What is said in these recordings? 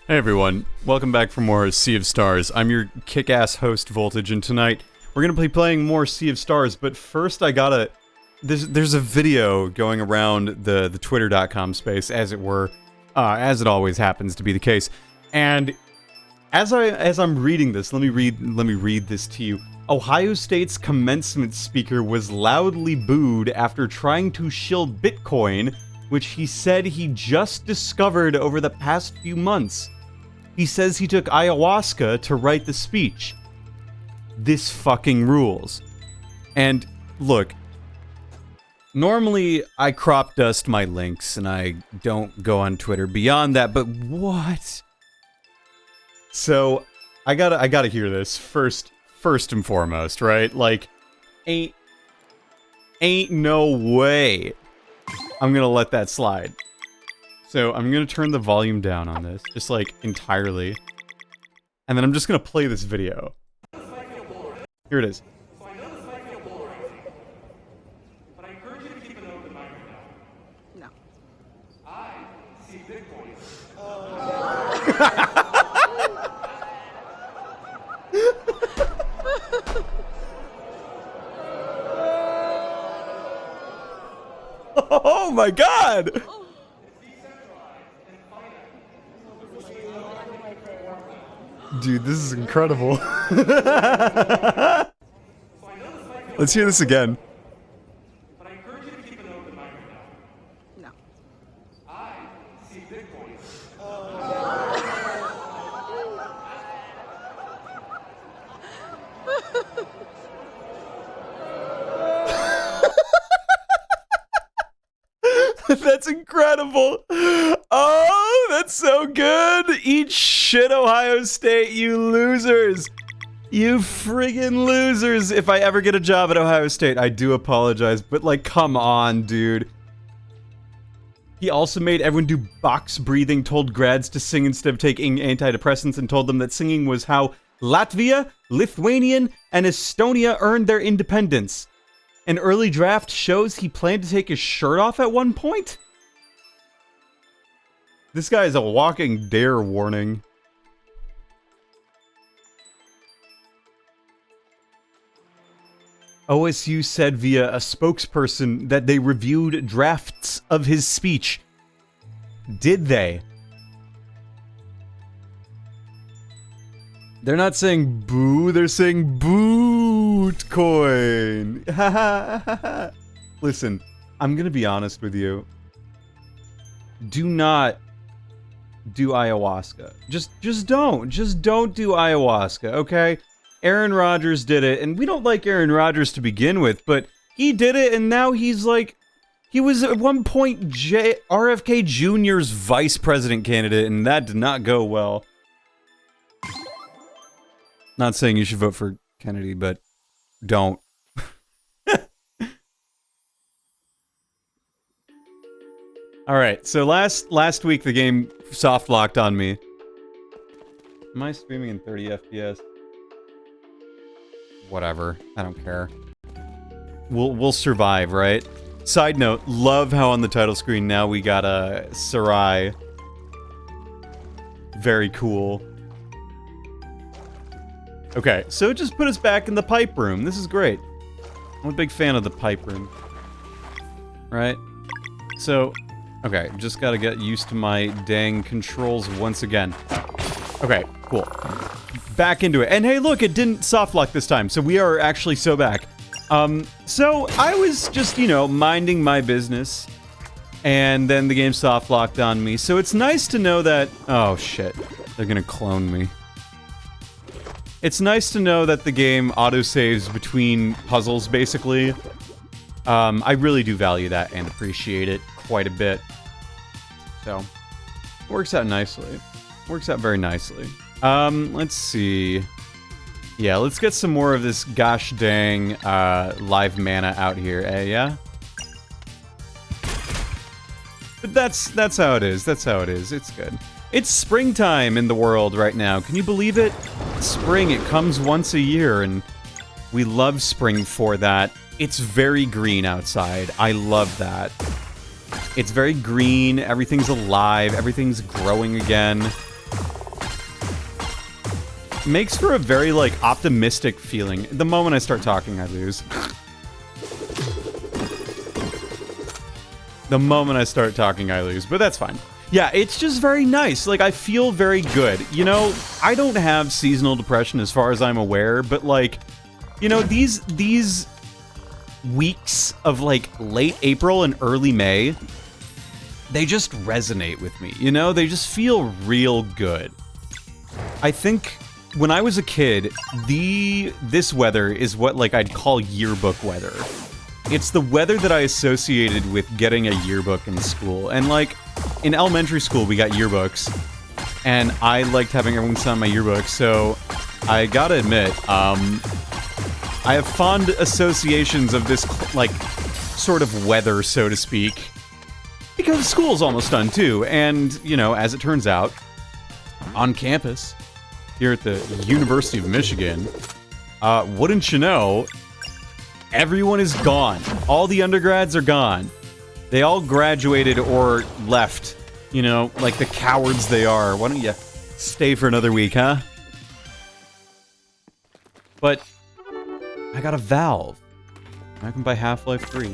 Hey everyone, welcome back for more Sea of Stars. I'm your kick-ass host, Voltage, and tonight we're gonna be playing more Sea of Stars, but first I gotta... There's a video going around the twitter.com space, as it were, as it always happens to be the case, and as I'm reading this, let me read this to you. Ohio State's commencement speaker was loudly booed after trying to shill Bitcoin, which he said he just discovered over the past few months. He says he took ayahuasca to write the speech. This fucking rules. And look, normally I crop dust my links and I don't go on Twitter beyond that, but what? So I gotta hear this first and foremost, right? Like, ain't no way I'm gonna let that slide. So I'm gonna turn the volume down on this, just like entirely. And then I'm just gonna play this video. Here it is. So I know this might feel polarizing, but I encourage you to keep an open mind right now. No. I see Bitcoin. Oh my god! Dude, this is incredible. Let's hear this again. But I encourage you to keep an open mind right now. No. I see Bitcoin. That's incredible. Oh, that's so good. Eat shit, Ohio State, you losers. You friggin' losers. If I ever get a job at Ohio State, I do apologize, but like, come on, dude. He also made everyone do box breathing, told grads to sing instead of taking antidepressants, and told them that singing was how Latvia, Lithuania, and Estonia earned their independence. An early draft shows he planned to take his shirt off at one point? This guy is a walking dare warning. OSU said via a spokesperson that they reviewed drafts of his speech. Did they? They're not saying boo, they're saying Bootcoin. Listen, I'm gonna be honest with you. Do not do ayahuasca. Just don't. Just don't do ayahuasca, okay? Aaron Rodgers did it, and we don't like Aaron Rodgers to begin with, but he did it, and now he's like... He was at one point RFK Jr.'s vice president candidate, and that did not go well. Not saying you should vote for Kennedy, but don't. Alright, so last week the game soft locked on me. Am I streaming in 30 FPS? Whatever, I don't care. We'll survive, right? Side note, love how on the title screen now we got a Sarai. Very cool. Okay, so it just put us back in the pipe room. This is great. I'm a big fan of the pipe room. Right? So, okay, just gotta get used to my dang controls once again. Okay, cool. Back into it. And hey, look, it didn't softlock this time, so we are actually so back. So I was just, you know, minding my business, and then the game softlocked on me, so it's nice to know that... Oh, shit. They're gonna clone me. It's nice to know that the game autosaves between puzzles, basically. I really do value that and appreciate it quite a bit. So, it works out nicely. Works out very nicely. Let's see. Yeah, let's get some more of this gosh dang live mana out here, yeah? But that's how it is. That's how it is. It's good. It's springtime in the world right now. Can you believe it? Spring, it comes once a year, and we love spring for that. It's very green outside. I love that. It's very green, everything's alive, everything's growing again. makes for a very, like, optimistic feeling. The moment I start talking, I lose. The moment I start talking, I lose, but that's fine. Yeah, it's just very nice. Like, I feel very good. You know, I don't have seasonal depression as far as I'm aware, but, like, you know, these weeks of, like, late April and early May, they just resonate with me, you know? They just feel real good. I think when I was a kid, this weather is what, like, I'd call yearbook weather. It's the weather that I associated with getting a yearbook in school. And, like, in elementary school, we got yearbooks, and I liked having everyone sign my yearbook, so I gotta admit, I have fond associations of this, like, sort of weather, so to speak, because school's almost done, too, and, you know, as it turns out, on campus, here at the University of Michigan, wouldn't you know, everyone is gone. All the undergrads are gone. They all graduated or left, you know, like the cowards they are. Why don't you stay for another week, huh? But I got a Valve. I can buy Half-Life 3.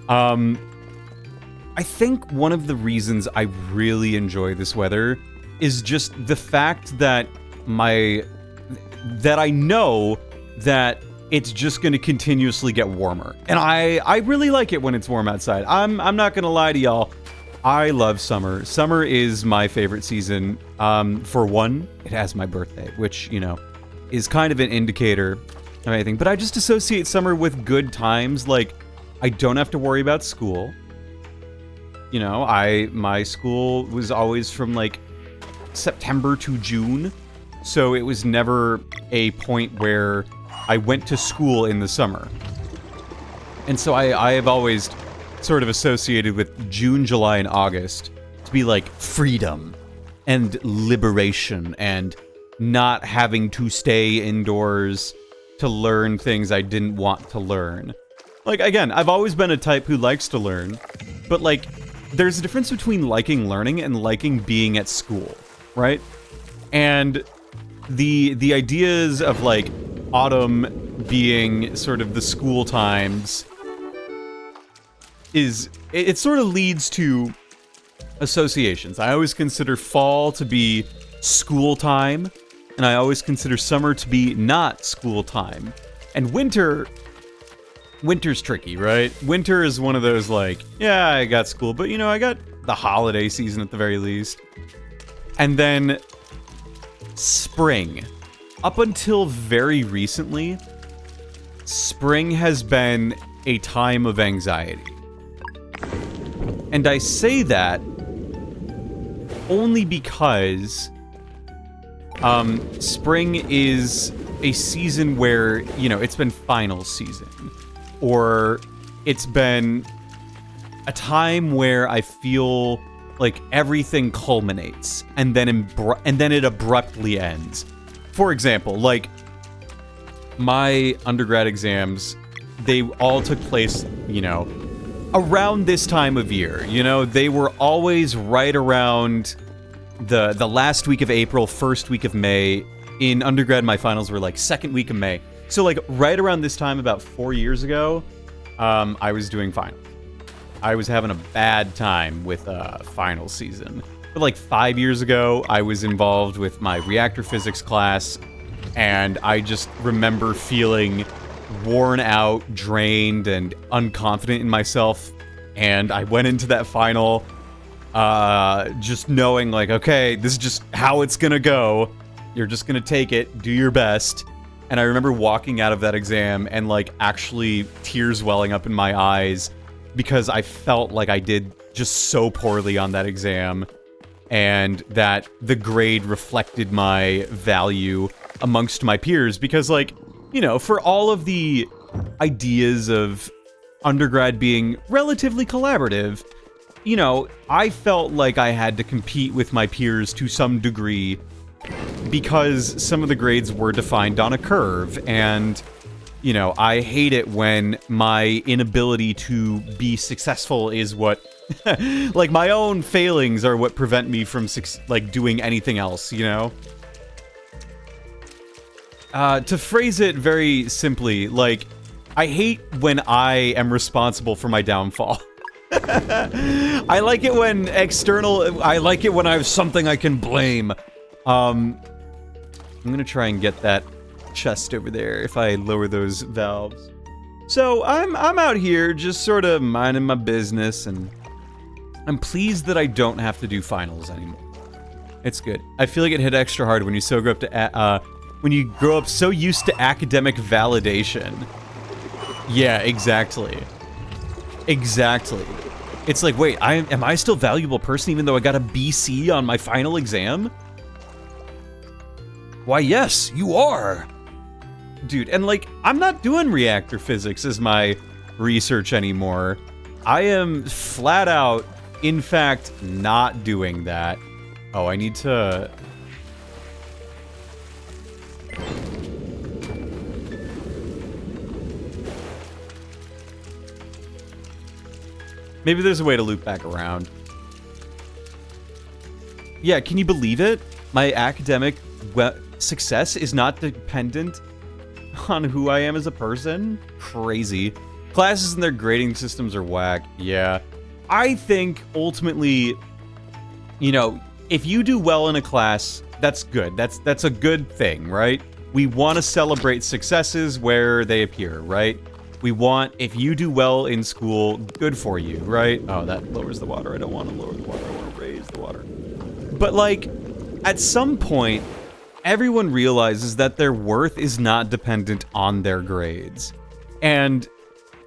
I think one of the reasons I really enjoy this weather is just the fact that I know that it's just going to continuously get warmer. And I really like it when it's warm outside. I'm not going to lie to y'all. I love summer. Summer is my favorite season. For one, it has my birthday, which, you know, is kind of an indicator of anything. But I just associate summer with good times. Like, I don't have to worry about school. You know, my school was always from, like, September to June. So it was never a point where I went to school in the summer. And so I have always sort of associated with June, July, and August to be like freedom and liberation and not having to stay indoors to learn things I didn't want to learn. Like, again, I've always been a type who likes to learn, but, like, there's a difference between liking learning and liking being at school, right? And the ideas of, like, autumn being sort of the school times it sort of leads to associations. I always consider fall to be school time, and I always consider summer to be not school time. And winter's tricky, right? Winter is one of those, like, yeah, I got school, but, you know, I got the holiday season at the very least. And then spring. Up until very recently, spring has been a time of anxiety. And I say that only because spring is a season where, you know, it's been finals season. Or it's been a time where I feel like everything culminates and then it abruptly ends. For example, like, my undergrad exams, they all took place, you know, around this time of year. You know, they were always right around the last week of April, first week of May. In undergrad, my finals were, like, second week of May. So, like, right around this time, about 4 years ago, I was doing finals. I was having a bad time with final season. But, like, 5 years ago, I was involved with my reactor physics class, and I just remember feeling worn out, drained, and unconfident in myself. And I went into that final just knowing, like, okay, this is just how it's gonna go. You're just gonna take it, do your best. And I remember walking out of that exam and, like, actually tears welling up in my eyes because I felt like I did just so poorly on that exam, and that the grade reflected my value amongst my peers. Because, like, you know, for all of the ideas of undergrad being relatively collaborative, you know, I felt like I had to compete with my peers to some degree because some of the grades were defined on a curve. And, you know, I hate it when my inability to be successful is what like, my own failings are what prevent me from, like, doing anything else, you know? To phrase it very simply, like, I hate when I am responsible for my downfall. I like it when I like it when I have something I can blame. I'm gonna try and get that chest over there if I lower those valves. So I'm out here just sort of minding my business, and I'm pleased that I don't have to do finals anymore. It's good. I feel like it hit extra hard when you grow up so used to academic validation. Yeah, exactly. Exactly. It's like, wait, am I still a valuable person even though I got a BC on my final exam? Why, yes, you are. Dude, and like, I'm not doing reactor physics as my research anymore. I am flat out, in fact, not doing that. Oh, I need to... Maybe there's a way to loop back around. Yeah, can you believe it? My academic success is not dependent on who I am as a person? Crazy. Classes and their grading systems are whack. Yeah. I think, ultimately, you know, if you do well in a class, that's good. That's a good thing, right? We want to celebrate successes where they appear, right? We want, if you do well in school, good for you, right? Oh, that lowers the water. I don't want to lower the water. I want to raise the water. But, like, at some point, everyone realizes that their worth is not dependent on their grades. And,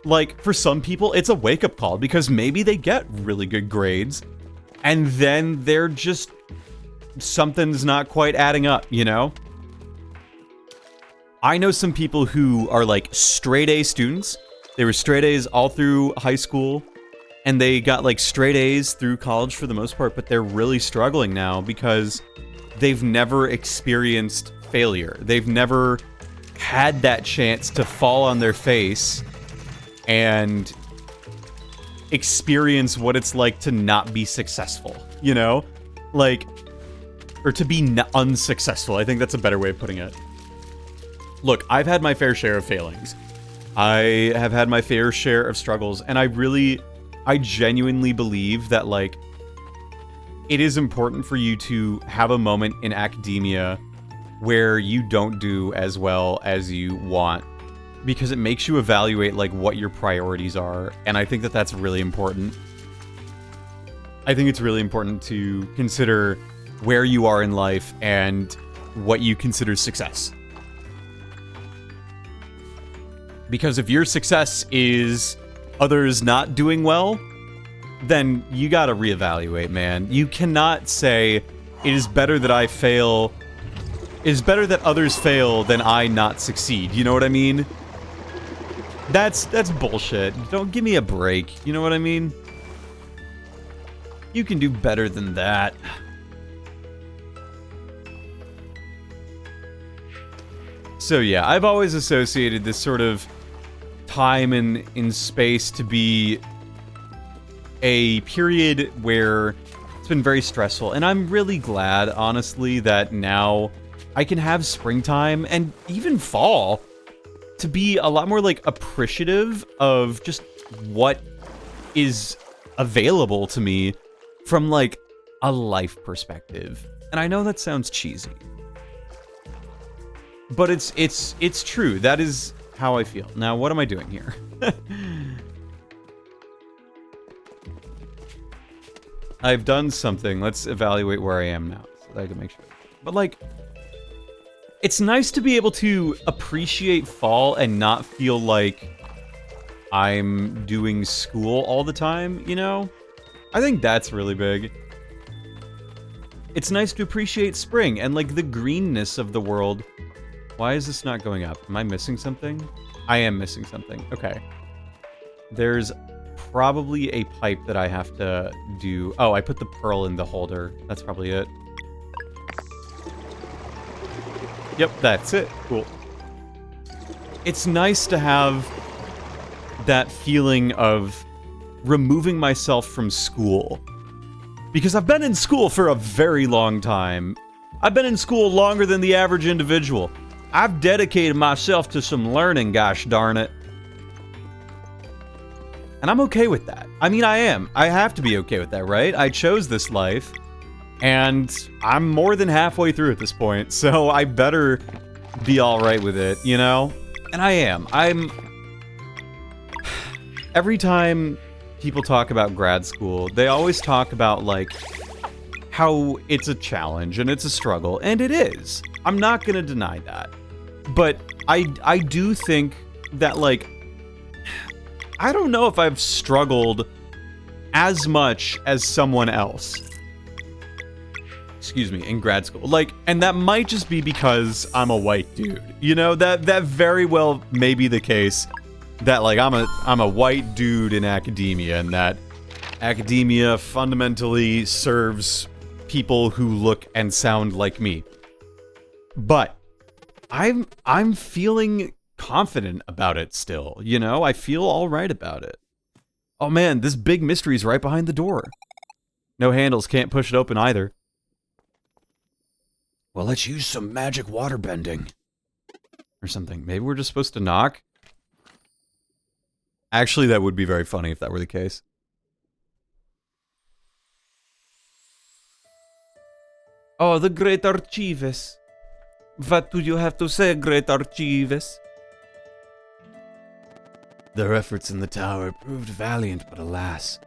like, for some people, it's a wake-up call because maybe they get really good grades, and then they're just... something's not quite adding up, you know? I know some people who are, like, straight A students. They were straight A's all through high school, and they got, like, straight A's through college for the most part, but they're really struggling now because they've never experienced failure. They've never had that chance to fall on their face and experience what it's like to not be successful, you know? Like, or to be unsuccessful. I think that's a better way of putting it. Look, I've had my fair share of failings. I have had my fair share of struggles, and I genuinely believe that, like, it is important for you to have a moment in academia where you don't do as well as you want, because it makes you evaluate, like, what your priorities are, and I think that that's really important. I think it's really important to consider where you are in life and what you consider success. Because if your success is others not doing well, then you gotta reevaluate, man. You cannot say, it is better that I fail, it is better that others fail than I not succeed. You know what I mean? That's bullshit. Don't give me a break. You know what I mean? You can do better than that. So yeah, I've always associated this sort of time in space to be a period where it's been very stressful, and I'm really glad, honestly, that now I can have springtime and even fall to be a lot more, like, appreciative of just what is available to me from, like, a life perspective. And I know that sounds cheesy, but it's true. That is how I feel. Now, what am I doing here? I've done something. Let's evaluate where I am now, so that I can make sure. But, like, it's nice to be able to appreciate fall and not feel like I'm doing school all the time, you know? I think that's really big. It's nice to appreciate spring and, like, the greenness of the world. Why is this not going up? Am I missing something? I am missing something. Okay. There's probably a pipe that I have to do. Oh, I put the pearl in the holder. That's probably it. Yep, that's it. Cool. It's nice to have that feeling of removing myself from school. Because I've been in school for a very long time. I've been in school longer than the average individual. I've dedicated myself to some learning, gosh darn it. And I'm okay with that. I mean, I am. I have to be okay with that, right? I chose this life, and I'm more than halfway through at this point, so I better be alright with it, you know? And I am. Every time people talk about grad school, they always talk about, like, how it's a challenge and it's a struggle, and it is. I'm not gonna deny that. But I do think that, like, I don't know if I've struggled as much as someone else. Excuse me, in grad school. Like, and that might just be because I'm a white dude. You know, that very well may be the case. That, like, I'm a white dude in academia, and that academia fundamentally serves people who look and sound like me. But I'm feeling confident about it still, you know? I feel all right about it. Oh man, this big mystery's right behind the door. No handles, can't push it open either. Well, let's use some magic water bending. Or something. Maybe we're just supposed to knock? Actually, that would be very funny if that were the case. Oh, the Great Archivist. What do you have to say, Great Archivist? Their efforts in the tower proved valiant, but alas,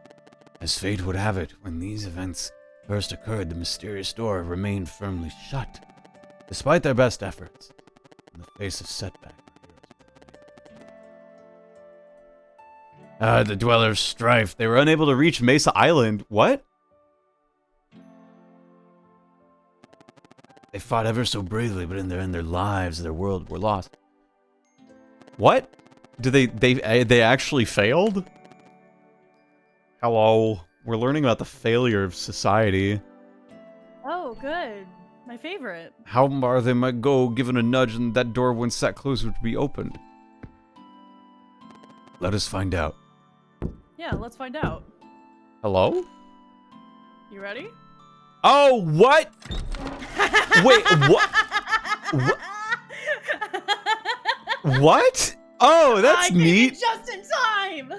as fate would have it, when these events first occurred, the mysterious door remained firmly shut. Despite their best efforts, in the face of setback, the Dweller of Strife, they were unable to reach Mesa Island. What? They fought ever so bravely, but in the end, their lives, their world were lost. What? Did they actually failed? Hello. We're learning about the failure of society. Oh, good. My favorite. How far they might go, given a nudge, and that door, when sat closed, would be opened. Let us find out. Yeah, let's find out. Hello? You ready? Oh, what? Wait, what? What? Oh, that's neat. Just in time.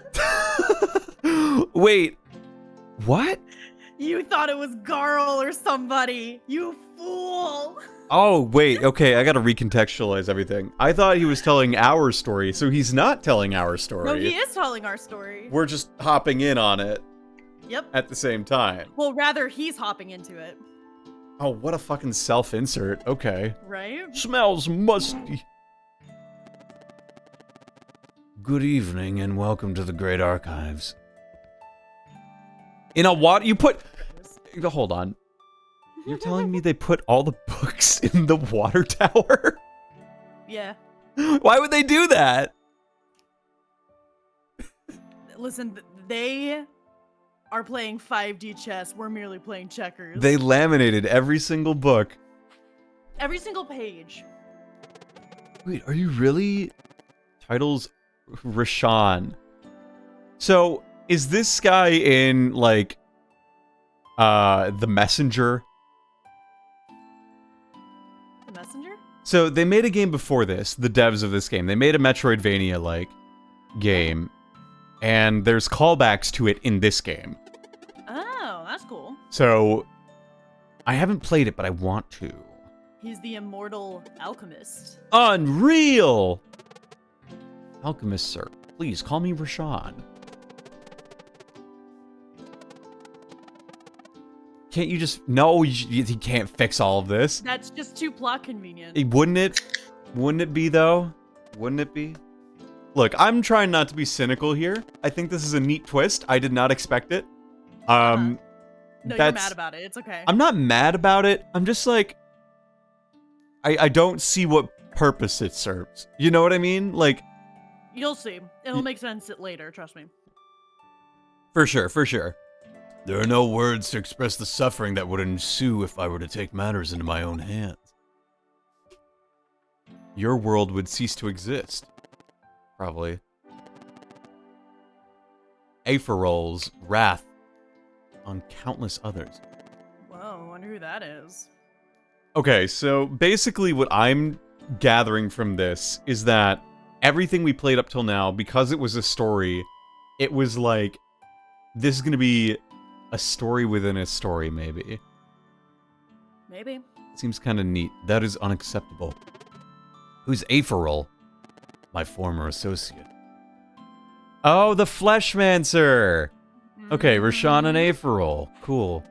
Wait, what? You thought it was Garl or somebody. You fool. Oh, wait, okay, I gotta recontextualize everything. I thought he was telling our story, so he's not telling our story. No, he is telling our story. We're just hopping in on it Yep. at the same time. Well, rather, he's hopping into it. Oh, what a fucking self-insert. Okay. Right? Smells musty. Good evening and welcome to the Great Archives. In a water, you put... Hold on. You're telling me they put all the books in the water tower? Yeah. Why would they do that? Listen, they are playing 5D chess. We're merely playing checkers. They laminated every single book. Every single page. Wait, are you really? Titles Rashawn. So, is this guy in, like, The Messenger? The Messenger? So, they made a game before this, the devs of this game. They made a Metroidvania-like game, and there's callbacks to it in this game. Oh, that's cool. So, I haven't played it, but I want to. He's the immortal alchemist. Unreal! Alchemist, sir. Please, call me Rashawn. Can't you just... No, he can't fix all of this. That's just too plot convenient. Wouldn't it? Wouldn't it be, though? Wouldn't it be? Look, I'm trying not to be cynical here. I think this is a neat twist. I did not expect it. No, you're mad about it. It's okay. I'm not mad about it. I'm just like... I don't see what purpose it serves. You know what I mean? Like... You'll see. It'll make sense later, trust me. For sure, for sure. There are no words to express the suffering that would ensue if I were to take matters into my own hands. Your world would cease to exist. Probably. Aephorol's wrath on countless others. Whoa, I wonder who that is. Okay, so basically what I'm gathering from this is that everything we played up till now, because it was a story, it was like, this is going to be a story within a story, maybe. Maybe. Seems kind of neat. That is unacceptable. Who's Aephorol? My former associate. Oh, the Fleshmancer! Okay, Rashawn and Aephorol. Cool.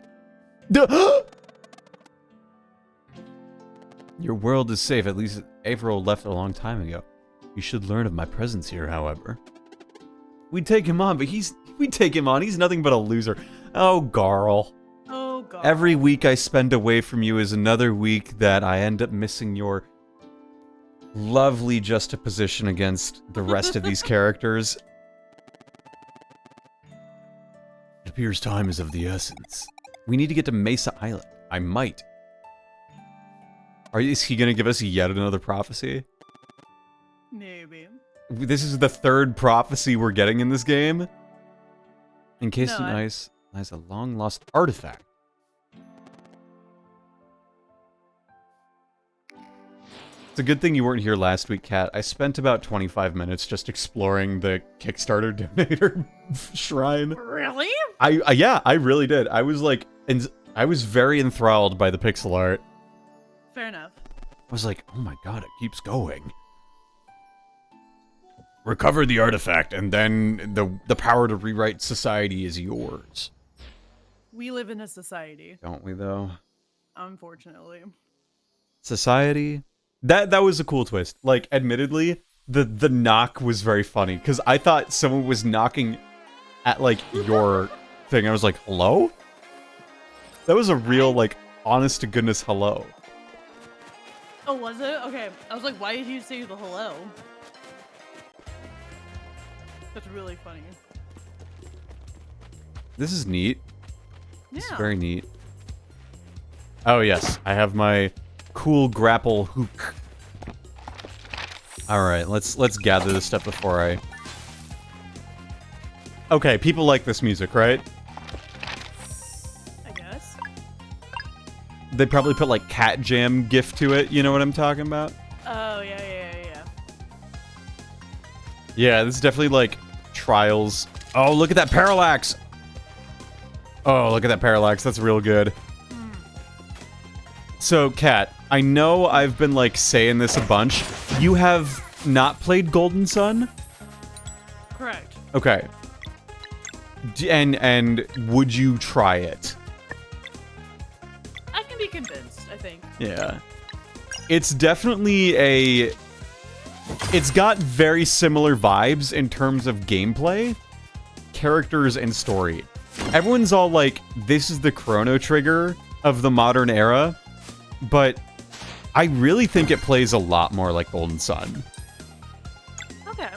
Your world is safe. At least Aephorol left a long time ago. You should learn of my presence here, however. We'd take him on, but we'd take him on. He's nothing but a loser. Oh, Garl. Oh, God. Every week I spend away from you is another week that I end up missing your lovely juxtaposition against the rest of these characters. It appears time is of the essence. We need to get to Mesa Island. I might. Is he gonna give us yet another prophecy? Maybe. This is the third prophecy we're getting in this game. Encased in No, ice lies a long-lost artifact. It's a good thing you weren't here last week, Kat. I spent about 25 minutes just exploring the Kickstarter donator shrine. Really? Yeah, I really did. I was like, and I was very enthralled by the pixel art. Fair enough. I was like, oh my god, it keeps going. Recover the artifact, and then the power to rewrite society is yours. We live in a society, Don't we, though? unfortunately. Society? That was a cool twist. Like, admittedly, the knock was very funny, because I thought someone was knocking at, like, your thing. I was like, hello? That was a real, like, honest-to-goodness hello. Oh, was it? Okay. I was like, why did you say the hello? That's really funny. This is neat. Yeah. It's very neat. Oh, yes. I have my cool grapple hook. Alright, let's gather this stuff before I... Okay, people like this music, right? I guess. They probably put, like, Cat Jam GIF to it, you know what I'm talking about? Oh, yeah. Yeah, this is definitely, like, Trials. Oh, look at that parallax! Oh, look at that parallax, that's real good. So, Kat, I know I've been, like, saying this a bunch. You have not played Golden Sun? Correct. Okay. And would you try it? I can be convinced, I think. Yeah. It's definitely it's got very similar vibes in terms of gameplay, characters, and story. Everyone's all like, this is the Chrono Trigger of the modern era, but I really think it plays a lot more like Golden Sun. Okay.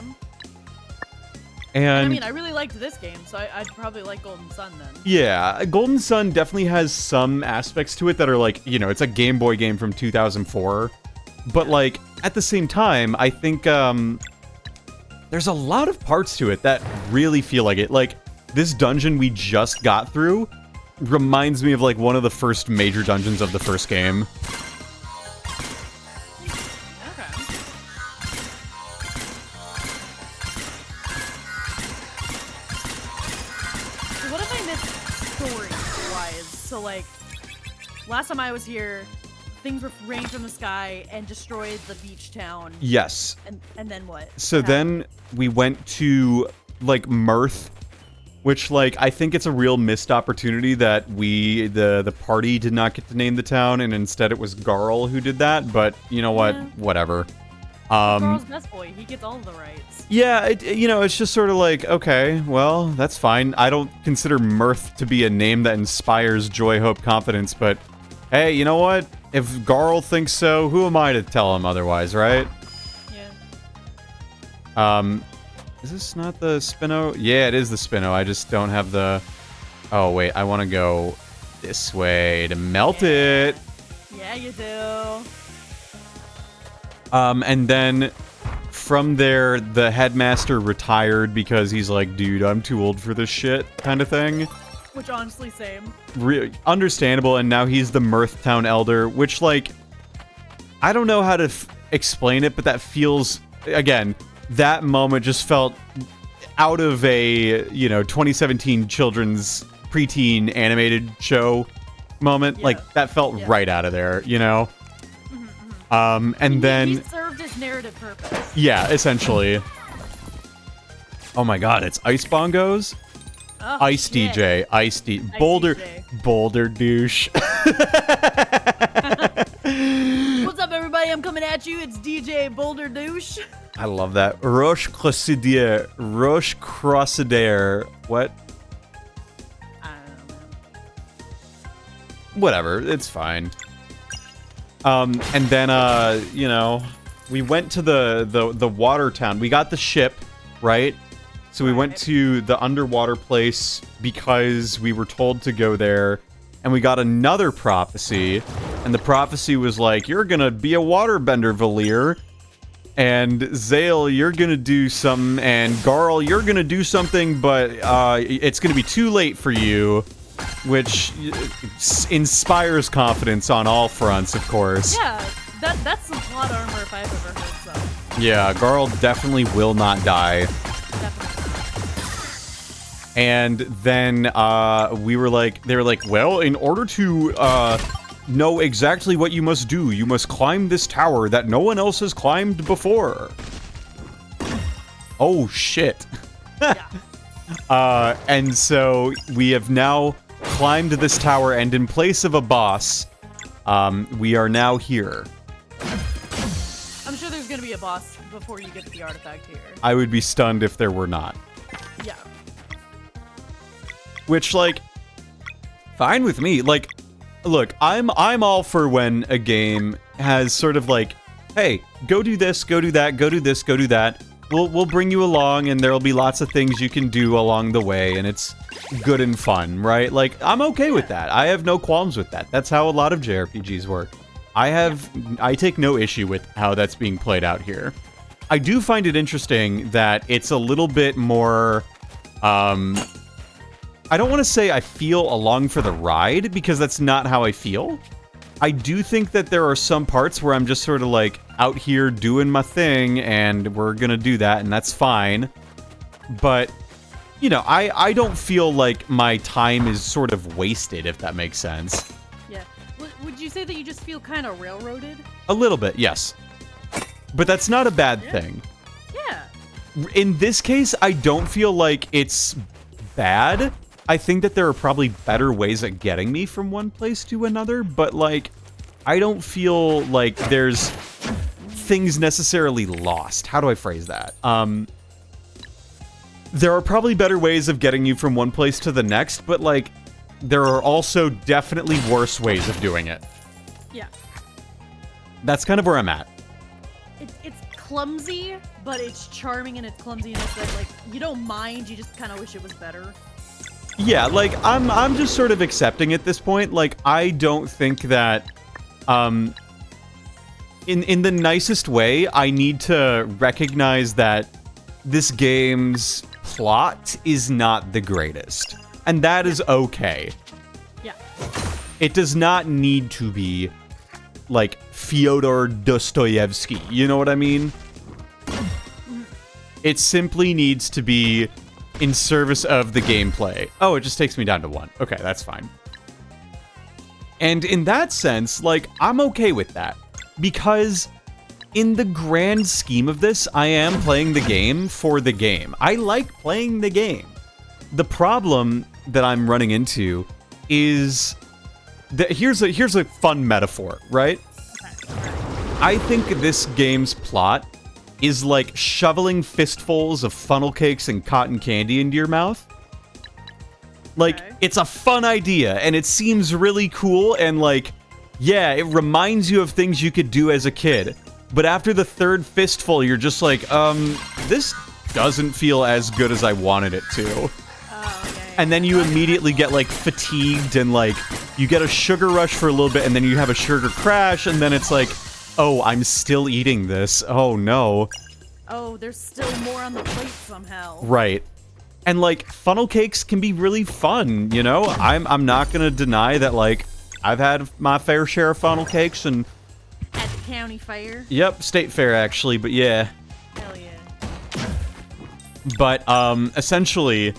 And I mean, I really liked this game, so I'd probably like Golden Sun then. yeah, Golden Sun definitely has some aspects to it that are like, you know, it's a Game Boy game from 2004. But, like, at the same time, I think, there's a lot of parts to it that really feel like it. Like, this dungeon we just got through reminds me of, like, one of the first major dungeons of the first game. Okay. So what if I missed story-wise? So, like, last time I was here, things were rained from the sky and destroyed the beach town. Yes. And then what? So then we went to, like, Mirth, which, like, I think it's a real missed opportunity that the party did not get to name the town, and instead it was Garl who did that, but you know what? Yeah. Whatever. Carl's best boy. He gets all of the rights. Yeah, you know, it's just sort of like, okay, well, that's fine. I don't consider Mirth to be a name that inspires joy, hope, confidence, but hey, you know what? If Garl thinks so, who am I to tell him otherwise, right? Yeah. Is this not the Spino? Yeah, it is the Spino. I just don't have the... Oh, wait, I want to go this way to melt it. Yeah, you do. And then from there, the headmaster retired because he's like, dude, I'm too old for this shit, kind of thing. Which, honestly, same. Understandable, and now he's the Mirthtown Elder, which, like, I don't know how to explain it, but that feels, again, that moment just felt out of a, 2017 children's preteen animated show moment. Yeah. Like, that felt Yeah. right out of there, And then... He served his narrative purpose. Yeah, essentially. Oh my god, it's Ice Bongos? Oh, Ice shit. DJ, Ice Boulder, DJ. Boulder douche. What's up, everybody? I'm coming at you. It's DJ Boulder Douche. I love that. Roche Crossidier. What? I don't know, man. Whatever, it's fine. And then, we went to the water town. We got the ship, right? So we went Right. to the underwater place because we were told to go there, and we got another prophecy, and the prophecy was like, you're gonna be a waterbender, Valir, and Zale, you're gonna do something, and Garl, you're gonna do something, but it's gonna be too late for you, which inspires confidence on all fronts, of course. Yeah, that's some plot armor if I've ever heard so. Yeah, Garl definitely will not die. Definitely. And then they were like, well, in order to know exactly what you must do, you must climb this tower that no one else has climbed before. Oh shit. Yeah. And so we have now climbed this tower, and in place of a boss, we are now here. I'm sure there's gonna be a boss before you get to the artifact here. I would be stunned if there were not. Yeah. Which, like, fine with me. Like, look, I'm all for when a game has sort of like, hey, go do this, go do that, go do this, go do that. We'll bring you along, and there'll be lots of things you can do along the way, and it's good and fun, right? Like, I'm okay with that. I have no qualms with that. That's how a lot of JRPGs work. I take no issue with how that's being played out here. I do find it interesting that it's a little bit more, I don't want to say I feel along for the ride, because that's not how I feel. I do think that there are some parts where I'm just sort of like out here doing my thing, and we're gonna do that, and that's fine. But, I don't feel like my time is sort of wasted, if that makes sense. Yeah. Would you say that you just feel kind of railroaded? A little bit, yes. But that's not a bad thing. Yeah. In this case, I don't feel like it's bad. I think that there are probably better ways at getting me from one place to another, but, like, I don't feel like there's things necessarily lost. How do I phrase that? There are probably better ways of getting you from one place to the next, but, like, there are also definitely worse ways of doing it. Yeah. That's kind of where I'm at. It's clumsy, but it's charming in its clumsiness that, like, you don't mind, you just kind of wish it was better. Yeah, like, I'm just sort of accepting at this point. Like, I don't think that, in the nicest way, I need to recognize that this game's plot is not the greatest. And that is okay. Yeah. It does not need to be, like, Fyodor Dostoevsky. You know what I mean? It simply needs to be in service of the gameplay. Oh, it just takes me down to 1. Okay, that's fine. And in that sense, like, I'm okay with that. Because in the grand scheme of this, I am playing the game for the game. I like playing the game. The problem that I'm running into is that here's a fun metaphor, right? I think this game's plot is like shoveling fistfuls of funnel cakes and cotton candy into your mouth. Like, Okay. it's a fun idea, and it seems really cool, and like, yeah, it reminds you of things you could do as a kid. But after the third fistful, you're just like, this doesn't feel as good as I wanted it to. Oh, okay. And then you immediately get, like, fatigued, and, like, you get a sugar rush for a little bit, and then you have a sugar crash, and then it's like, oh, I'm still eating this. Oh, no. Oh, there's still more on the plate somehow. Right. And, like, funnel cakes can be really fun, you know? I'm not gonna deny that, like, I've had my fair share of funnel cakes, and county fair. Yep, state fair actually, but yeah. Hell yeah. But essentially,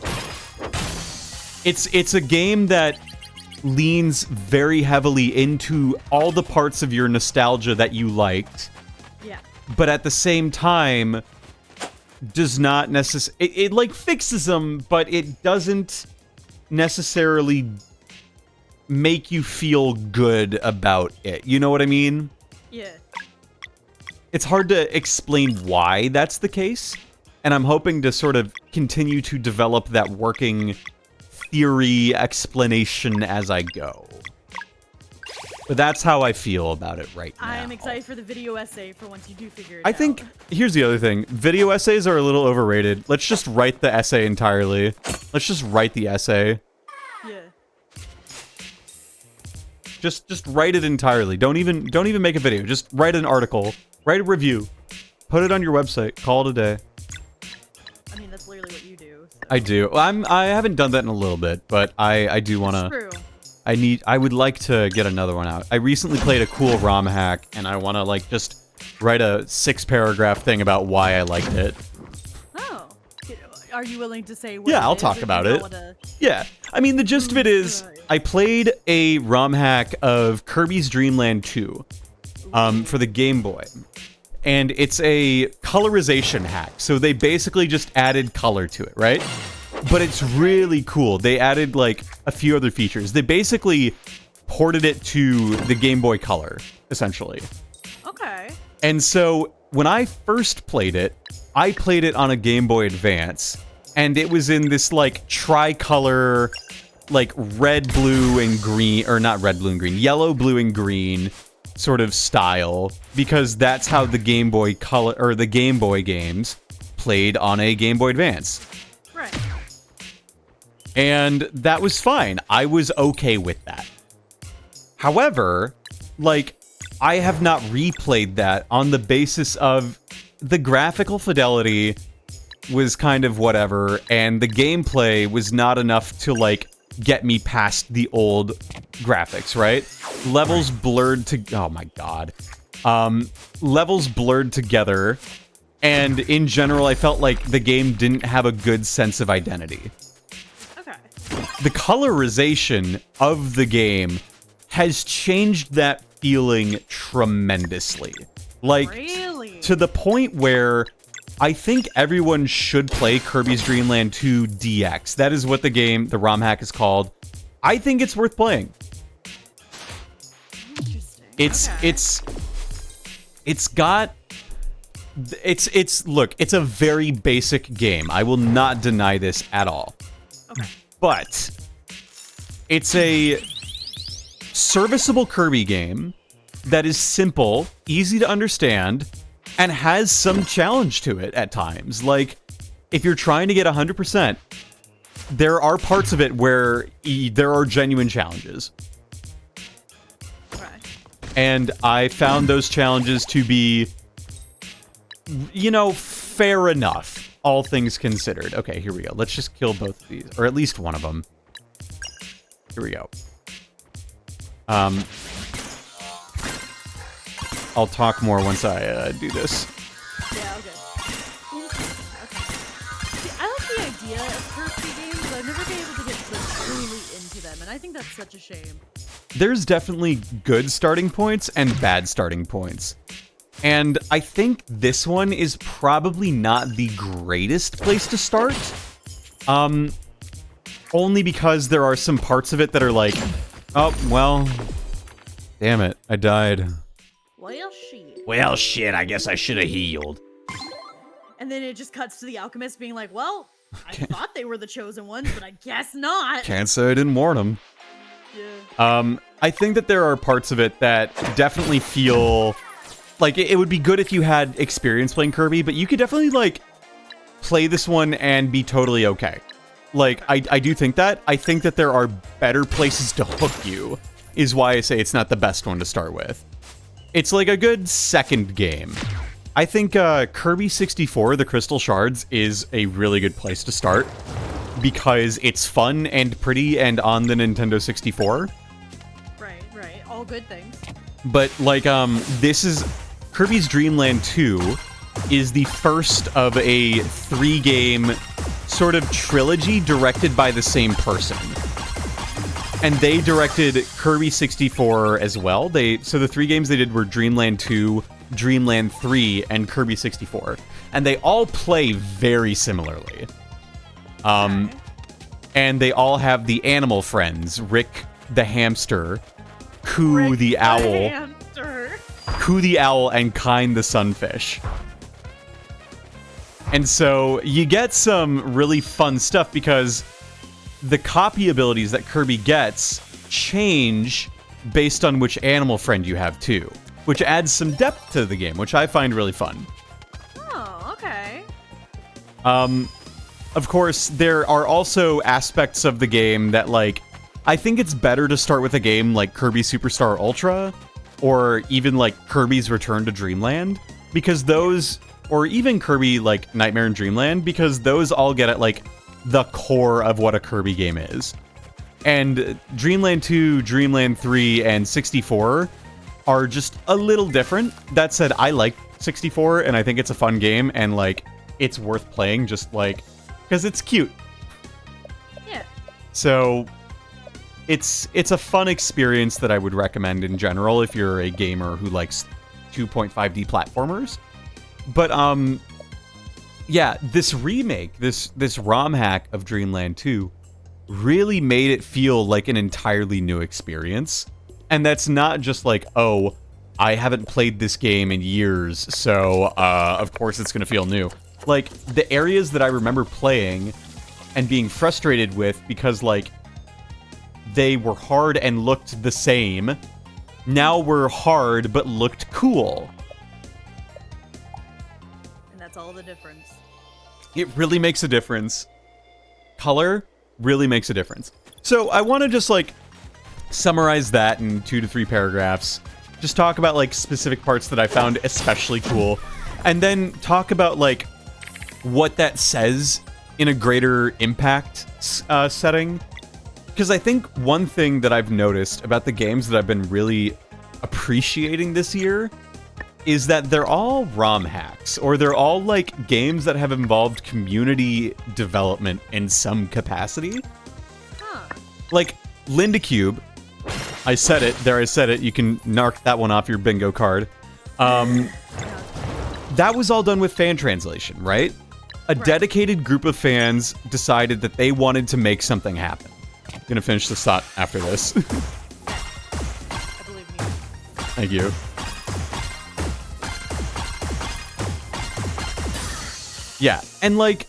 it's a game that leans very heavily into all the parts of your nostalgia that you liked, Yeah. but at the same time does not necessarily it like fixes them, but it doesn't necessarily make you feel good about it. You know what I mean? Yeah. It's hard to explain why that's the case, and I'm hoping to sort of continue to develop that working theory explanation as I go. But that's how I feel about it right now. I am excited for the video essay for once you do figure it I out. think, here's the other thing. Video essays are a little overrated. Let's just write the essay entirely. Let's just write the essay. Yeah. Just write it entirely. Don't even make a video. Just write an article. Write a review. Put it on your website. Call it a day. I mean, that's literally what you do. So. I do. Well, I haven't done that in a little bit, but I do want to. True. I would like to get another one out. I recently played a cool ROM hack, and I want to like just write a 6-paragraph thing about why I liked it. Oh. Are you willing to say what Yeah, it I'll is, talk or do about you it. not wanna- Yeah, I mean the gist of it is I played a ROM hack of Kirby's Dream Land 2 for the Game Boy. And it's a colorization hack. So they basically just added color to it, right? But it's really cool. They added like a few other features. They basically ported it to the Game Boy Color, essentially. Okay. And so when I first played it, I played it on a Game Boy Advance, and it was in this like tricolor, like red, blue, and green, or not red, blue, and green, yellow, blue, and green sort of style, because that's how the Game Boy Color or the Game Boy games played on a Game Boy Advance. Right. And that was fine. I was okay with that. However, like, I have not replayed that on the basis of the graphical fidelity was kind of whatever, and the gameplay was not enough to, like, get me past the old graphics, right? Levels blurred to... Oh my god. Levels blurred together, and in general, I felt like the game didn't have a good sense of identity. Okay. The colorization of the game has changed that feeling tremendously. Like, Really? to the point where I think everyone should play Kirby's Dream Land 2 DX. That is what the ROM hack is called. I think it's worth playing. Interesting. Look, it's a very basic game. I will not deny this at all. Okay. But it's a serviceable Kirby game that is simple, easy to understand, and has some challenge to it at times. Like, if you're trying to get 100%, there are parts of it where there are genuine challenges. Okay. And I found those challenges to be, you know, fair enough, all things considered. Okay, here we go. Let's just kill both of these, or at least one of them. Here we go. I'll talk more once I do this. Yeah, okay. See, I like the idea of Kirby games, but I've never been able to get truly into them, and I think that's such a shame. There's definitely good starting points and bad starting points. And I think this one is probably not the greatest place to start. Only because there are some parts of it that are like, oh, well, damn it, I died. Well, shit. Well, shit, I guess I should have healed. And then it just cuts to the alchemist being like, well, I thought they were the chosen ones, but I guess not. Can't say I didn't warn him. Yeah. I think that there are parts of it that definitely feel like it would be good if you had experience playing Kirby, but you could definitely, like, play this one and be totally okay. Like, I do think that. I think that there are better places to hook you, is why I say it's not the best one to start with. It's like a good second game. I think Kirby 64, the Crystal Shards, is a really good place to start because it's fun and pretty and on the Nintendo 64. Right. All good things. But like this is Kirby's Dream Land 2 is the first of a 3-game sort of trilogy directed by the same person. And they directed Kirby 64 as well. So the 3 games they did were Dreamland 2, Dreamland 3, and Kirby 64. And they all play very similarly. And they all have the animal friends, Rick the hamster, Coo Rick the owl, hamster. Coo the owl, and Kind the sunfish. And so you get some really fun stuff because the copy abilities that Kirby gets change based on which animal friend you have too, which adds some depth to the game, which I find really fun. Oh, okay. Of course, there are also aspects of the game that, like, I think it's better to start with a game like Kirby Superstar Ultra, or even like Kirby's Return to Dreamland, because those, or even Kirby like Nightmare in Dreamland, because those all get at like the core of what a Kirby game is. And Dreamland 2, Dreamland 3, and 64 are just a little different. That said, I like 64, and I think it's a fun game, and like it's worth playing just like because it's cute. Yeah. So it's a fun experience that I would recommend in general if you're a gamer who likes 2.5D platformers. But yeah, this remake, this ROM hack of Dreamland 2 really made it feel like an entirely new experience. And that's not just like, oh, I haven't played this game in years, so of course it's gonna feel new. Like, the areas that I remember playing and being frustrated with because, like, they were hard and looked the same, now were hard but looked cool. And that's all the difference. It really makes a difference. Color really makes a difference. So I want to just, like, summarize that in 2 to 3 paragraphs. Just talk about, like, specific parts that I found especially cool. And then talk about, like, what that says in a greater impact setting. Because I think one thing that I've noticed about the games that I've been really appreciating this year is that they're all ROM hacks, or they're all like games that have involved community development in some capacity. Huh. Like Linda Cube, I said it, you can narc that one off your bingo card. That was all done with fan translation, right? A dedicated group of fans decided that they wanted to make something happen. I'm gonna finish this thought after this. I believe in you. Thank you. Yeah, and like,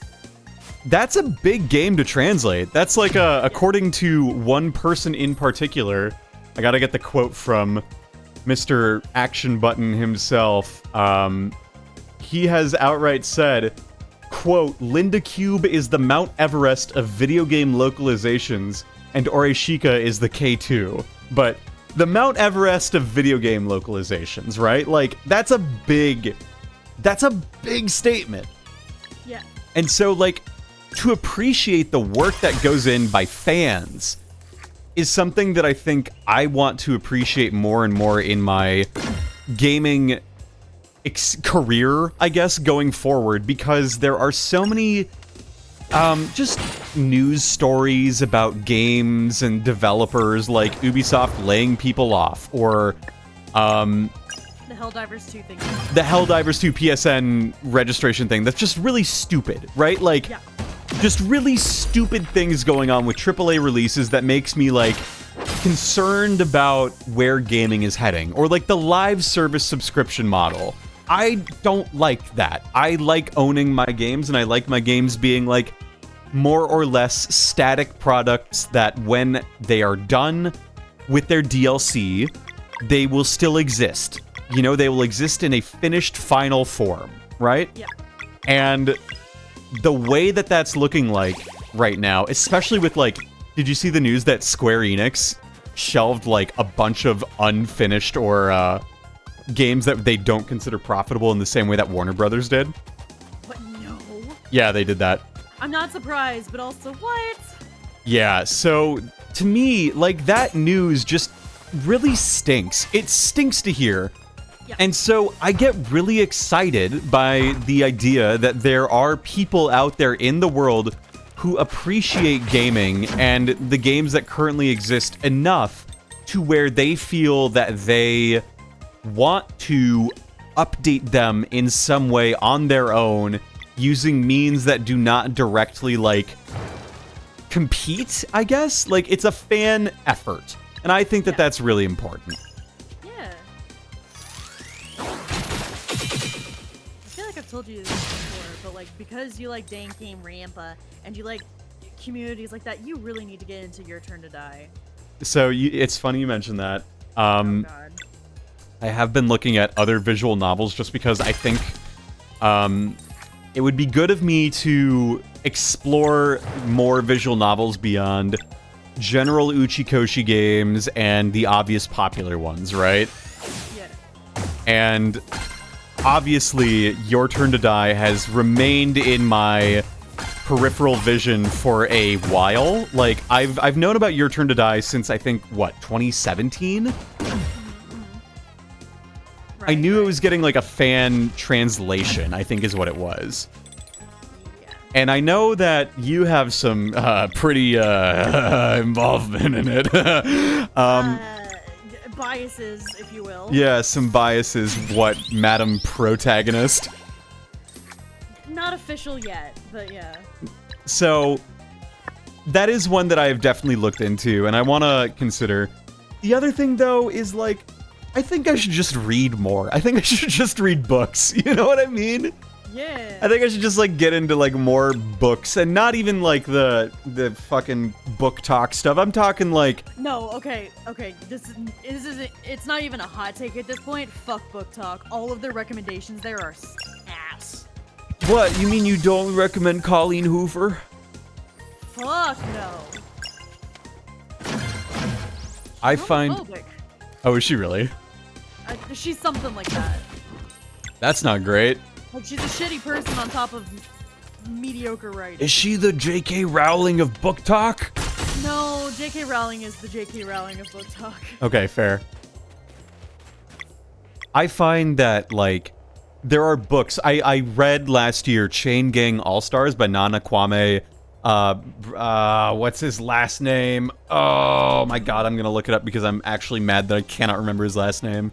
that's a big game to translate. That's like according to one person in particular, I gotta get the quote from Mr. Action Button himself. He has outright said, quote, Linda Cube is the Mount Everest of video game localizations, and Oreshika is the K2. But the Mount Everest of video game localizations, right? Like, that's a big statement. Yeah. And so, like, to appreciate the work that goes in by fans is something that I think I want to appreciate more and more in my gaming career, I guess, going forward, because there are so many just news stories about games and developers, like Ubisoft laying people off, or The Helldivers 2 thing. the Helldivers 2 PSN registration thing that's just really stupid, right? Like, Yeah. just really stupid things going on with AAA releases that makes me, like, concerned about where gaming is heading, or like the live service subscription model. I don't like that. I like owning my games, and I like my games being like more or less static products that when they are done with their DLC, they will still exist. You know, they will exist in a finished final form, right? Yeah. And the way that that's looking like right now, especially with like, did you see the news that Square Enix shelved like a bunch of unfinished or games that they don't consider profitable in the same way that Warner Brothers did? What? No. Yeah, they did that. I'm not surprised, but also what? Yeah, so to me, like, that news just really stinks. It stinks to hear. Yeah. And so I get really excited by the idea that there are people out there in the world who appreciate gaming and the games that currently exist enough to where they feel that they want to update them in some way on their own using means that do not directly, like, compete, I guess? Like, it's a fan effort. And I think that Yeah. that's really important. Yeah. I feel like I've told you this before, but like because you like Dang Game Rampa and you like communities like that, you really need to get into Your Turn to Die. So it's funny you mentioned that. Oh god. I have been looking at other visual novels just because I think it would be good of me to explore more visual novels beyond general Uchikoshi games and the obvious popular ones, right? Yeah. And obviously, Your Turn to Die has remained in my peripheral vision for a while. Like, I've known about Your Turn to Die since, I think, what, 2017? I knew it was getting, like, a fan translation, I think is what it was. Yeah. And I know that you have some pretty involvement in it. Biases, if you will. Yeah, some biases, what, Madam Protagonist? Not official yet, but yeah. So, that is one that I've definitely looked into, and I want to consider. The other thing, though, is, like, I think I should just read more. I think I should just read books, you know what I mean? Yeah. I think I should just, like, get into, like, more books, and not even, like, the fucking book talk stuff. I'm talking, like... No, okay. This isn't. It's not even a hot take at this point. Fuck Book Talk. All of their recommendations there are ass. What, you mean you don't recommend Colleen Hoover? Fuck no. I find... Homophobic. Oh, is she really? She's something like that. That's not great. Like she's a shitty person on top of mediocre writing. Is she the J.K. Rowling of book talk? No, J.K. Rowling is the J.K. Rowling of Book Talk. Okay, fair. I find that, like, there are books. I read last year Chain Gang All-Stars by Nana Kwame. What's his last name? Oh my god, I'm gonna look it up because I'm actually mad that I cannot remember his last name.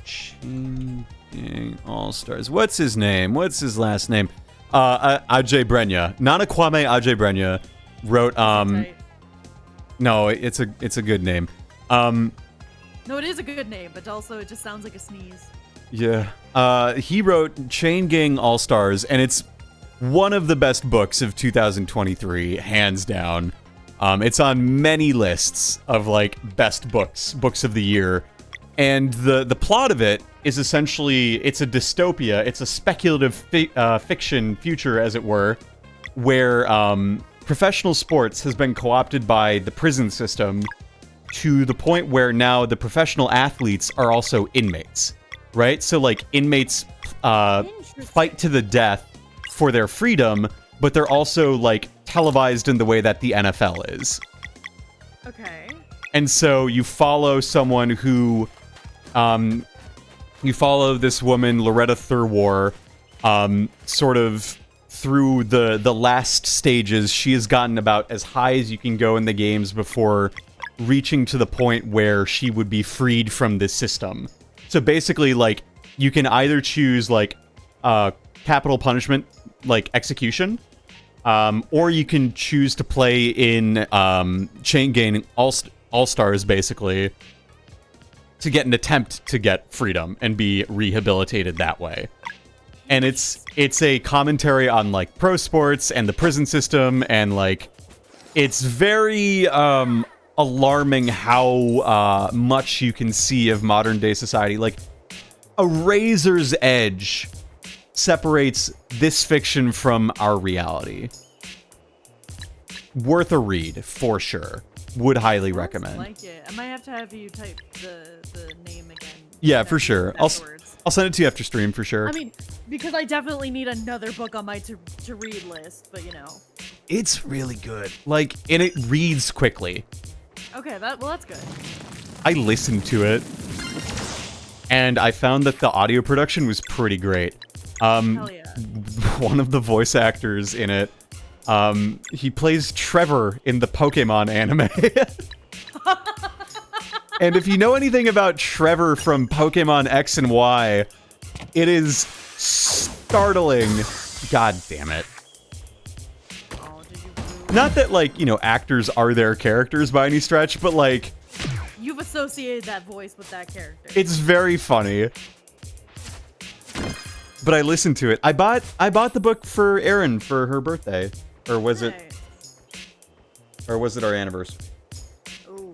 Chain Gang All-Stars. What's his name? What's his last name? Ajay Brenya. Nana Kwame Ajay Brenya wrote, Right. no, it's a good name. No, it is a good name, but also it just sounds like a sneeze. Yeah. He wrote Chain Gang All-Stars, and it's one of the best books of 2023, hands down. It's on many lists of, like, best books of the year. And the plot of it is essentially, it's a dystopia, it's a speculative fiction future, as it were, where professional sports has been co-opted by the prison system to the point where now the professional athletes are also inmates, right? So, like, inmates fight to the death for their freedom, but they're also, like, televised in the way that the NFL is. Okay. And so you follow someone who, you follow this woman, Loretta Thurwar, sort of through the last stages. She has gotten about as high as you can go in the games before reaching to the point where she would be freed from this system. So basically, like, you can either choose, like, capital punishment, like execution, or you can choose to play in Chain Gang All-Stars, basically, to get an attempt to get freedom and be rehabilitated that way. And it's a commentary on, like, pro sports and the prison system, and, like, it's very alarming how much you can see of modern day society. Like, a razor's edge separates this fiction from our reality. Worth a read, for sure. Would highly recommend. Like it. I might have to have you type the name again. Yeah, for sure. I'll Afterwards. send it to you after stream, for sure. I mean, because I definitely need another book on my to read list, but you know. It's really good. Like, and it reads quickly. Okay, that's good. I listened to it, and I found that the audio production was pretty great. Hell yeah. One of the voice actors in it, he plays Trevor in the Pokemon anime. And if you know anything about Trevor from Pokemon X and Y, it is startling. God damn it. Oh, did you Not that, like, you know, actors are their characters by any stretch, but, like, You've associated that voice with that character. it's very funny. But I listened to it. I bought the book for Erin for her birthday. Or was it our anniversary? Ooh.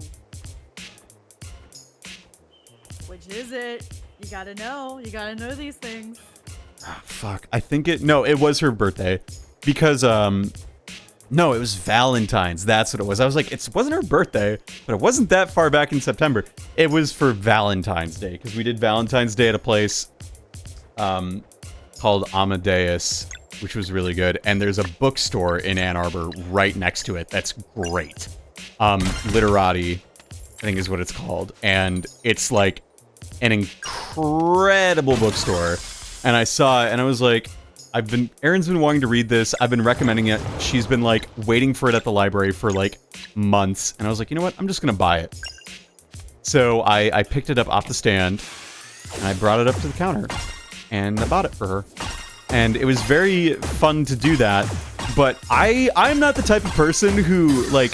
Which is it? You gotta know. You gotta know these things. Fuck. I think it was her birthday. Because no, it was Valentine's. That's what it was. I was like, it wasn't her birthday, but it wasn't that far back in September. It was for Valentine's Day, because we did Valentine's Day at a place called Amadeus, which was really good. And there's a bookstore in Ann Arbor right next to it that's great. Literati, I think is what it's called. And it's like an incredible bookstore. And I saw it and I was like, Erin's been wanting to read this. I've been recommending it. She's been like waiting for it at the library for like months. And I was like, you know what? I'm just gonna buy it. So I picked it up off the stand and I brought it up to the counter and I bought it for her. And it was very fun to do that. But I'm not the type of person who like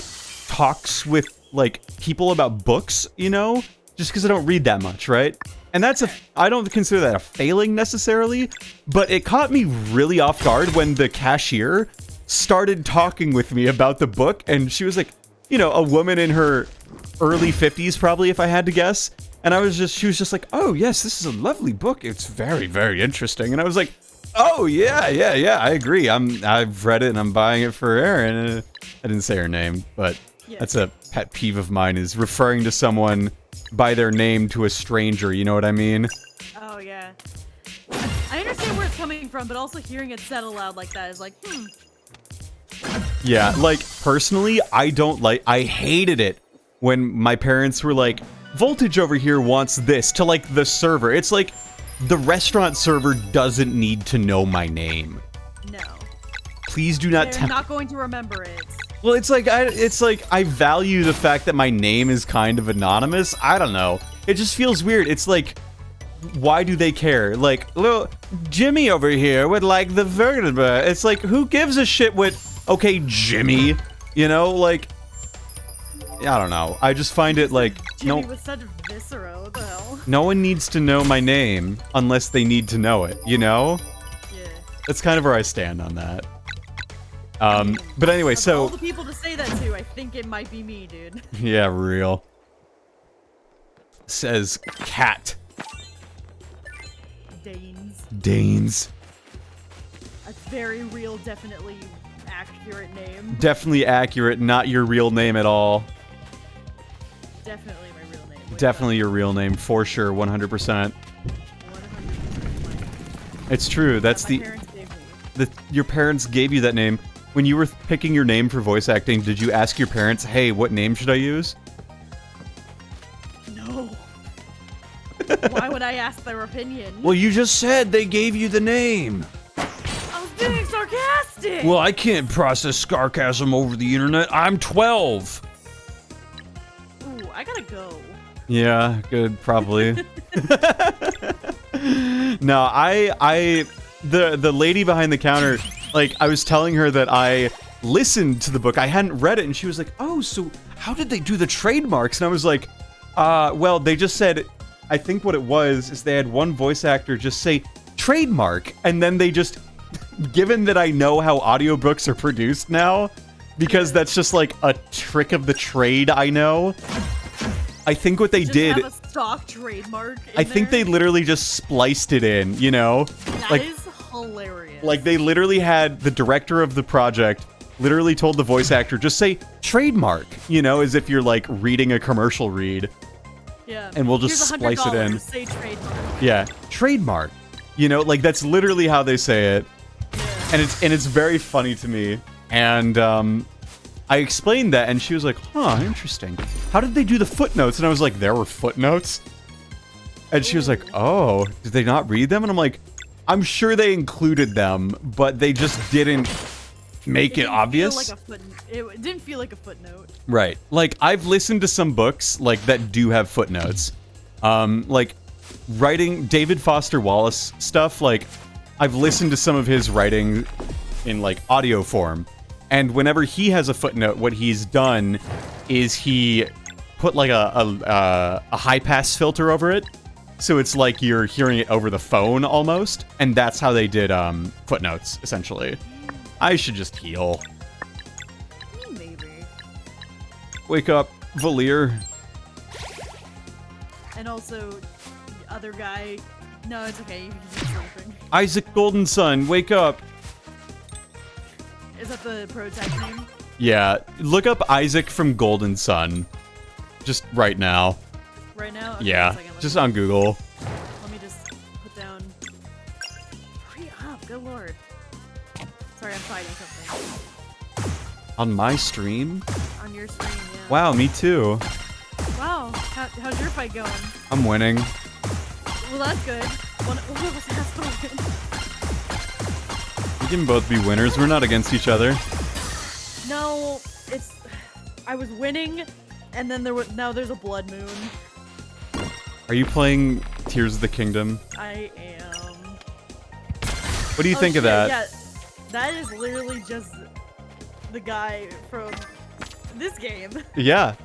talks with like people about books, you know, just because I don't read that much, right? And I don't consider that a failing necessarily, but it caught me really off guard when the cashier started talking with me about the book, and she was like, you know, a woman in her early 50s probably, if I had to guess. And she was just like, oh yes, this is a lovely book. It's very, very interesting. And I was like, oh yeah, I agree. I've read it and I'm buying it for Erin. I didn't say her name, but Yeah. that's a pet peeve of mine, is referring to someone by their name to a stranger, you know what I mean? Oh, yeah. I understand where it's coming from, but also hearing it said aloud like that is like, Yeah, like, personally, I hated it when my parents were like, Voltage over here wants this, to, like, the server. It's like, the restaurant server doesn't need to know my name. no. Please do not They're tell. not going to remember it. Well, it's like I value the fact that my name is kind of anonymous. I don't know. It just feels weird. It's like, why do they care? Like, little Jimmy over here would like the vertebra. It's like, who gives a shit what? Okay, Jimmy. You know, like, I don't know. I just find it like Jimmy was such viscera. What the hell? no one needs to know my name unless they need to know it. You know? Yeah. That's kind of where I stand on that. But anyway, Of so all the people to say that to, I think it might be me, dude. yeah, real. Says cat. Danes. A very real, definitely accurate name. Definitely accurate, not your real name at all. Definitely my real name. Definitely your real name, for sure, 100%. 100% It's true, that's my the... parents gave me. Your parents gave you that name. When you were picking your name for voice acting, did you ask your parents, hey, what name should I use? No. Why would I ask their opinion? Well, you just said they gave you the name. I was being sarcastic! Well, I can't process sarcasm over the internet. I'm 12. Ooh, I gotta go. Yeah, good, probably. No, the lady behind the counter, like, I was telling her that I listened to the book. I hadn't read it, and she was like, oh, so how did they do the trademarks? And I was like, well, they just said, I think what it was is they had one voice actor just say trademark, and then they just, given that I know how audiobooks are produced now, because that's just like a trick of the trade I know, I think what they Just did... have a stock trademark in I think they there? literally just spliced it in, you know? That is hilarious. Like, they literally had the director of the project literally told the voice actor, just say trademark, you know, as if you're, like, reading a commercial read. Yeah. and we'll just Here's splice it in. $100, say trademark. Yeah, trademark. You know, like, that's literally how they say it. Yeah. And it's very funny to me. And, I explained that, and she was like, huh, interesting. how did they do the footnotes? And I was like, there were footnotes? And she was like, oh, did they not read them? And I'm like, I'm sure they included them, but they just didn't make it obvious. It didn't feel like a footnote. Right. Like, I've listened to some books, like, that do have footnotes. Like, writing David Foster Wallace stuff, like, I've listened to some of his writing in, like, audio form. And whenever he has a footnote, what he's done is he put, like, a high-pass filter over it. So it's like you're hearing it over the phone, almost. And that's how they did, footnotes, essentially. I should just heal. Maybe. Wake up, Valir. And also, the other guy. No, it's okay. You can keep sleeping. Isaac Golden Sun, wake up. Is that the prototype name? Yeah, look up Isaac from Golden Sun. Just right now. Right now? Okay, Yeah, 1 second, just on Google. Let me just put down. Hurry up, good lord. Sorry, I'm fighting something. On my stream? On your screen, yeah. Wow, me too. Wow, how's your fight going? I'm winning. Well, that's good. One of us has to win. We can both be winners. We're not against each other. No, it's. I was winning, and then now there's a blood moon. Are you playing Tears of the Kingdom? I am. What do you think of that? Yeah, that is literally just the guy from this game. Yeah.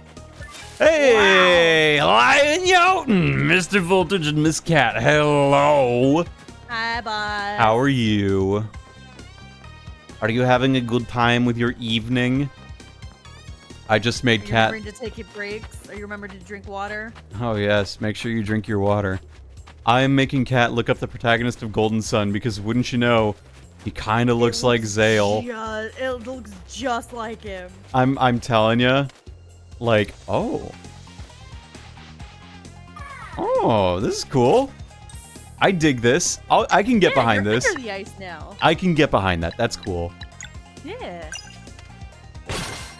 Hey, Lion Jotun, Mr. Voltage and Miss Cat. Hello. Hi, bye. How are you? Are you having a good time with your evening? I just made Are you Cat. remembering to take your breaks? Are you remembering to drink water? Oh yes, make sure you drink your water. I am making Cat look up the protagonist of Golden Sun because wouldn't you know, he kind of looks like Zale. It looks just like him. I'm telling you, like, oh, this is cool. I dig this. I can get behind you're this. under the ice now. I can get behind that. That's cool. Yeah.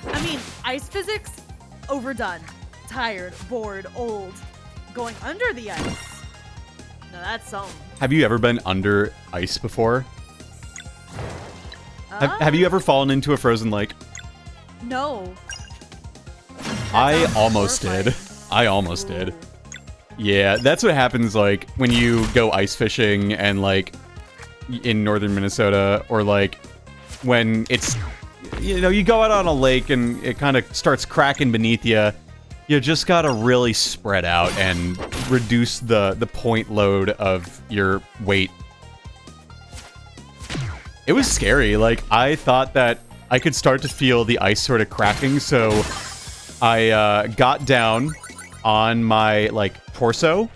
I mean, ice physics, overdone. Tired, bored, old. Going under the ice. Now that's something. Have you ever been under ice before? Have you ever fallen into a frozen lake? No. I sounds almost did. horrifying. I almost did. Yeah, that's what happens, like, when you go ice fishing and, like, in northern Minnesota, or, like, when it's, you know, you go out on a lake and it kind of starts cracking beneath you. You just gotta really spread out and reduce the point load of your weight. It was scary. Like, I thought that I could start to feel the ice sort of cracking, so I got down on my, like, torso,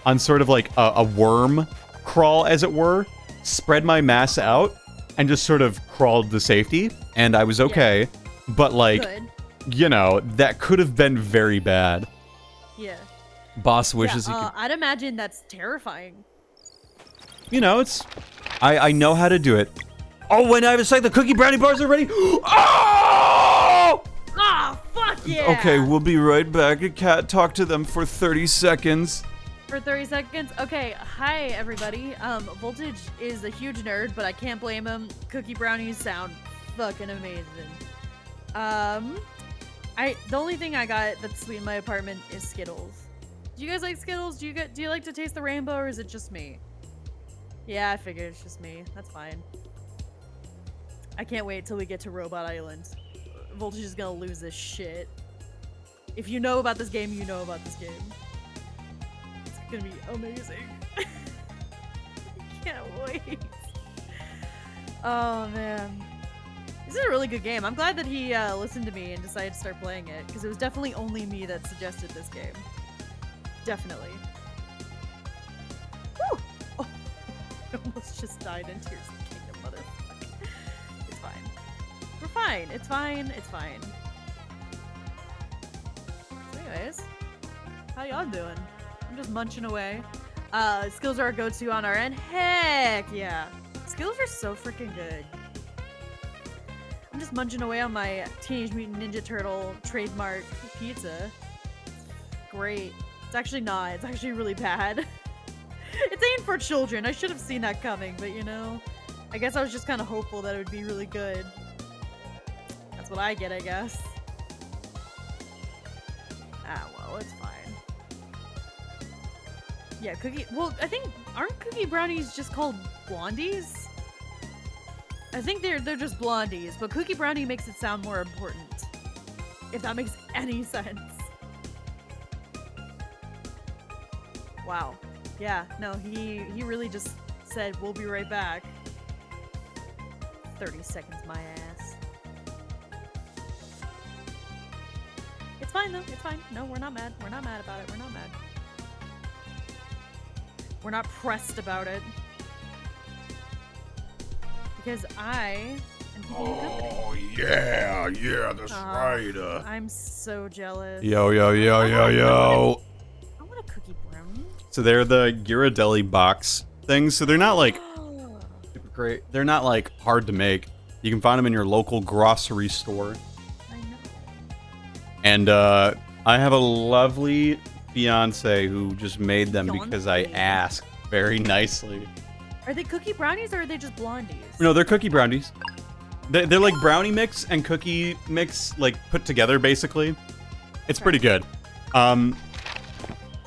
on sort of like a worm crawl, as it were, spread my mass out, and just sort of crawled to safety, and I was okay. But, like, Good. you know, that could have been very bad. Yeah. Boss wishes he could. I'd imagine that's terrifying. You know, it's... I know how to do it. Oh, when I have a sec, the cookie brownie bars are ready. Oh! Ah, fuck yeah! Okay, we'll be right back. Cat, talk to them for 30 seconds. For 30 seconds? Okay, hi everybody. Voltage is a huge nerd, but I can't blame him. Cookie brownies sound fucking amazing. The only thing I got that's sweet in my apartment is Skittles. Do you guys like Skittles? Do you like to taste the rainbow, or is it just me? Yeah, I figured it's just me. That's fine. I can't wait till we get to Robot Island. Voltage is gonna lose this shit. If you know about this game, you know about this game. It's gonna be amazing. I can't wait. Oh man. This is a really good game. I'm glad that he listened to me and decided to start playing it, because it was definitely only me that suggested this game. Definitely. Woo! Oh, I almost just died in Tears of the Kingdom, motherfucker. It's fine. We're fine. It's fine. It's fine. So anyways, how y'all doing? I'm just munching away. Skills are our go-to on our end. Heck yeah. Skills are so freaking good. I'm just munching away on my Teenage Mutant Ninja Turtle trademark pizza. Great. It's actually not. It's actually really bad. It's aimed for children. I should have seen that coming, but you know, I guess I was just kind of hopeful that it would be really good. That's what I get, I guess. Ah, well, it's fine. Yeah, cookie. Well, I think aren't cookie brownies just called blondies? I think they're just blondies, but cookie brownie makes it sound more important. If that makes any sense. Wow. Yeah, no, he really just said, we'll be right back. 30 seconds, my ass. It's fine, though. It's fine. No, we're not mad. We're not mad about it. We're not mad. We're not pressed about it. Because I am keeping you company. Oh, yeah, that's right. I'm so jealous. Yo. I want a cookie brownie. So they're the Ghirardelli box things. So they're not like super great. They're not like hard to make. You can find them in your local grocery store. I know. And I have a lovely fiance who just made them because I Fiancé. asked very nicely. Are they cookie brownies or are they just blondies? No, they're cookie brownies. They're like brownie mix and cookie mix, like put together, basically. It's pretty good.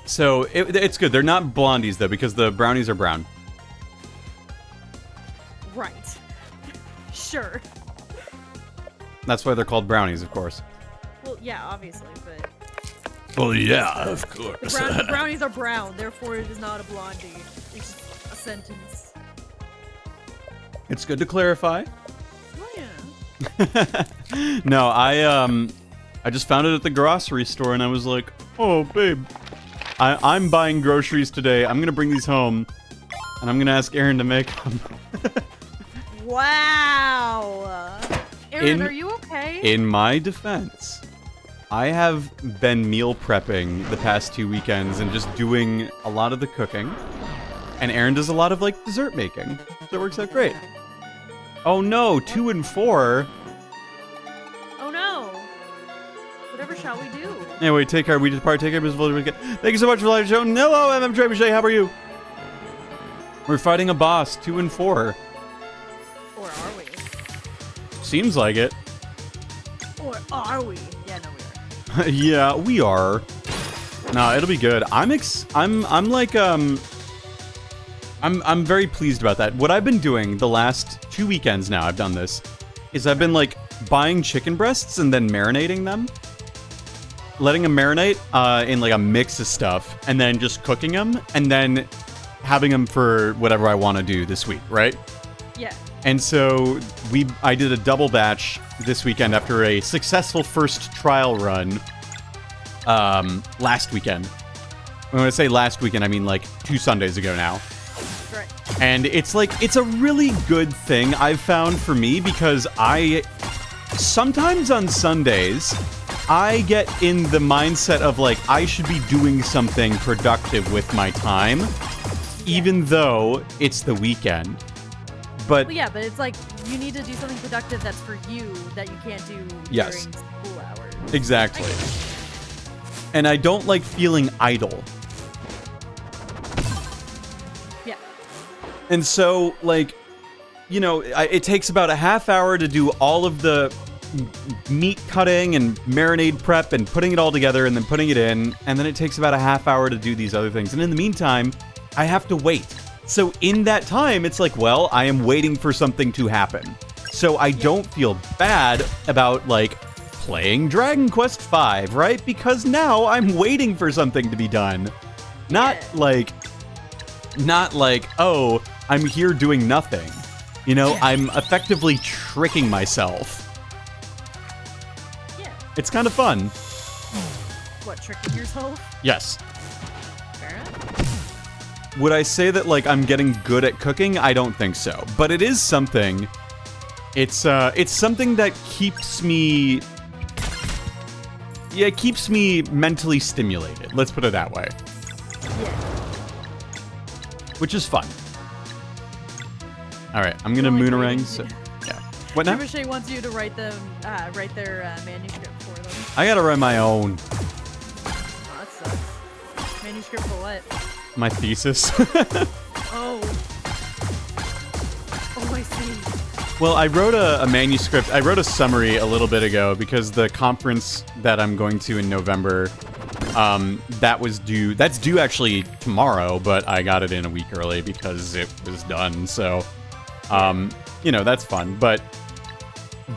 So it's good. They're not blondies though, because the brownies are brown. Right. Sure. That's why they're called brownies, of course. Well, yeah, obviously, but Well, yeah, of the, course. the brownies are brown, therefore it is not a blondie. It's just a sentence. It's good to clarify. Oh yeah. No, I just found it at the grocery store and I was like, oh babe, I'm buying groceries today. I'm gonna bring these home and I'm gonna ask Aaron to make them. Wow. Aaron, In- are you okay? In my defense, I have been meal prepping the past 2 weekends and just doing a lot of the cooking. And Aaron does a lot of like dessert making. So it works out great. Oh no, 2 and 4. Oh no. Whatever shall we do? Anyway, take care. We just partake of this weekend. Thank you so much for live show. Hello, I'm Trebuchet. How are you? We're fighting a boss, 2 and 4. Or are we? Seems like it. Or are we? Yeah, no, we are. Yeah, we are. No, it'll be good. I'm very pleased about that. What I've been doing the last 2 weekends now, I've done this, is I've been like buying chicken breasts and then marinating them. Letting them marinate in like a mix of stuff and then just cooking them and then having them for whatever I want to do this week, right? Yeah. And so I did a double batch this weekend after a successful first trial run last weekend. When I say last weekend, I mean like 2 Sundays ago now. Right. And it's a really good thing I've found for me because sometimes on Sundays, I get in the mindset of like, I should be doing something productive with my time, even though it's the weekend. But Well, yeah, but it's like you need to do something productive that's for you that you can't do Yes. during school hours. exactly. And I don't like feeling idle. Yeah. And so, like, you know, it takes about a half hour to do all of the meat cutting and marinade prep and putting it all together and then putting it in. And then it takes about a half hour to do these other things. And in the meantime, I have to wait. So in that time, it's like, well, I am waiting for something to happen. So I don't feel bad about, like, playing Dragon Quest V, right? Because now I'm waiting for something to be done. Not like, oh, I'm here doing nothing. You know, I'm effectively tricking myself. Yeah. It's kind of fun. What, tricking yourself? Yes. Fair enough. Would I say that, like, I'm getting good at cooking? I don't think so. But it is something. It's something that keeps me... Yeah, it keeps me mentally stimulated. Let's put it that way. Yeah. Which is fun. All right, I'm gonna Well, like moonerang. waiting. So, yeah. What now? Trebuchet wants you to write their manuscript for them. I gotta write my own. Oh, that sucks. Manuscript for what? My thesis. Oh. Oh, I see. Well, I wrote a manuscript. I wrote a summary a little bit ago because the conference that I'm going to in November, that's due actually tomorrow, but I got it in a week early because it was done. So, you know, that's fun, but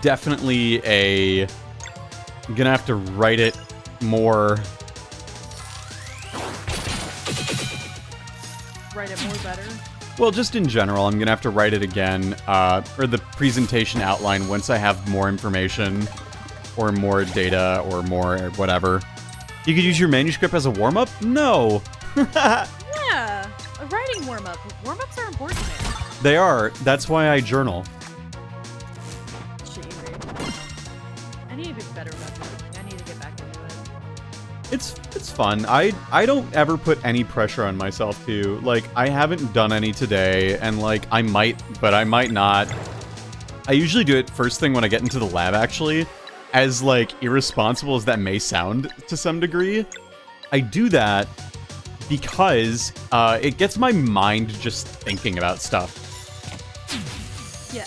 definitely I'm gonna have to write it more. Write it more better. Well, just in general, I'm gonna have to write it again, or the presentation outline once I have more information, or more data, or more whatever. You could use your manuscript as a warm-up? No! Yeah, a writing warm-up. Warm-ups are important, man. They are. That's why I journal. Shitty. I need to be better about that. I need to get back into it. It's fun. I don't ever put any pressure on myself to. Like, I haven't done any today, and like, I might, but I might not. I usually do it first thing when I get into the lab, actually. As, like, irresponsible as that may sound to some degree, I do that because it gets my mind just thinking about stuff. Yeah.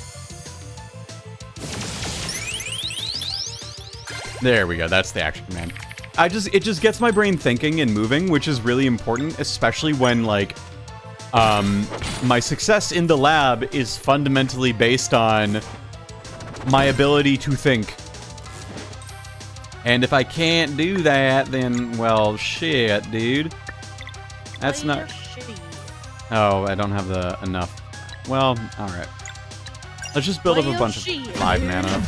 There we go. That's the action command. It just gets my brain thinking and moving, which is really important, especially when, like, my success in the lab is fundamentally based on my ability to think. And if I can't do that, then, well, shit, dude. That's Play not... shitty. Oh, I don't have the enough. Well, alright. Let's just build up a bunch of 5 mana.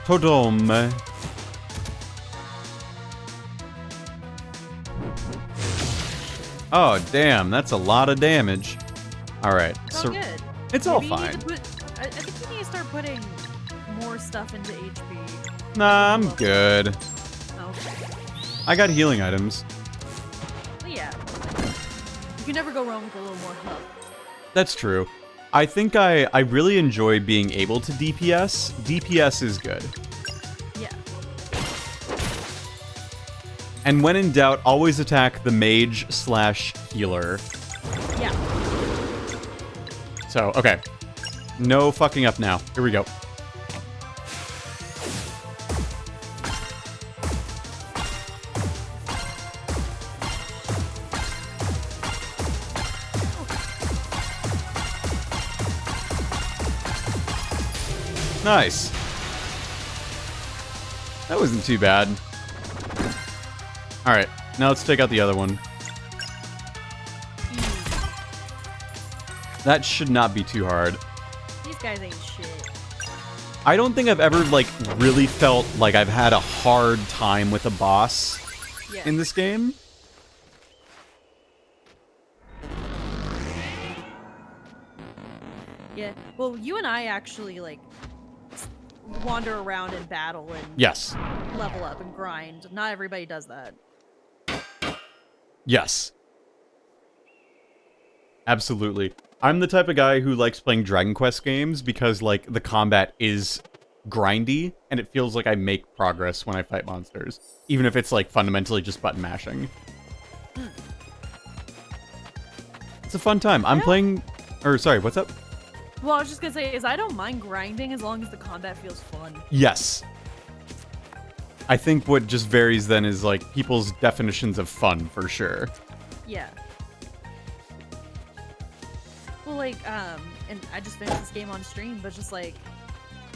Todome. Oh, damn, that's a lot of damage. Alright, It's all so good. it's all Maybe you need fine. to I think you need to start putting more stuff into HP. Nah, I'm good. Okay. I got healing items. Well, yeah. You can never go wrong with a little more health. That's true. I think I really enjoy being able to DPS. DPS is good. Yeah. And when in doubt, always attack the mage/healer. Yeah. So, okay. No fucking up now. Here we go. Nice. That wasn't too bad. Alright, now let's take out the other one. That should not be too hard. These guys ain't shit. I don't think I've ever, like, really felt like I've had a hard time with a boss Yeah. in this game. Yeah. Well, you and I actually, like, wander around and battle and Yes. level up and grind. Not everybody does that. Yes. Absolutely. I'm the type of guy who likes playing Dragon Quest games because, like, the combat is grindy, and it feels like I make progress when I fight monsters. Even if it's, like, fundamentally just button mashing. It's a fun time. I'm Yeah. playing... Or, sorry, what's up? Well, I was just gonna say, is I don't mind grinding as long as the combat feels fun. Yes. I think what just varies then is, like, people's definitions of fun, for sure. Yeah. Well, like, and I just finished this game on stream, but just like,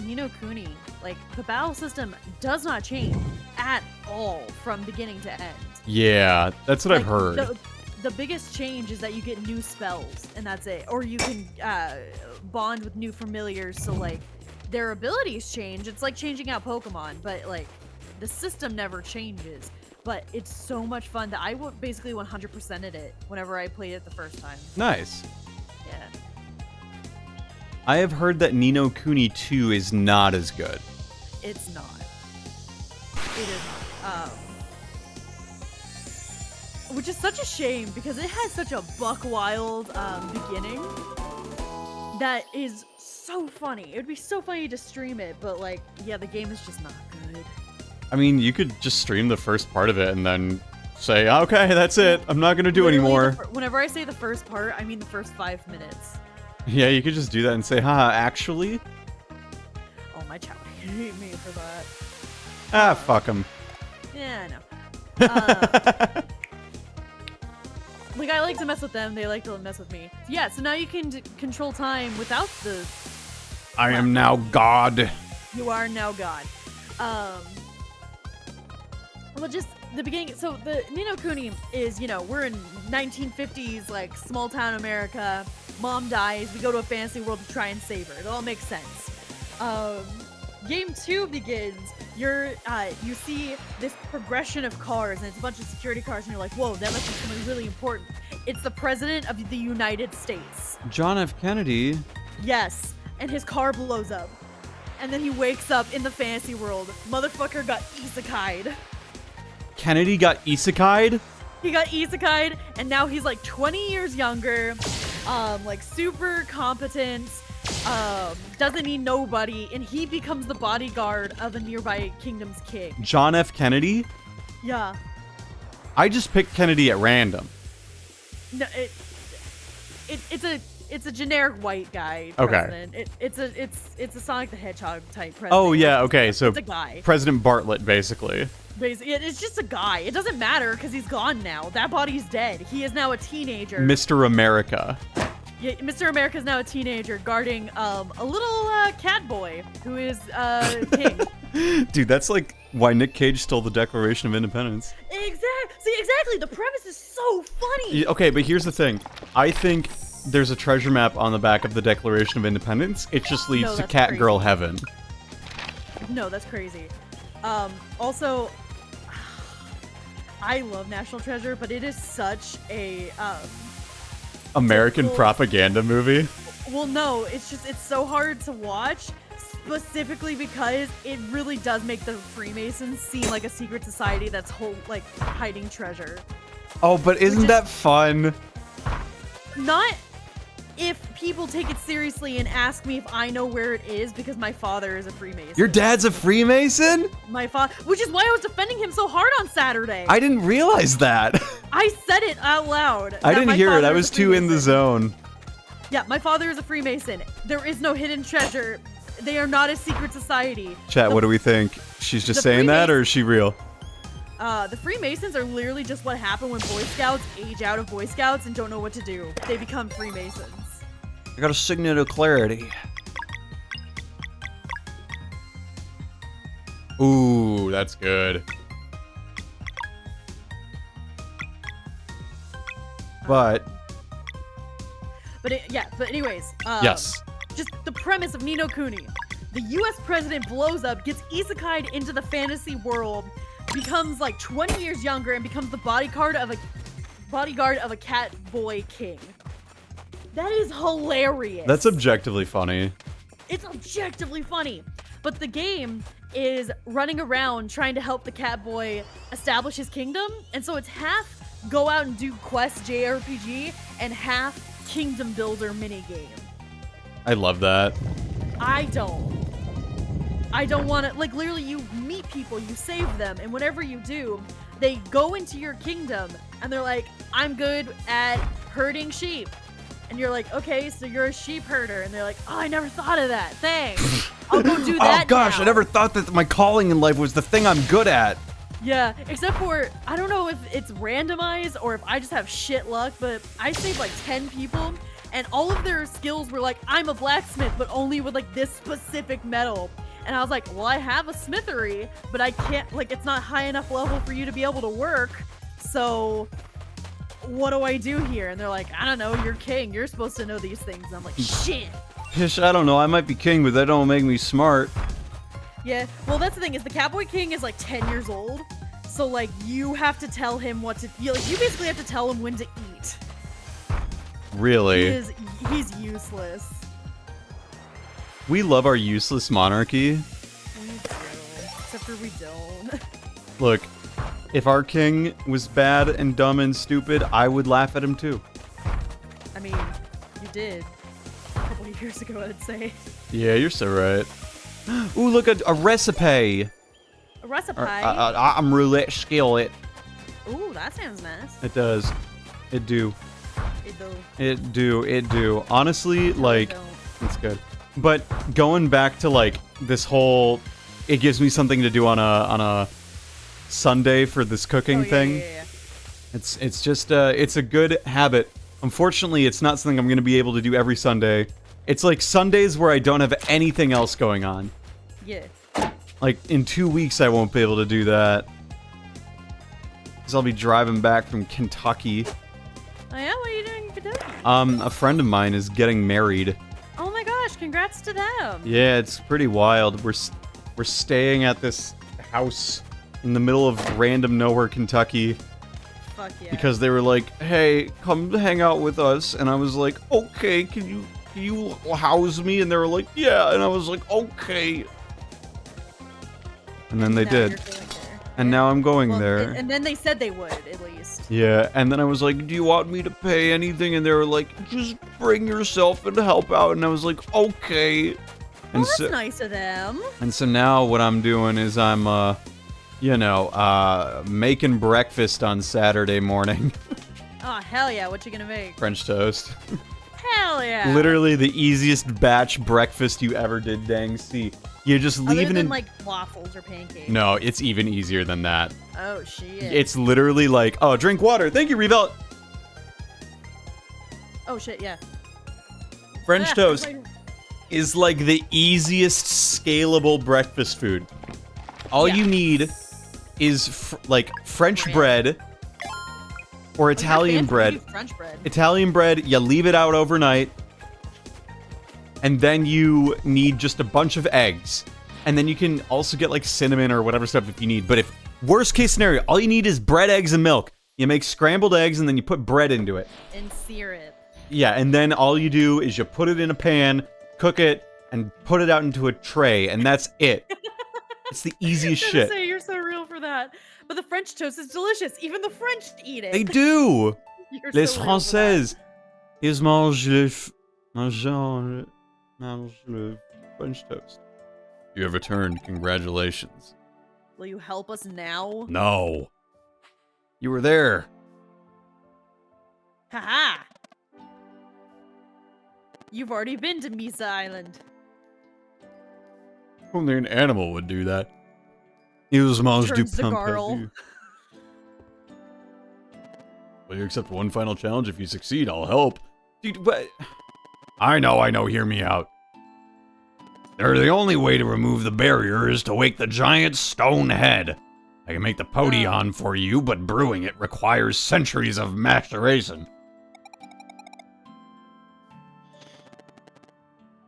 Ni no Kuni, like, the battle system does not change at all from beginning to end. Yeah, that's what I've Like, heard. The biggest change is that you get new spells, and that's it. Or you can bond with new familiars, so like their abilities change. It's like changing out Pokemon, but like the system never changes. But it's so much fun that I basically 100%ed it whenever I played it the first time. Nice. Yeah. I have heard that Ni no Kuni 2 is not as good. It's not. It is not. Which is such a shame because it had such a buck wild beginning. that is so funny. It would be so funny to stream it, but like, yeah, the game is just not good. I mean, you could just stream the first part of it and then say, okay, that's it. I'm not gonna do Literally, anymore. Whenever I say the first part, I mean the first 5 minutes. Yeah, you could just do that and say, haha, actually? Oh, my chat would hate me for that. Ah, fuck him. Yeah, I know. Like, I like to mess with them, they like to mess with me. Yeah, so now you can control time without the... I am now God. You are now God. Well, just the beginning. So the Ni no Kuni is, you know, we're in 1950s, like small town America. Mom dies. We go to a fantasy world to try and save her. It all makes sense. Game 2 begins. You see this progression of cars, and it's a bunch of security cars, and you're like, whoa, that must be something really important. It's the president of the United States. John F. Kennedy. Yes, and his car blows up. And then he wakes up in the fantasy world. Motherfucker got isekai'd. Kennedy got isekai'd? He got isekai'd, and now he's like 20 years younger, like super competent, doesn't need nobody, and he becomes the bodyguard of a nearby kingdom's king. John F. Kennedy? Yeah. I just picked Kennedy at random. No, it's a generic white guy Okay. president. It's a Sonic the Hedgehog type president. Oh, yeah, okay, so It's a guy. President Bartlett, basically. Basically, it's just a guy. It doesn't matter because he's gone now. That body's dead. He is now a teenager. Mr. America. Yeah, Mr. America is now a teenager guarding a little cat boy who is king. Dude, that's like why Nick Cage stole the Declaration of Independence. Exactly. The premise is so funny. Okay, but here's the thing. I think there's a treasure map on the back of the Declaration of Independence. It just leads No, to that's Catgirl crazy. Heaven. No, that's crazy. Also, I love National Treasure, but it is such a American typical- propaganda movie. well, no, it's so hard to watch. Specifically because it really does make the Freemasons seem like a secret society that's hiding treasure. Oh, but isn't is- that fun? Not if people take it seriously and ask me if I know where it is, because my father is a Freemason. Your dad's a Freemason? My father, which is why I was defending him so hard on Saturday. I didn't realize that. I said it out loud. I that didn't my hear it. father I is a was too in the Freemason. zone. Yeah, my father is a Freemason. There is no hidden treasure. They are not a secret society. Chat, The- what do we think? She's just the saying that, Freemasons- or is she real? The Freemasons are literally just what happened when Boy Scouts age out of Boy Scouts and don't know what to do. They become Freemasons. I got a signet of clarity. Ooh, that's good. But But anyways, yes, just the premise of Ni no Kuni. The US president blows up, gets isekai'd into the fantasy world, becomes like 20 years younger, and becomes the bodyguard of a cat boy king. That is hilarious. that's objectively funny. It's objectively funny. But the game is running around trying to help the cat boy establish his kingdom, and so it's half go out and do quest JRPG and half kingdom builder minigame. I love that. I don't want to, like, literally you meet people, you save them, and whenever you do, they go into your kingdom and they're like, I'm good at herding sheep. And you're like, okay, so you're a sheep herder. And they're like, oh, I never thought of that. Thanks. I'll go do that Oh gosh, now. I never thought that my calling in life was the thing I'm good at. Yeah, except for, I don't know if it's randomized or if I just have shit luck, but I saved like 10 people, and all of their skills were like, I'm a blacksmith, but only with like this specific metal. And I was like, well, I have a smithery, but I can't, like, it's not high enough level for you to be able to work. So what do I do here? And they're like, I don't know, you're king. You're supposed to know these things. And I'm like, shit. Pish, I don't know. I might be king, but that don't make me smart. Yeah, well, that's the thing, is the Cowboy King is like 10 years old. So, like, you have to tell him what to, you basically have to tell him when to eat. Really? He's useless. We love our useless monarchy. We do, except for we don't. Look, if our king was bad and dumb and stupid, I would laugh at him too. I mean, you did a couple 20 years ago, I'd say. Yeah, you're so right. Ooh, look at a recipe. A recipe. I'm roulette skillet. Ooh, that sounds nice. It does. It do. It do. It do. Honestly, like, don't. it's good. But going back to like this whole, it gives me something to do on a Sunday for this cooking thing. Yeah. It's just it's a good habit. Unfortunately, it's not something I'm gonna be able to do every Sunday. It's like Sundays where I don't have anything else going on. Yeah. Like in 2 weeks, I won't be able to do that. Cause I'll be driving back from Kentucky. Oh yeah, what are you doing in Kentucky? A friend of mine is getting married. Oh my gosh, congrats to them. Yeah, it's pretty wild. We're staying at this house in the middle of random nowhere Kentucky Fuck yeah. because they were like, "Hey, come hang out with us," and I was like, "Okay, can you house me?" And they were like, "Yeah," and I was like, "Okay." And then they Now did, you're going there. and now I'm going Well, there. and then they said they would, at least. Yeah, and then I was like, "Do you want me to pay anything?" And they were like, "Just bring yourself and help out." And I was like, "Okay." Well, that's nice of them. And so now what I'm doing is I'm, making breakfast on Saturday morning. Oh, hell yeah. What you gonna make? French toast. Hell yeah. Literally the easiest batch breakfast you ever did, dang see. You just Other leave it than, in... like, waffles or pancakes. No, it's even easier than that. Oh, shit. It's literally like, oh, drink water. Thank you, Revel. Oh, shit, yeah. French Ah, toast like- is like the easiest scalable breakfast food. All Yeah. you need is like French bread or Italian bread. French bread. Italian bread, you leave it out overnight. And then you need just a bunch of eggs. And then you can also get like cinnamon or whatever stuff if you need. But if worst case scenario, all you need is bread, eggs, and milk. You make scrambled eggs and then you put bread into it. And syrup. Yeah, and then all you do is you put it in a pan, cook it, and put it out into a tray, and that's it. It's the easiest I was shit. gonna say, you're so real for that. But the French toast is delicious. Even the French eat it. They do! You're Les so real for that. Françaises, ils mangent le French toast. You have returned. Congratulations. Will you help us now? No. You were there. Haha. You've already been to Misa Island. Only an animal would do that. Ils mangent du Turns to pain Garl. perdu. Will you accept one final challenge? If you succeed, I'll help. Dude, what? I know, hear me out. The only way to remove the barrier is to wake the giant stone head. I can make the potion for you, but brewing it requires centuries of maceration.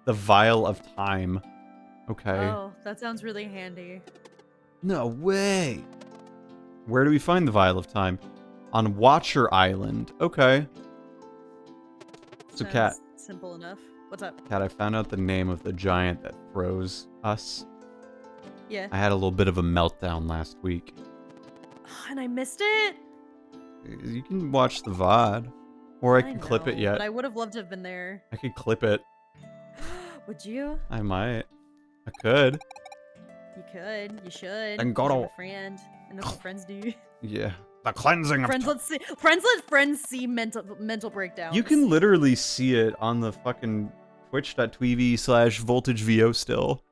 The Vial of Time. Okay. Oh, that sounds really handy. No way. Where do we find the Vial of Time? On Watcher Island. Okay. So, Kat. Sounds simple enough. What's up? Kat, I found out the name of the giant that throws us. Yeah. I had a little bit of a meltdown last week. And I missed it? You can watch the VOD. Or I can clip it know, yet. But I would have loved to have been there. I could clip it. Would you? I might. I could. You could. You should. And You gotta- have a friend. And that's what friends do. Yeah. The cleansing Friends let friends see mental breakdowns. You can literally see it on the fucking twitch.tv/voltagevo still.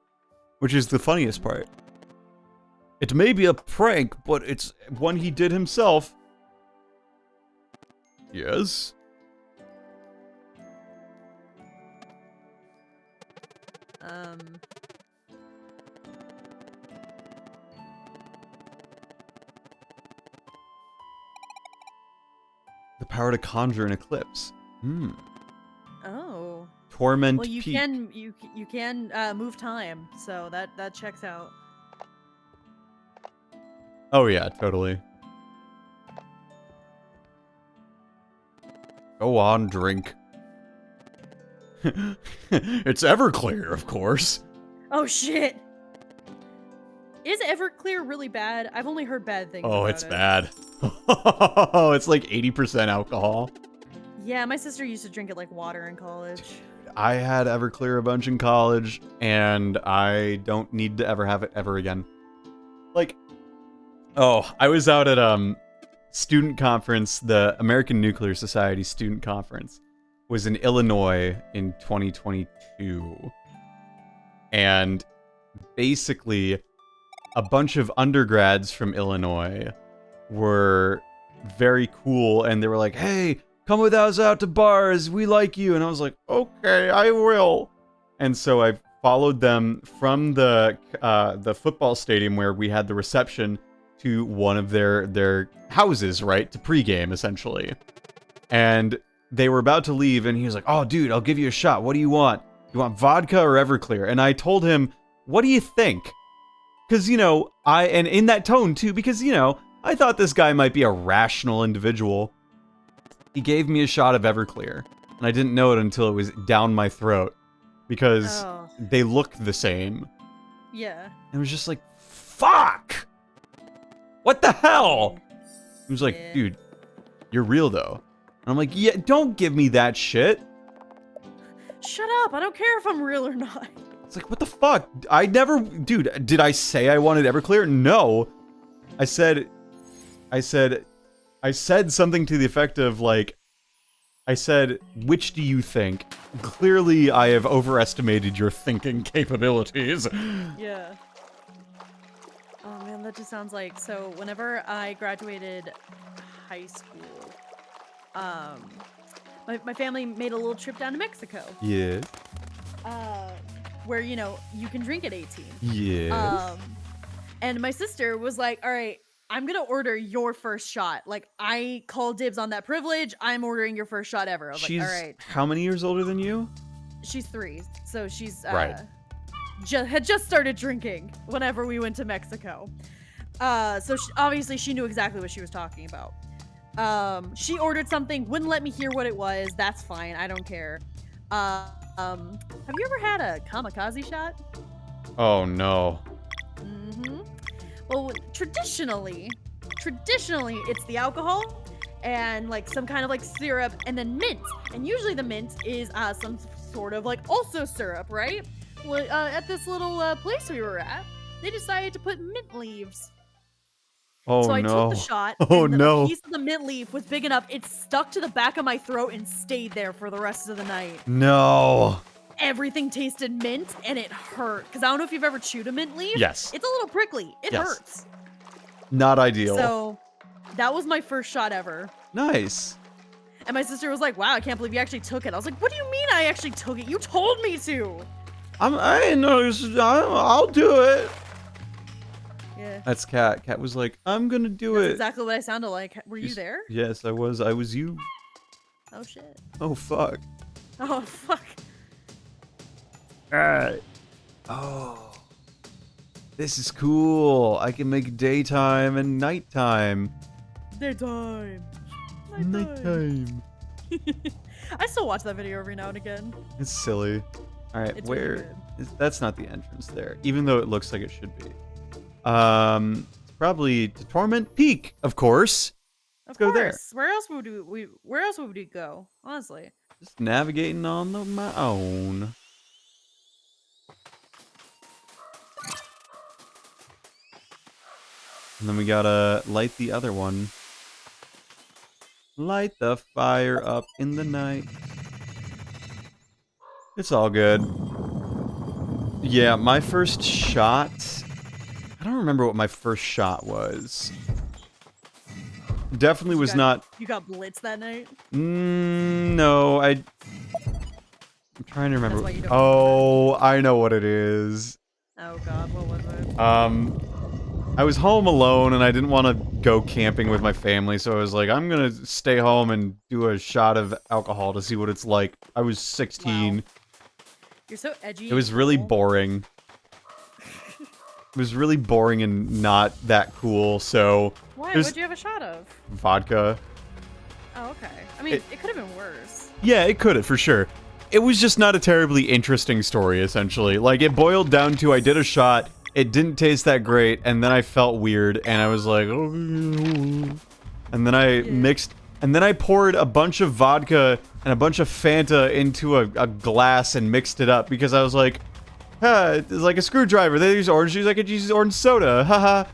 Which is the funniest part. It may be a prank, but it's one he did himself. Yes? The power to conjure an eclipse. Oh. Torment Well, you Peak. can move time, so that checks out. Oh yeah, totally. Go on, drink. It's Everclear, of course. Oh shit. Is Everclear really bad? I've only heard bad things. Oh, about it's it. bad. Oh, it's like 80% alcohol. Yeah, my sister used to drink it like water in college. I had Everclear a bunch in college, and I don't need to ever have it ever again. Like, oh, I was out at student conference, the American Nuclear Society student conference was in Illinois in 2022. And basically, a bunch of undergrads from Illinois were very cool, and they were like, hey, come with us out to bars, we like you. And I was like, okay, I will. And so I followed them from the football stadium where we had the reception to one of their houses, right, to pregame, essentially. And they were about to leave, and he was like, oh, dude, I'll give you a shot. What do you want? You want vodka or Everclear? And I told him, what do you think? Because, you know, and in that tone, too, because, you know, I thought this guy might be a rational individual. He gave me a shot of Everclear, and I didn't know it until it was down my throat, because they look the same. Yeah. And it was just like, fuck! What the hell? He was like, dude, you're real, though. And I'm like, yeah, don't give me that shit. Shut up, I don't care if I'm real or not. It's like, what the fuck? I never... Dude, did I say I wanted Everclear? No. I said something to the effect of, like... I said, which do you think? Clearly, I have overestimated your thinking capabilities. Yeah. Oh, man, that just sounds like... So, whenever I graduated high school, my family made a little trip down to Mexico. Yeah. Where, you know, you can drink at 18. Yes. And my sister was like, all right, I'm gonna order your first shot. Like, I call dibs on that privilege. I'm ordering your first shot ever. I was She's like, all right. How many years older than you? She's 3, so she's Right. Had just started drinking whenever we went to Mexico. So obviously she knew exactly what she was talking about. She ordered something, wouldn't let me hear what it was. That's fine, I don't care. Have you ever had a kamikaze shot? Oh, no. Mm-hmm. Well, traditionally, it's the alcohol and like some kind of like syrup and then mint. And usually the mint is some sort of like also syrup, right? Well, at this little place we were at, they decided to put mint leaves. Oh, so I no. took the shot. Oh, and no. The piece of the mint leaf was big enough. It stuck to the back of my throat and stayed there for the rest of the night. No. Everything tasted mint and it hurt. Because I don't know if you've ever chewed a mint leaf. Yes. It's a little prickly. It Yes. hurts. Not ideal. So that was my first shot ever. Nice. And my sister was like, wow, I can't believe you actually took it. I was like, what do you mean I actually took it? You told me to. I didn't know. I'll do it. Yeah. That's Kat. Kat was like, I'm gonna do That's it. exactly what I sounded like. Were you there? Yes, I was. I was you. Oh, shit. Oh, fuck. Oh, fuck. Alright. Oh. This is cool. I can make daytime and nighttime. Daytime. Nighttime. I still watch that video every now and again. It's silly. Alright, It's really where good. is that's not the entrance there, even though it looks like it should be. It's probably to Torment Peak, of course. Of go course. there. Where else would we go? Honestly. Just navigating on my own. And then we gotta light the other one. Light the fire up in the night. It's all good. Yeah, my first shot... I don't remember what my first shot was. Definitely was not... You got blitzed that night? No, I'm trying to remember. That's why you don't Oh, I know what it is. Oh god, what was it? I was home alone and I didn't want to go camping with my family, so I was like, I'm gonna stay home and do a shot of alcohol to see what it's like. I was 16. Wow. You're so edgy. It was really boring. It was really boring and not that cool, so... Why? There's- What'd you have a shot of? Vodka. Oh, okay. I mean, it could have been worse. Yeah, it could have, for sure. It was just not a terribly interesting story, essentially. Like, it boiled down to I did a shot, it didn't taste that great, and then I felt weird, and I was like, oh. And then I mixed And then I poured a bunch of vodka and a bunch of Fanta into a glass and mixed it up because I was like, it's like a screwdriver. They use orange juice, I could use orange soda. Haha.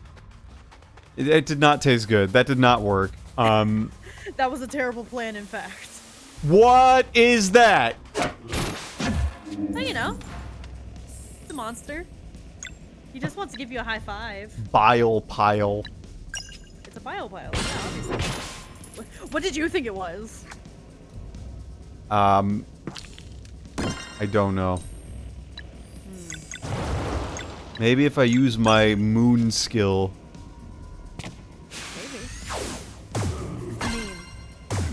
It did not taste good. That did not work. That was a terrible plan, in fact. What is that? So, you know, it's a monster. He just wants to give you a high five. Bile pile. It's a bile pile, yeah, obviously. What did you think it was? I don't know. Maybe if I use my moon skill. Maybe. I mean,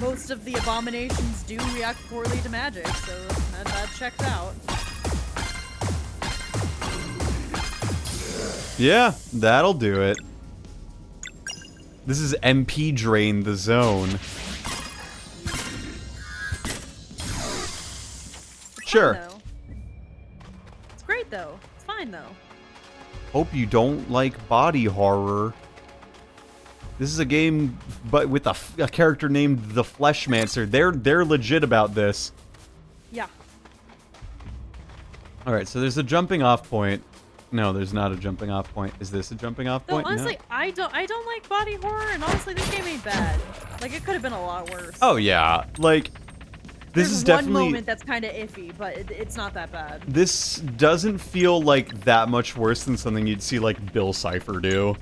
most of the abominations do react poorly to magic, so that checks out. Yeah, that'll do it. This is MP Drain the Zone. Sure. Fine, though. It's great, though. It's fine, though. Hope you don't like body horror. This is a game, but with a character named the Fleshmancer. They're legit about this. Yeah. All right, so there's a jumping off point. No, there's not a jumping off point. Is this a jumping off No, point? honestly, No. I don't like body horror, and honestly, this game ain't bad. Like, it could have been a lot worse. Oh yeah, like this There's is one definitely. moment that's kind of iffy, but it's not that bad. This doesn't feel like that much worse than something you'd see like Bill Cipher do.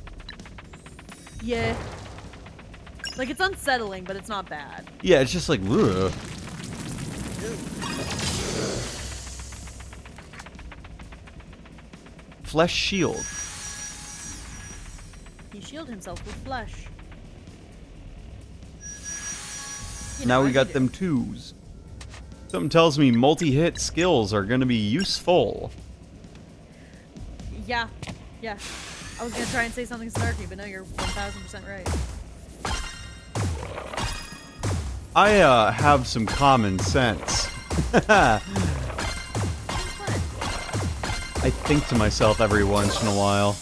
Yeah. Like, it's unsettling, but it's not bad. Yeah, it's just like, ugh. Flesh shield. He shielded himself with flesh. You Now know, we as got you them do. twos. Something tells me multi-hit skills are gonna be useful. Yeah. Yeah. I was gonna try and say something snarky, but no, you're 1000% right. I have some common sense. Fun. I think to myself every once in a while.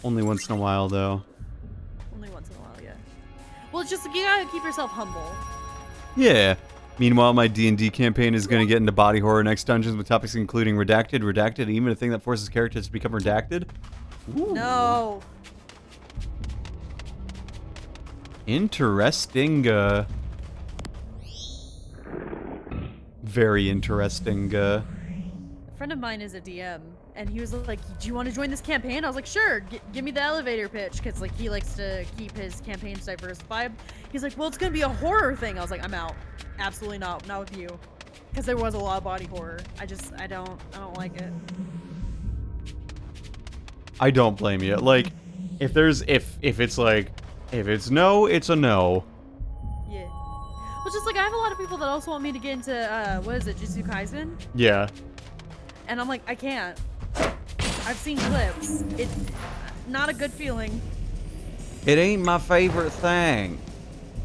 Only once in a while, though. Only once in a while, yeah. Well, it's just, you gotta keep yourself humble. Yeah. Meanwhile, my D&D campaign is going to get into body horror next dungeons with topics including redacted, even a thing that forces characters to become redacted. Ooh. No. Interesting. Very interesting. A friend of mine is a DM, and he was like, "Do you want to join this campaign?" I was like, "Sure, give me the elevator pitch," because like he likes to keep his campaigns diversified. He's like, "Well, it's gonna be a horror thing." I was like, "I'm out. Absolutely not with you," because there was a lot of body horror. I don't like it. I don't blame you. Like, if it's no, it's a no. Yeah. Well, just like I have a lot of people that also want me to get into what is it, Jujutsu Kaisen? Yeah. And I'm like, I can't. I've seen clips. It's not a good feeling. It ain't my favorite thing.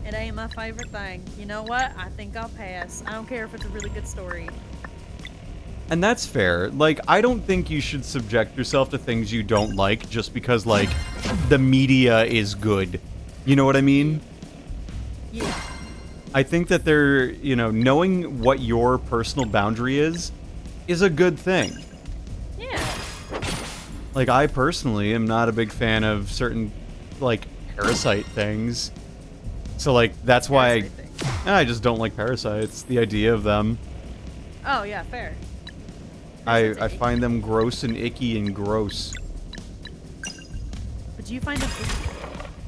It ain't my favorite thing. You know what? I think I'll pass. I don't care if it's a really good story. And that's fair. Like, I don't think you should subject yourself to things you don't like just because, like, the media is good. You know what I mean? Yeah. I think that knowing what your personal boundary is a good thing. Yeah. Like, I personally am not a big fan of certain, like, Parasite things. So, like, that's why Parasite thing. I just don't like Parasites, the idea of them. Oh, yeah, fair. I Parasites are find them gross and icky and gross. But do you find them icky?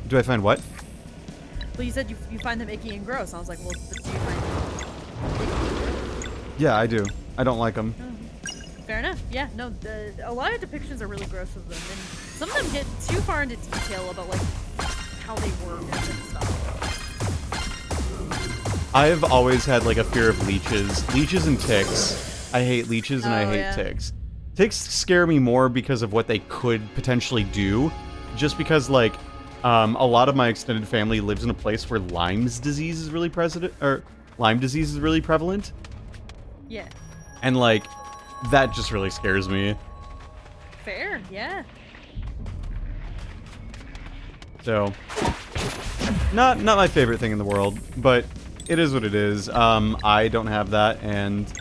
Do I find what? Well, you said you find them icky and gross. I was like, well, but do you find them icky and gross? Yeah, I do. I don't like them. Fair enough. Yeah, no, a lot of depictions are really gross of them, and some of them get too far into detail about, like, how they work and stuff. I've always had, like, a fear of leeches. Leeches and ticks. I hate leeches and I Oh, hate yeah. ticks. Ticks scare me more because of what they could potentially do. Just because, like, a lot of my extended family lives in a place where Lyme disease is really prevalent. Yeah. And, like, that just really scares me. Fair, yeah. So, Not my favorite thing in the world, but it is what it is. I don't have that, and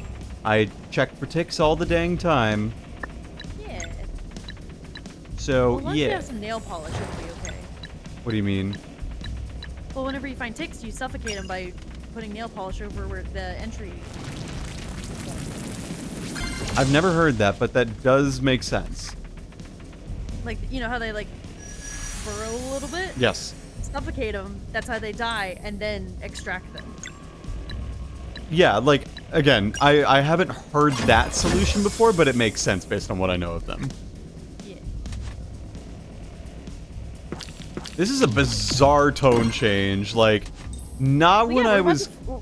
I check for ticks all the dang time. Yeah. So, Well, as long as you yeah. have some nail polish, it'll be okay. What do you mean? Well, whenever you find ticks, you suffocate them by putting nail polish over where the entry. I've never heard that, but that does make sense. Like, you know how they, like, burrow a little bit? Yes. Suffocate them, that's how they die, and then extract them. Yeah, like, again, I haven't heard that solution before, but it makes sense based on what I know of them. Yeah. This is a bizarre tone change, like, not But when yeah, I we're was about to- we're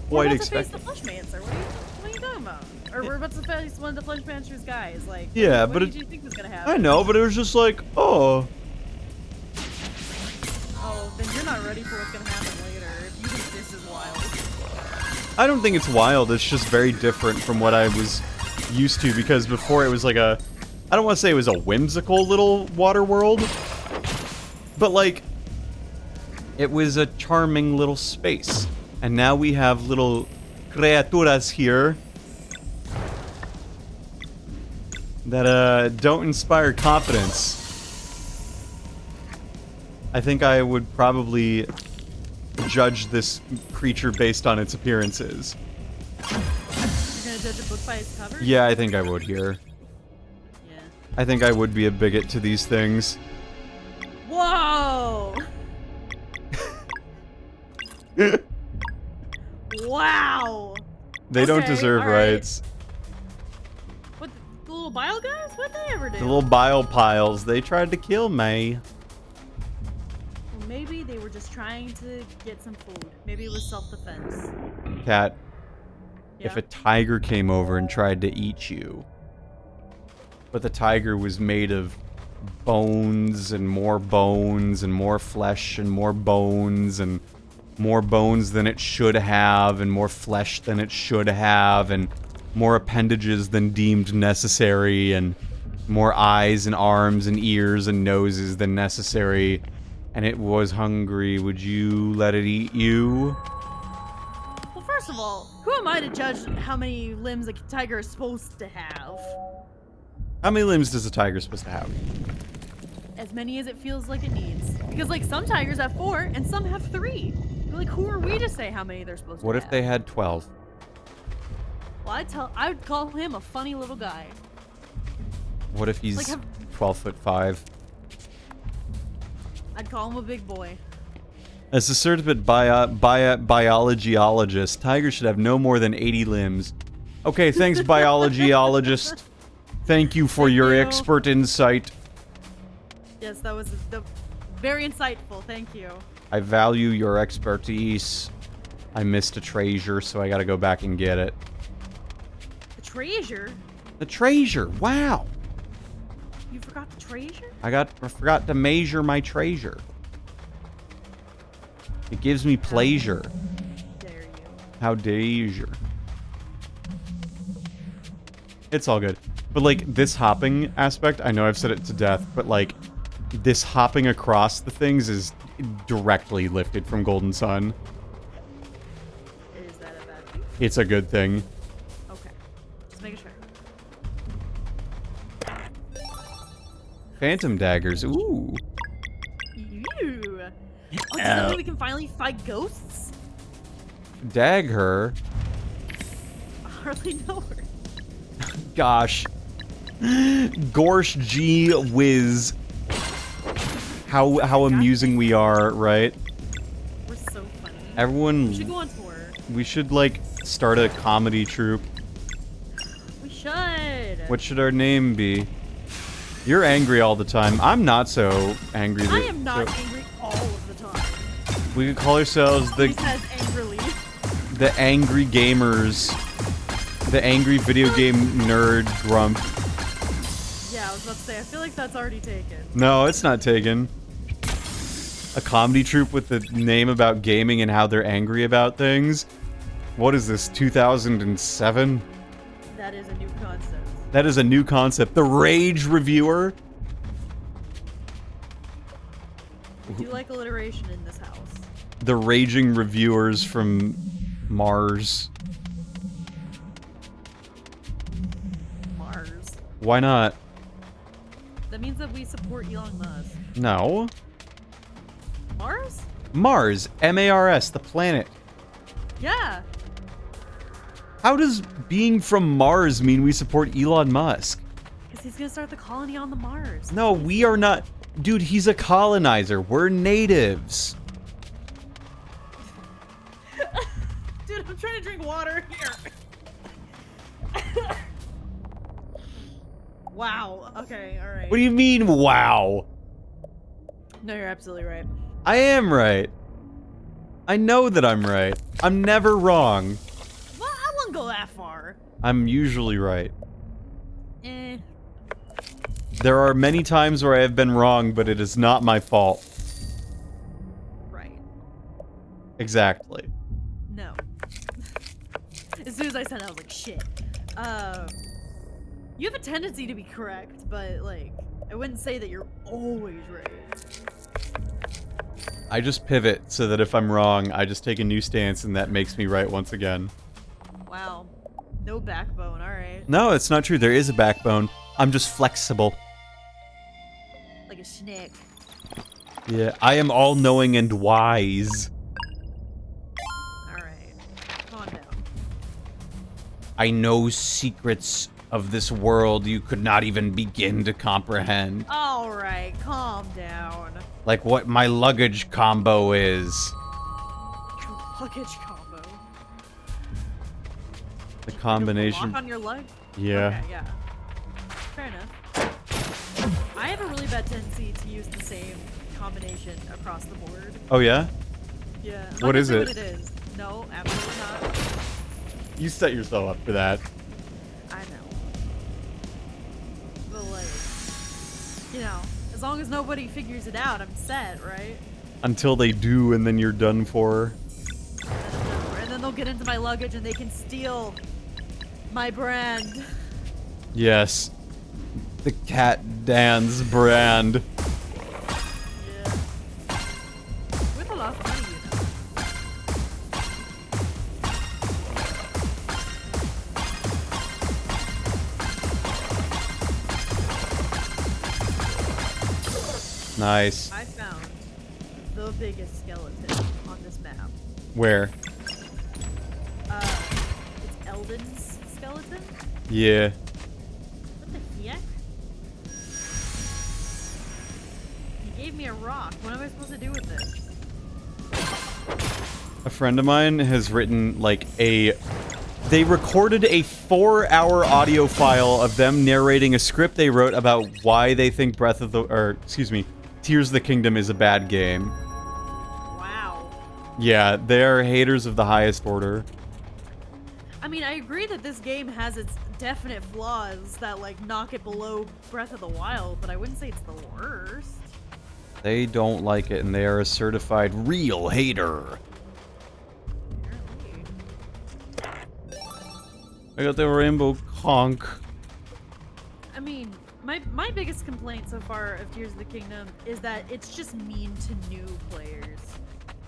quite about expecting. to face the Fleshmancer. What are you talking about? Or we're about to face one of the Fleshmancer's guys. Like, Yeah, what but did it- you think was gonna happen? I know, but it was just like, oh. Oh, then you're not ready for what's gonna happen later. If you think this is wild. I don't think it's wild, it's just very different from what I was used to, because before it was like a, I don't want to say it was a whimsical little water world, but like, it was a charming little space. And now we have little criaturas here that don't inspire confidence. I think I would probably judge this creature based on its appearances. You're gonna judge a book by its cover? Yeah, I think I would here. Yeah. I think I would be a bigot to these things. Whoa! Wow! They don't Okay, deserve alright. rights. What, the little bile guys? What'd they ever do? The little bile piles, they tried to kill me. Well, maybe they were just trying to get some food. Maybe it was self-defense. Cat, Yeah? if a tiger came over and tried to eat you, but the tiger was made of bones and more flesh and more bones and more bones than it should have and more flesh than it should have and more appendages than deemed necessary and more eyes and arms and ears and noses than necessary, and it was hungry, would you let it eat you? Well, first of all, who am I to judge how many limbs a tiger is supposed to have? How many limbs does a tiger supposed to have? As many as it feels like it needs. Because, like, some tigers have 4 and some have 3. Like, who are we to say how many they're supposed What to if have? they had 12? Well, I would call him a funny little guy. What if he's Like, have- 12'5"? I'd call him a big boy. As a certified biologyologist, tigers should have no more than 80 limbs. Okay, thanks, biologyologist. Thank you for Thank your you. expert insight. Yes, that was very insightful. Thank you. I value your expertise. I missed a treasure, so I gotta go back and get it. The treasure? The treasure! Wow! You forgot the treasure? I forgot to measure my treasure. It gives me pleasure. Dare you. How dare you? It's all good. But, like, this hopping aspect, I know I've said it to death, but, like, this hopping across the things is directly lifted from Golden Sun. Is that a bad thing? It's a good thing. Okay. Just making sure. Phantom daggers, ooh. Ew. Oh, does that mean we can finally fight ghosts? Dag her. I hardly know her. Gosh. Gorsh G Whiz. How amusing we are, right? We're so funny. Everyone, We should go on tour. we should, like, start a comedy troupe. We should. What should our name be? You're angry all the time. I'm not so angry. I am not angry all of the time. We could call ourselves He says angrily. the Angry Gamers. The Angry Video Game Nerd Grump. Yeah, I was about to say, I feel like that's already taken. No, it's not taken. A comedy troupe with the name about gaming and how they're angry about things? What is this, 2007? That is a new concept. That is a new concept. The Rage Reviewer? We do like alliteration in this house. the raging reviewers from Mars. Mars. Why not? That means that we support Elon Musk. No. Mars? Mars. M-A-R-S, the planet. Yeah. How does being from Mars mean we support Elon Musk? Because he's gonna start the colony on the Mars. No, we are not. Dude, he's a colonizer. We're natives. Dude, I'm trying to drink water here. Wow. Okay, alright. What do you mean, wow? No, you're absolutely right. I am right. I know that I'm right. I'm never wrong. Well, I wouldn't go that far. I'm usually right. Eh. There are many times where I have been wrong, but it is not my fault. Right. Exactly. No. As soon as I said that, I was like, shit. You have a tendency to be correct, but, like, I wouldn't say that you're always right. I just pivot so that if I'm wrong, I just take a new stance and that makes me right once again. Wow. No backbone, alright. No, it's not true. There is a backbone. I'm just flexible. Like a snake. Yeah, I am all-knowing and wise. Alright. Calm down. I know secrets of this world you could not even begin to comprehend. Alright, calm down. Like what my luggage combo is. Luggage combo. The combination. Lock on your leg? Yeah. Okay, yeah. Fair enough. I have a really bad tendency to use the same combination across the board. Oh yeah? Yeah. I'm not What gonna is say it? What it is. No, absolutely not. You set yourself up for that. I know. But like, you know, as long as nobody figures it out, I'm set, right? Until they do, and then you're done for. And then they'll get into my luggage and they can steal my brand. Yes. The Cat Dan's brand. Yeah. With a lot of money, you know. Nice. I found the biggest skeleton on this map. Where? It's Eldon's skeleton? Yeah. What the heck? He gave me a rock. What am I supposed to do with this? A friend of mine has written, like, They recorded a 4-hour audio file of them narrating a script they wrote about why they think Tears of the Kingdom is a bad game. Wow. Yeah, they're haters of the highest order. I mean, I agree that this game has its definite flaws that, like, knock it below Breath of the Wild, but I wouldn't say it's the worst. They don't like it, and they are a certified real hater. Apparently. I got the rainbow conch. I mean, my biggest complaint so far of Tears of the Kingdom is that it's just mean to new players.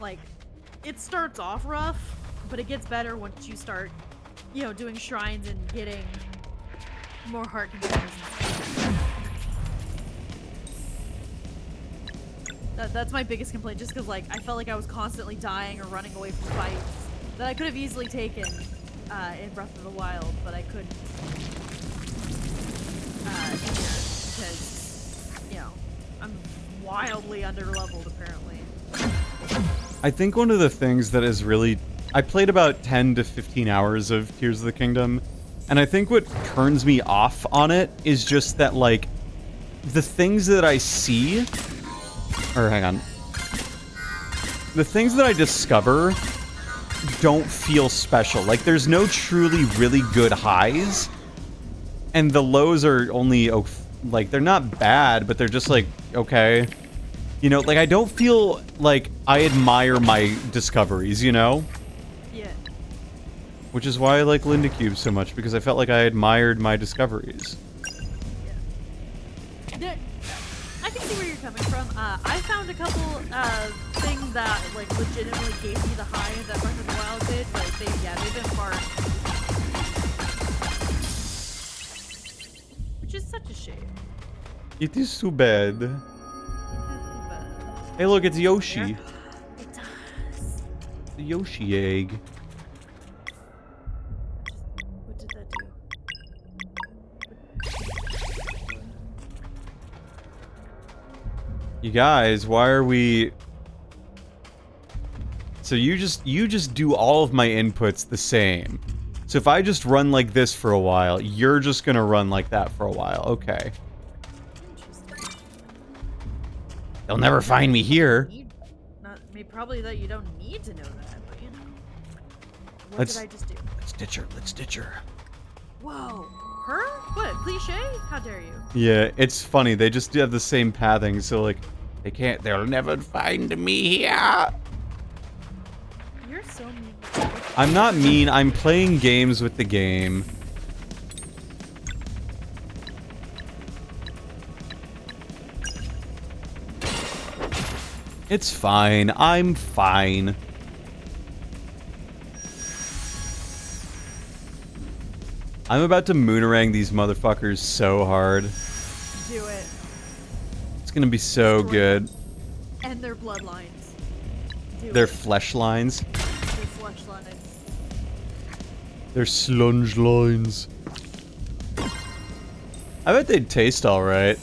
Like, it starts off rough, but it gets better once you start, you know, doing shrines and getting more heart containers and stuff. That's my biggest complaint, just because, like, I felt like I was constantly dying or running away from fights that I could have easily taken in Breath of the Wild, but I couldn't. Because, you know, I'm wildly underleveled apparently. I think one of the things that is really... I played about 10 to 15 hours of Tears of the Kingdom, and I think what turns me off on it is just that, like, the things that I see... Or, hang on. The things that I discover don't feel special. Like, there's no truly really good highs, and the lows are only, like, they're not bad, but they're just, like, okay. You know, like, I don't feel like I admire my discoveries, you know? Yeah. Which is why I like Linda Cube so much, because I felt like I admired my discoveries. Yeah. I can see where you're coming from. I found a couple of things that like legitimately gave me the high that Breath of the Wild did, but they've been far. Which is such a shame. It is too bad. It is too bad. Hey, look, it's Yoshi. It does. The Yoshi egg. What did that do? You guys, why are we... So you just do all of my inputs the same. So if I just run like this for a while, you're just gonna run like that for a while. Okay. Interesting. They'll never find me here. Probably that you don't need to know that, but you know. What Let's- did I just do? Let's ditch her. Let's ditch her. Whoa. Her? What? Cliche? How dare you? Yeah, it's funny. They just have the same pathing, so like, they'll never find me here. You're so mean. I'm not mean. I'm playing games with the game. It's fine. I'm fine. I'm about to moonerang these motherfuckers so hard. Do it. It's gonna be so Destroy good. them. And their bloodlines. Do Their it. flesh lines. Their flesh lines. Their slunge lines. I bet they'd taste alright.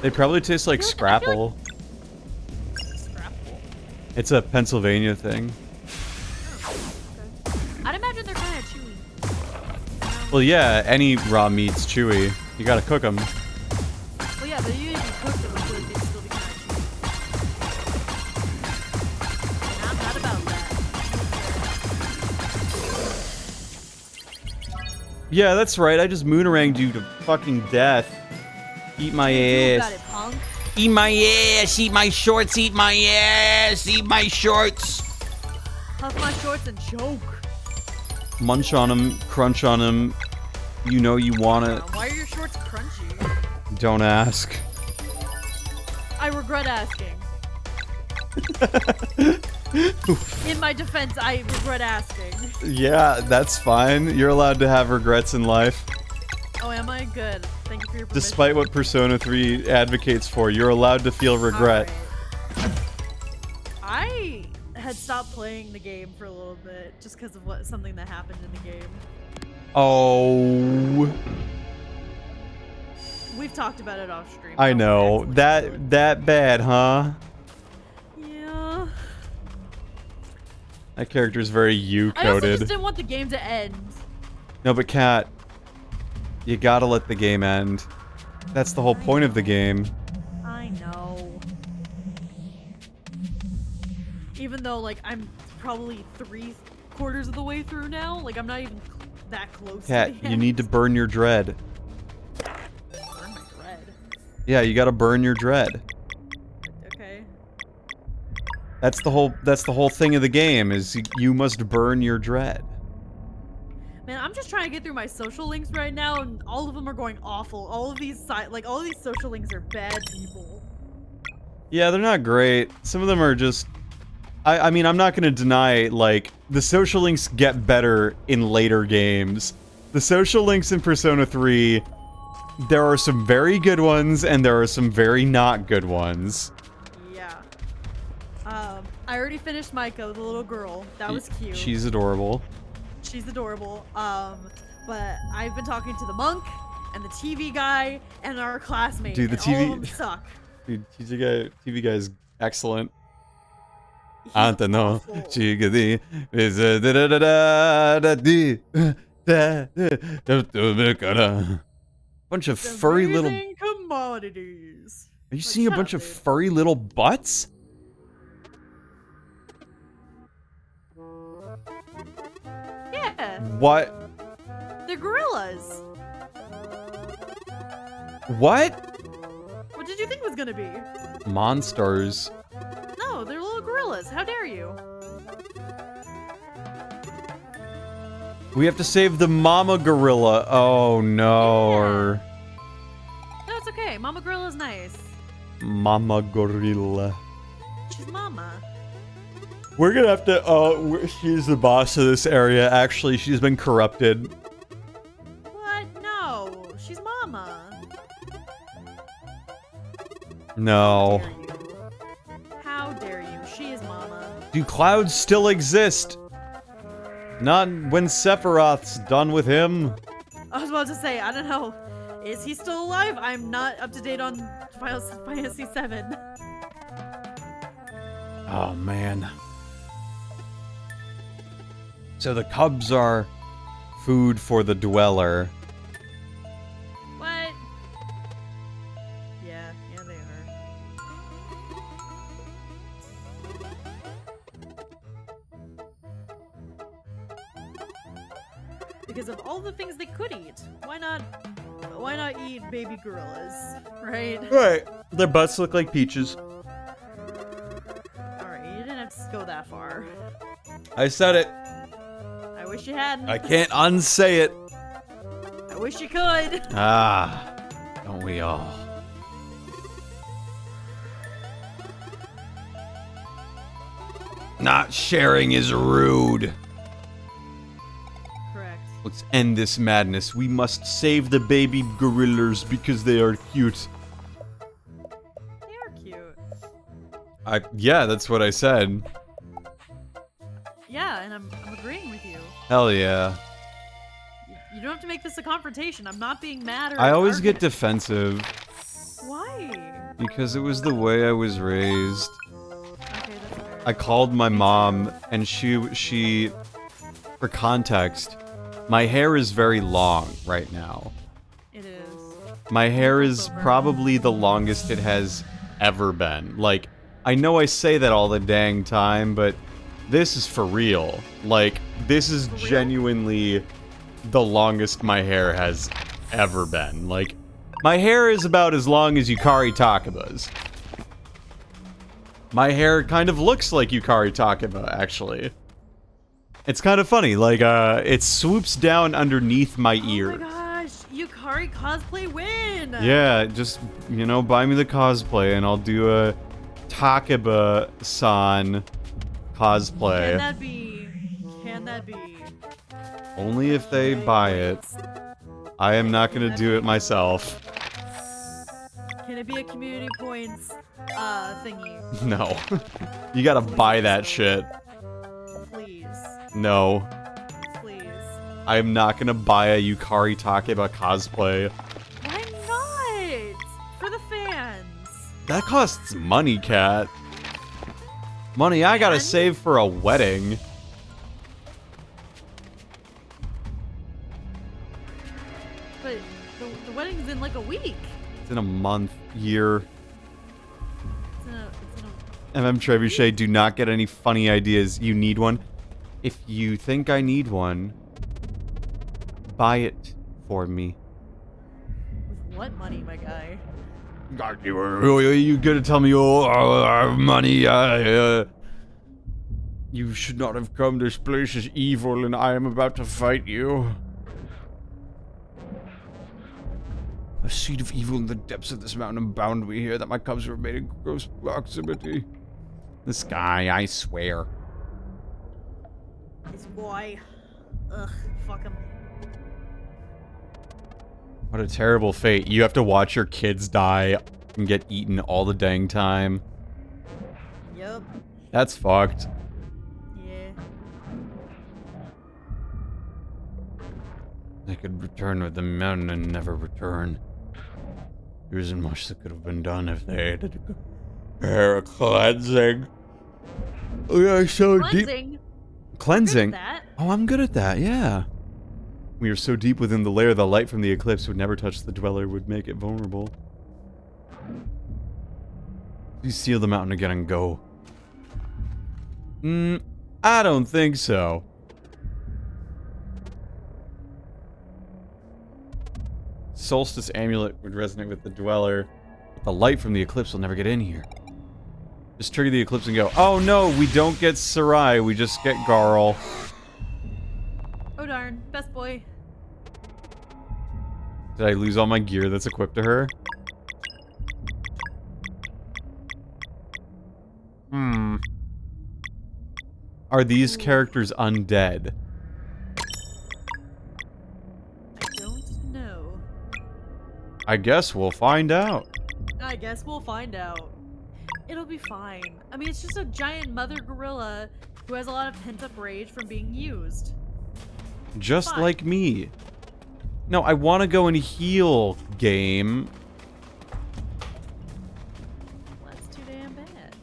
They probably taste like I feel Scrapple. Scrapple. It's a Pennsylvania thing. Okay. I'd imagine they're kind of chewy. Well, yeah, any raw meat's chewy. You gotta cook them. Well, yeah, but even if you cook them, I feel like they'd still be kind of chewy. And I'm not about that. Yeah, that's right. I just mooneranged you to fucking death. Eat my You got ass. it, punk. Eat my ass. Eat my shorts. Eat my ass. Eat my shorts. Puff my shorts and choke. Munch on them. Crunch on them. You know you want it. Why are your shorts crunchy? Don't ask. I regret asking. In my defense, I regret asking. Yeah, that's fine. You're allowed to have regrets in life. Oh, am I? Good. Thank you for your permission. Despite what Persona 3 advocates for, you're allowed to feel regret. Alright. I had stopped playing the game for a little bit just because of something that happened in the game. Oh, We've talked about it off stream. I Don't know. actually That do it. that bad, huh? Yeah. That character's very I also you-coded. just didn't want the game to end. No, but Kat, you gotta let the game end. That's the whole point of the game. I know. Even though, like, I'm probably 3/4 of the way through now. Like, I'm not even that close Kat, to the you need to burn your dread. burn my bread. Yeah, you gotta burn your dread. Okay. That's the whole thing of the game, is you must burn your dread. Man, I'm just trying to get through my social links right now, and all of them are going awful. All of these social links are bad people. Yeah, they're not great. Some of them are just... I mean, I'm not gonna deny, like, the social links get better in later games. The social links in Persona 3, there are some very good ones, and there are some very not good ones. Yeah. I already finished Maiko, the little girl. That was cute. She's adorable. She's adorable. But I've been talking to the monk, and the TV guy, and our classmate. Dude, the and all TV of them suck. Dude, TV guy is excellent. He's Anta no awful. chigadi is da da da da da di da da. Bunch of furry little. Amazing commodities. Are you Like, seeing a shut bunch up, of dude. furry little butts? Yeah, What? they're gorillas. What? What did you think was gonna be? Monsters. No, they're little gorillas. How dare you? We have to save the mama gorilla. Oh no. No, it's okay. Mama gorilla's nice. Mama gorilla. She's mama. We're gonna have to, she's the boss of this area. Actually, she's been corrupted. What? No. She's mama. No. How dare you? She is mama. Do clouds still exist? Not when Sephiroth's done with him. I was about to say, I don't know. Is he still alive? I'm not up to date on Final Fantasy VII. Oh, man. So the cubs are food for the dweller. What? Yeah, they are. Because of all the things they could eat, why not eat baby gorillas, right? Right. Their butts look like peaches. Alright, you didn't have to go that far. I said it. I wish you hadn't. I can't unsay it. I wish you could. Ah, don't we all? Not sharing is rude. Correct. Let's end this madness. We must save the baby gorillas because they are cute. They are cute. Yeah, that's what I said. Yeah, and I'm agreeing with you. Hell yeah. You don't have to make this a confrontation. I'm not being mad or I always get arguing. defensive Why? because it was the way I was raised. Okay, that's fair. I called my mom and she for context, my hair is very long right now. It is. My hair is probably the longest it has ever been. Like, I know I say that all the dang time, but this is for real. Like, this is genuinely the longest my hair has ever been. Like, my hair is about as long as Yukari Takaba's. My hair kind of looks like Yukari Takaba, actually. It's kind of funny, like, it swoops down underneath my ear. Oh my gosh, Yukari cosplay win! Yeah, just, you know, buy me the cosplay and I'll do a Takaba-san cosplay. Can that be? Only if they buy it. I am not gonna do it myself. Can it be a community points, thingy? No. You gotta buy that shit. Please. No. Please. I am not gonna buy a Yukari Takeba cosplay. Why not? For the fans. That costs money, Cat. Money I gotta save for a wedding. But the wedding's in like a week. It's in a month, year. It's in a MM Trebuchet, do not get any funny ideas. You need one. If you think I need one, buy it for me. with what money, my guy? God, you gonna tell me money? You should not have come. This place is evil, and I am about to fight you. A seed of evil in the depths of this mountain bound me here, that my cubs were made in close proximity. This guy, I swear. This boy. Ugh, fuck him. What a terrible fate. You have to watch your kids die and get eaten all the dang time. Yup. That's fucked. Yeah. They could return with the mountain and never return. There isn't much that could have been done if they had hair cleansing. We are so deep. Cleansing. Cleansing? Good at that. Oh, I'm good at that, yeah. We are so deep within the lair, the light from the eclipse would never touch the dweller, would make it vulnerable. You seal the mountain again and go. I don't think so. Solstice amulet would resonate with the dweller, but the light from the eclipse will never get in here. Just trigger the eclipse and go, oh no, we don't get Sarai, we just get Garl. Oh darn, best boy. Did I lose all my gear that's equipped to her? Are these characters undead? I don't know. I guess we'll find out. I guess we'll find out. It'll be fine. I mean, it's just a giant mother gorilla who has a lot of pent-up rage from being used. Just Fine. like me. No, I want to go and heal, game. That's too damn bad.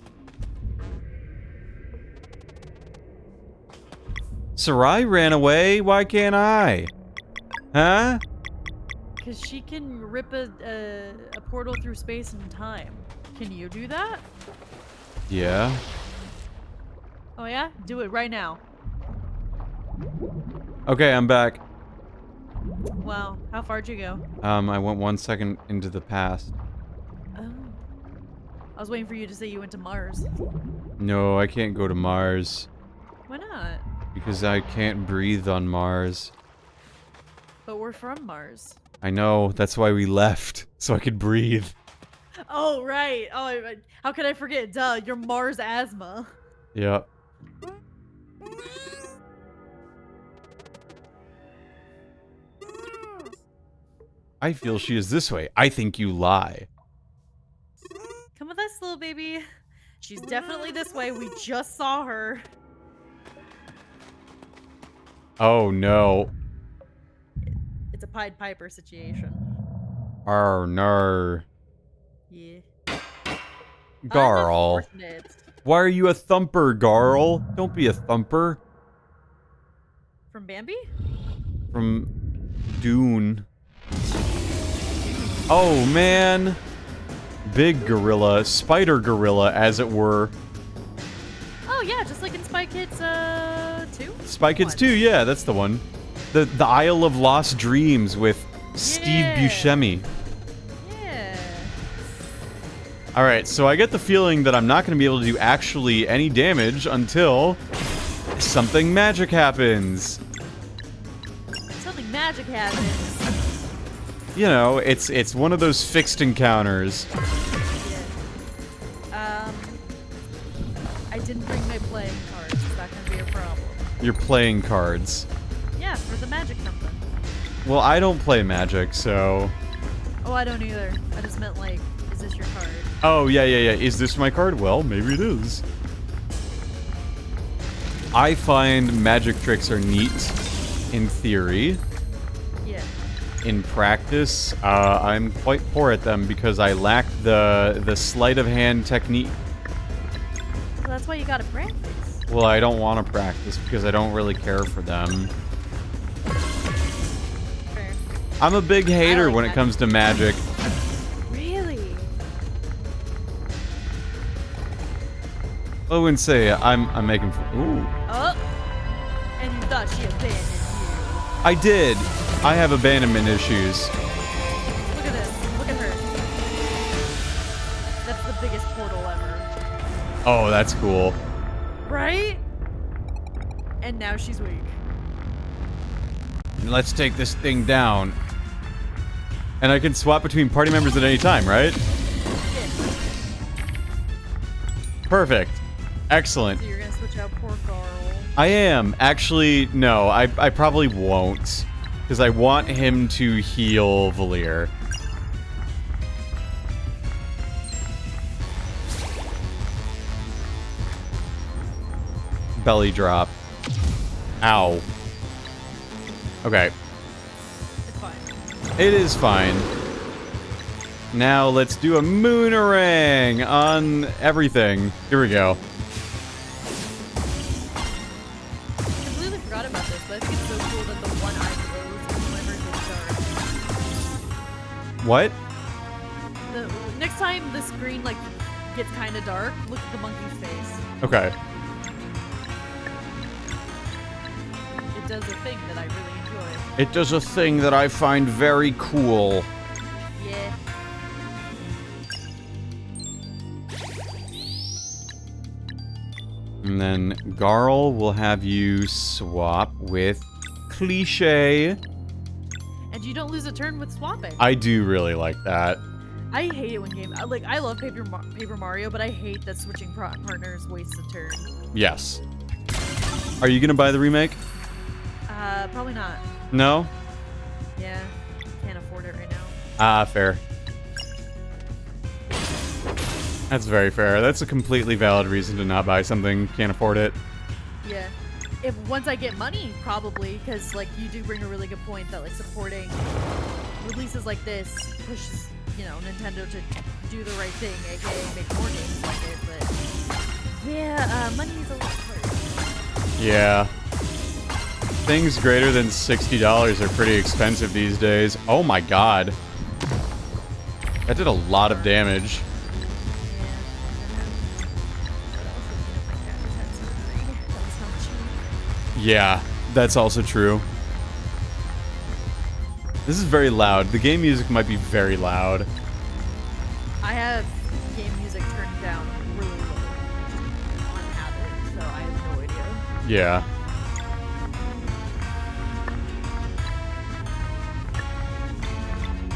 Sarai ran away. Why can't I? Huh? Because she can rip a portal through space and time. Can you do that? Yeah. Oh yeah? Do it right now. Okay, I'm back. Wow. How far'd you go? I went 1 second into the past. Oh. I was waiting for you to say you went to Mars. No, I can't go to Mars. Why not? Because I can't breathe on Mars. But we're from Mars. I know, that's why we left. So I could breathe. Oh, right. Oh, how could I forget? Duh, you're Mars asthma. Yep. I feel she is this way. I think you lie. Come with us, little baby. She's definitely this way. We just saw her. Oh no. It's a Pied Piper situation. Oh no. Yeah. Garl. Unfortunate. Why are you a thumper, Garl? Don't be a thumper. From Bambi? From Dune. Oh man. Big gorilla, spider gorilla as it were. Oh yeah, just like in Spy Kids 2? Spy Kids One. 2, yeah, that's the one. The Isle of Lost Dreams with Steve Yeah. Buscemi. Yeah. Alright, so I get the feeling that I'm not going to be able to do actually any damage until something magic happens. Something magic happens. You know, it's one of those fixed encounters. Yeah. I didn't bring my playing cards. Is that gonna be a problem? You're playing cards. Yeah, for the magic something. Well, I don't play Magic, so... Oh, I don't either. I just meant like, is this your card? Oh, yeah. Is this my card? Well, maybe it is. I find magic tricks are neat in theory. Yeah. In practice, I'm quite poor at them because I lack the sleight of hand technique. So that's why you gotta practice. Well, I don't want to practice because I don't really care for them. Fair. I'm a big hater like when it magic. comes to magic. Really? I wouldn't say I'm making. Ooh, Oh. And you thought she abandoned you. I did. I have abandonment issues. Look at this. Look at her. That's the biggest portal ever. Oh, that's cool. Right? And now she's weak. Let's take this thing down. And I can swap between party members at any time, right? Yeah. Perfect. Excellent. So you're gonna switch out poor Carl. I am. Actually, no, I probably won't. Because I want him to heal Valir. Belly drop. Ow. Okay. It's fine. It is fine. Now let's do a moonerang on everything. Here we go. I completely forgot about this, but I think it's so cool that the one eye glows whenever it gets dark. What? Next time the screen like gets kind of dark, look at the monkey's face. Okay. It does a thing that I really enjoy. It does a thing that I find very cool. Yeah. And then Garl will have you swap with Cliche. And you don't lose a turn with swapping. I do really like that. I hate it when like I love Paper Mario, but I hate that switching partners wastes a turn. Yes. Are you gonna buy the remake? Probably not. No? Yeah, can't afford it right now. Ah, fair. That's very fair. That's a completely valid reason to not buy something. Can't afford it. Yeah. If once I get money, probably, because like you do bring a really good point that like supporting releases like this pushes, you know, Nintendo to do the right thing, aka make more games like it. But yeah, money's a little hard. Yeah. Things greater than $60 are pretty expensive these days. Oh my god. That did a lot of damage. Yeah, that's also true. This is very loud. The game music might be very loud. I have game music turned down really low on habit, so I have no idea. Yeah.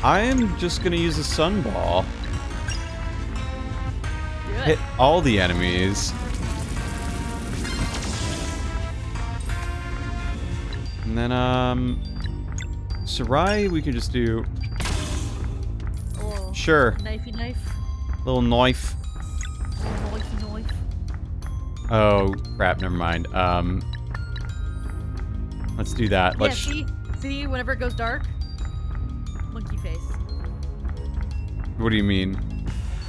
I am just gonna use a sunball. Do it. Hit all the enemies. And then, Sarai, we can just do... A little Sure. knifey knife. Little knife. Knifey knife. Oh, crap, never mind. Let's do that. Yeah, Let's... see, whenever it goes dark, monkey face. What do you mean?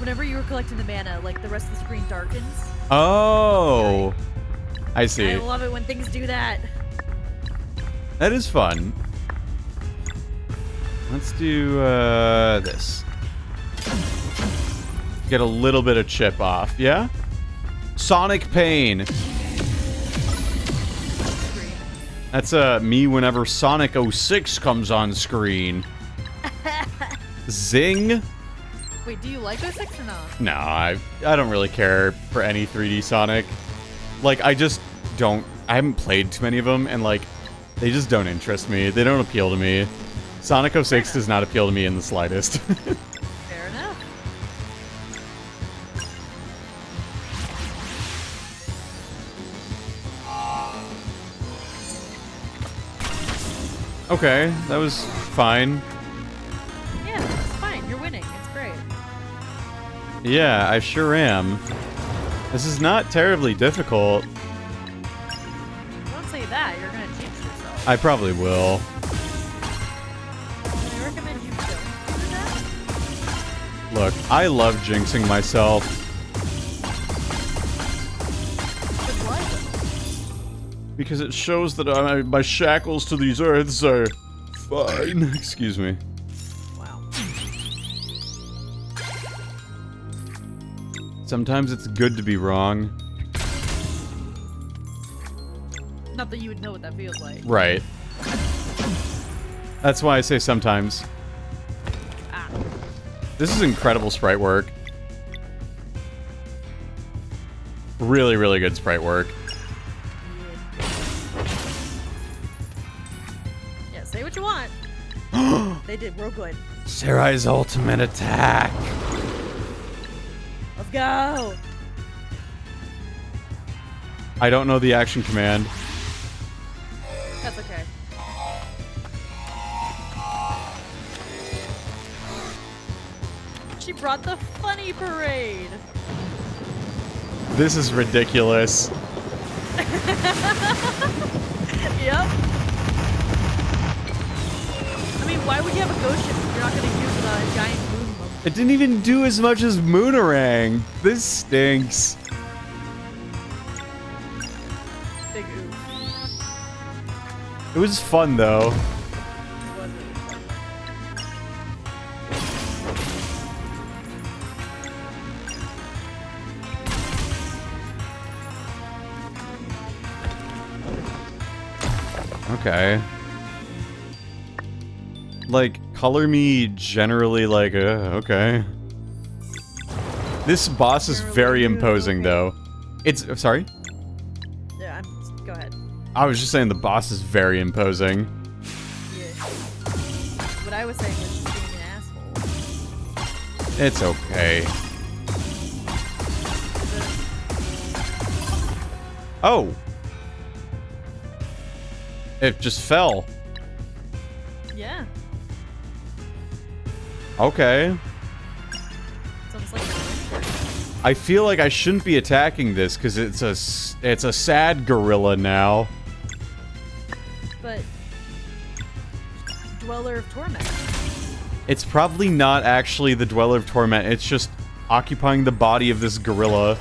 Whenever you were collecting the mana, like the rest of the screen darkens. Oh! I see. I love it when things do that. That is fun. Let's do, this. Get a little bit of chip off, yeah? Sonic Pain. Screen. That's, me whenever Sonic 06 comes on screen. Zing. Wait, do you like 06 or not? No, I don't really care for any 3D Sonic. Like, I just don't... I haven't played too many of them, and, like, they just don't interest me. They don't appeal to me. Sonic 06 does not appeal to me in the slightest. Fair enough. Okay, that was fine. Yeah, it's fine. You're winning. It's great. Yeah, I sure am. This is not terribly difficult. Don't say that. You're gonna jinx yourself. I probably will. I recommend you don't do that. Look, I love jinxing myself. But why? Because it shows that my shackles to these earths are fine. Excuse me. Wow. Sometimes it's good to be wrong. Not that you would know what that feels like. Right. That's why I say sometimes. Ah. This is incredible sprite work. Really, really good sprite work. Yeah, say what you want. They did real good. Sarai's ultimate attack. Let's go. I don't know the action command. That's okay. She brought the funny parade. This is ridiculous. Yep. I mean, why would you have a ghost ship if you're not going to use a giant moon moon? It didn't even do as much as Moonerang. This stinks. Big oof. It was fun though. It was really fun. Okay. Like, color me generally like, okay. This boss is very imposing though. It's, sorry? Yeah, go ahead. I was just saying the boss is very imposing. Yeah. What I was saying was just being an asshole. It's okay. Oh! It just fell. Yeah. Okay. It's almost like a whisper. I feel like I shouldn't be attacking this because it's a sad gorilla now. But Dweller of Torment. It's probably not actually the Dweller of Torment. It's just occupying the body of this gorilla.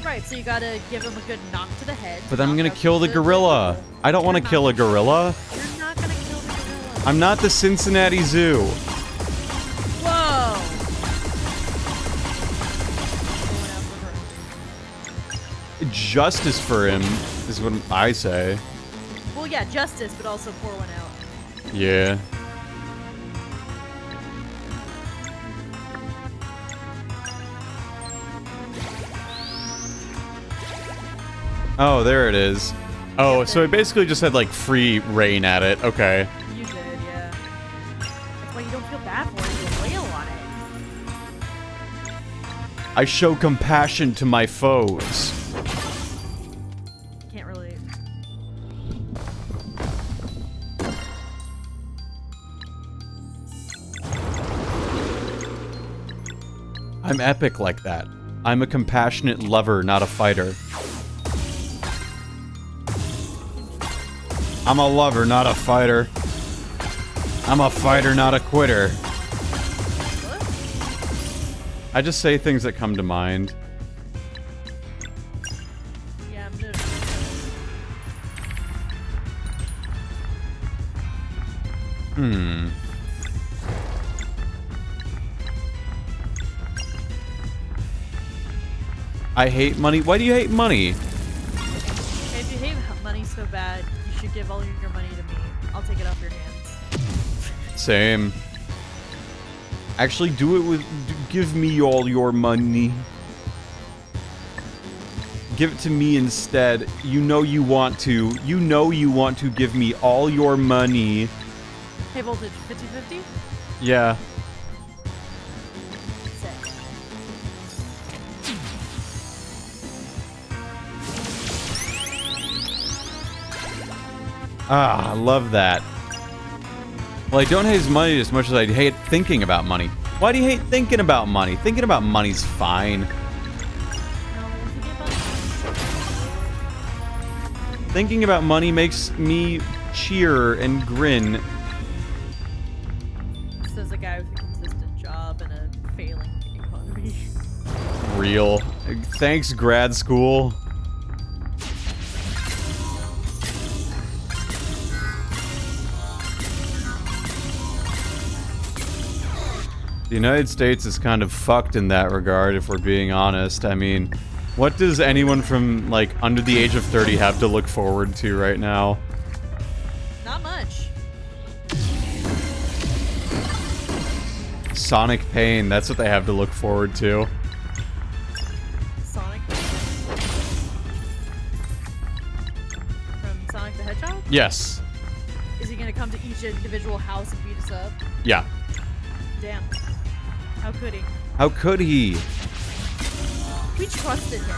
Right, so you gotta give him a good knock to the head. But I'm knock gonna out kill the gorilla. I don't want to You're kill a not. gorilla. You're not gonna kill the gorilla. I'm not the Cincinnati Zoo. Whoa! Justice for him is what I say. Well, yeah, justice, but also pour one out. Yeah. Oh, there it is. Oh, so it basically just had like free reign at it. Okay. You did, yeah. That's why you don't feel bad for it. You wail on it. I show compassion to my foes. Can't really. I'm epic like that. I'm a compassionate lover, not a fighter. I'm a lover, not a fighter. I'm a fighter, not a quitter. I just say things that come to mind. Yeah, I'm just. Hmm. I hate money. Why do you hate money? If you hate money so bad, you should give all your money to me. I'll take it off your hands. Same. Actually, do it with. Give me all your money. Give it to me instead. You know you want to. You know you want to give me all your money. Hey, Voltage, 50-50? Yeah. Sick. Ah, I love that. Well, I don't hate his money as much as I hate thinking about money. Why do you hate thinking about money? Thinking about money's fine. No, thinking about Thinking about money makes me cheer and grin. says a guy with a consistent job and a failing economy. Real. Thanks, grad school. The United States is kind of fucked in that regard, if we're being honest. I mean, what does anyone from, like, under the age of 30 have to look forward to right now? Not much. Sonic pain, that's what they have to look forward to. Sonic. From Sonic the Hedgehog? Yes. Is he gonna come to each individual house and beat us up? Yeah. Damn. How could he? How could he? We trusted him.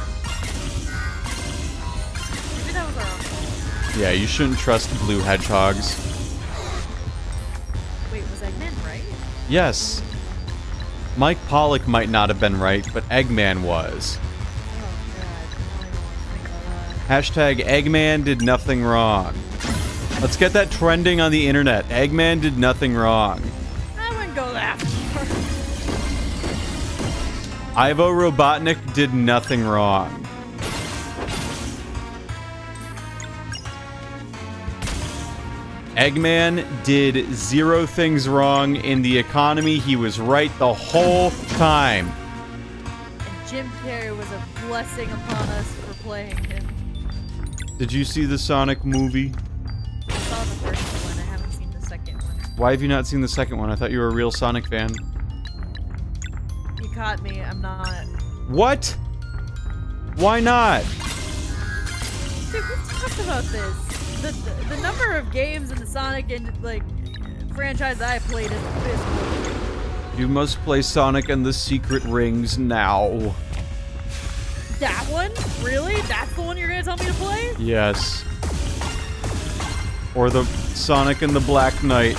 Maybe that was our own fault. Yeah, you shouldn't trust blue hedgehogs. Wait, was Eggman right? Yes. Mike Pollock might not have been right, but Eggman was. Oh god, now I don't want to think about that. Hashtag Eggman did nothing wrong. Let's get that trending on the internet. Eggman did nothing wrong. I wouldn't go that far. Ivo Robotnik did nothing wrong. Eggman did 0 things wrong in the economy. He was right the whole time. And Jim Carrey was a blessing upon us for playing him. Did you see the Sonic movie? I saw the first one, I haven't seen the second one. Why have you not seen the second one? I thought you were a real Sonic fan. You caught me, I'm not. What? Why not? Dude, we've talked about this. The number of games in the Sonic and like franchise I played is abysmal. You must play Sonic and the Secret Rings now. That one? Really? That's the one you're gonna tell me to play? Yes. Or the Sonic and the Black Knight.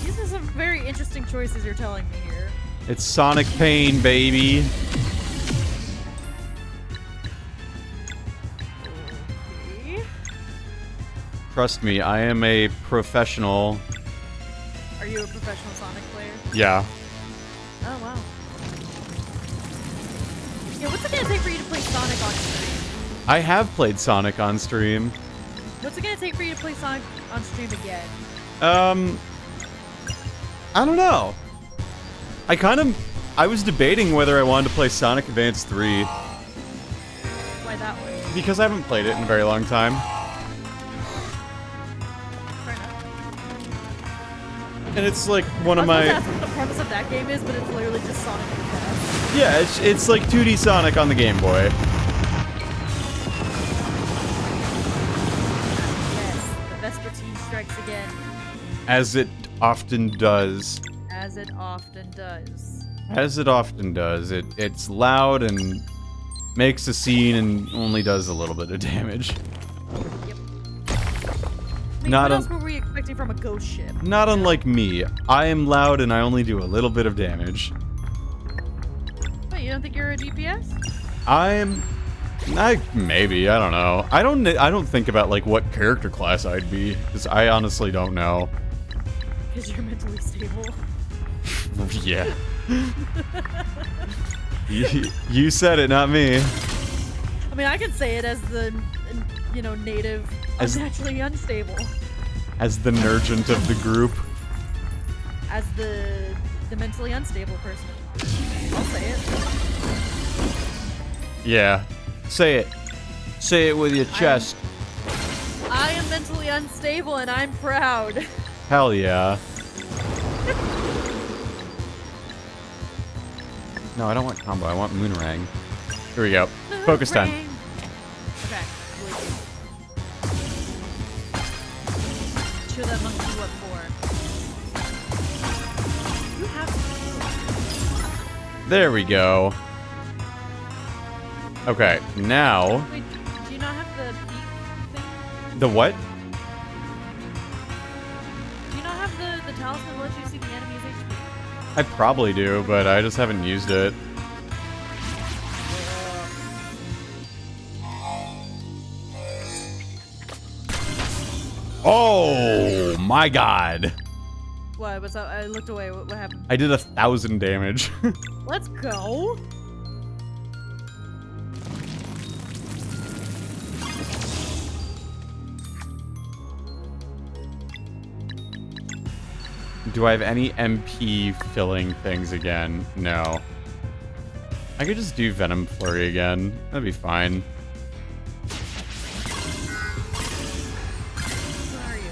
These are some very interesting choices you're telling me here. It's Sonic Pain, baby. Okay. Trust me, I am a professional. Are you a professional Sonic player? Yeah. Oh, wow. Yeah, what's it gonna take for you to play Sonic on stream? I have played Sonic on stream. What's it gonna take for you to play Sonic on stream again? I don't know. I was debating whether I wanted to play Sonic Advance 3 Why that one? because I haven't played it in a very long time. Fair enough. And it's like one of I was my... about to ask what the premise of that game is, but it's literally just Sonic in the past. Yeah, it's like 2D Sonic on the Game Boy. Yes, the Vespertine strikes again, As it often does. as it often does. As it often does. It's loud and makes a scene and only does a little bit of damage. Yep. I mean, Not what a- else were we expecting from a ghost ship? Not unlike me. I am loud and I only do a little bit of damage. Wait, you don't think you're a DPS? Maybe, I don't know. I don't think about like what character class I'd be, because I honestly don't know. Because you're mentally stable. Yeah. You said it, not me. I mean, I can say it as the, native, As- unnaturally unstable. As the Nurgent of the group. As the mentally unstable person. I'll say it. Yeah. Say it. Say it with your chest. I am mentally unstable and I'm proud. Hell yeah. No, I don't want combo. I want Moonrang. Here we go. Focus time. Ring. Okay. Chew that monkey what for? You have There we go. Okay, now... Wait, do you not have the peak thing? The what? Do you not have the talisman that lets you see the enemy's HP? I probably do, but I just haven't used it. Oh my god. What? What's up? I looked away. What happened? I did 1,000 damage. Let's go. Do I have any MP filling things again? No. I could just do Venom Flurry again. That'd be fine. Where are you?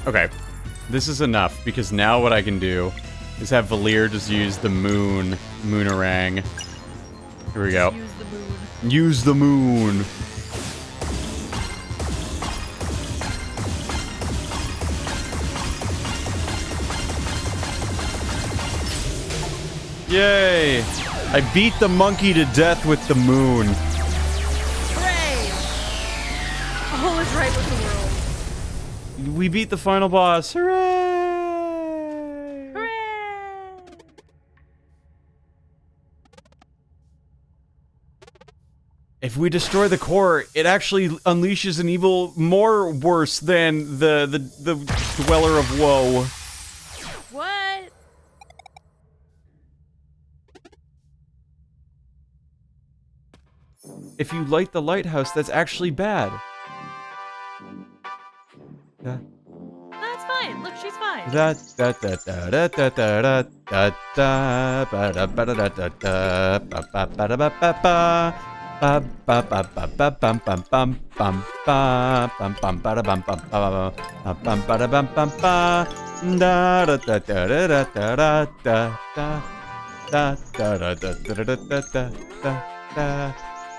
Okay. This is enough, because now what I can do is have Valir just use the Moonerang. Here we go. Use the moon. Use the moon. Yay! I beat the monkey to death with the moon. Hooray! All is right with the world. We beat the final boss. Hooray! Hooray! If we destroy the core, it actually unleashes an evil more worse than the Dweller of Woe. What? If you light the lighthouse, that's actually bad. That's fine. Look, she's fine. Da da da da da da da da da da ba da ba da da da da ba ba ba da ba ba ba ba ba ba ba ba bum bum bum bum ba bum bum ba da bum bum ba ba bum bum ba da bum bum ba Da da da da da da da da da da da da da da da da da da.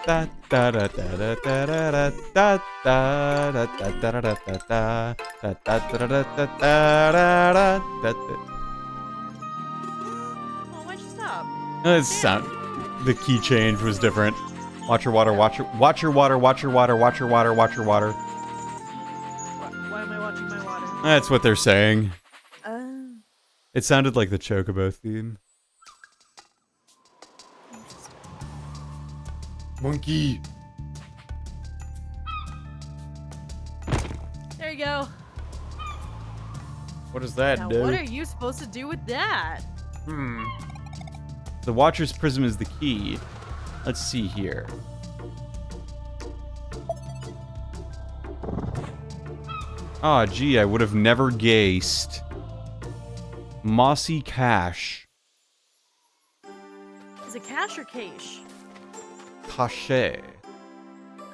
Da da da da da da da da da da da da da da da da da da. Oh, why'd you stop? It's sound. The key change was different. Watch your water. Watch your water. Watch your water. Watch your water. Watch your water. Why am I watching my water? That's what they're saying. Oh. It sounded like the Chocobo theme. Monkey. There you go. What does that Now, do? what are you supposed to do with that? The Watcher's Prism is the key. Let's see here. Ah, gee, I would have never guessed. Mossy Cache. Is it cash or cache? Cache.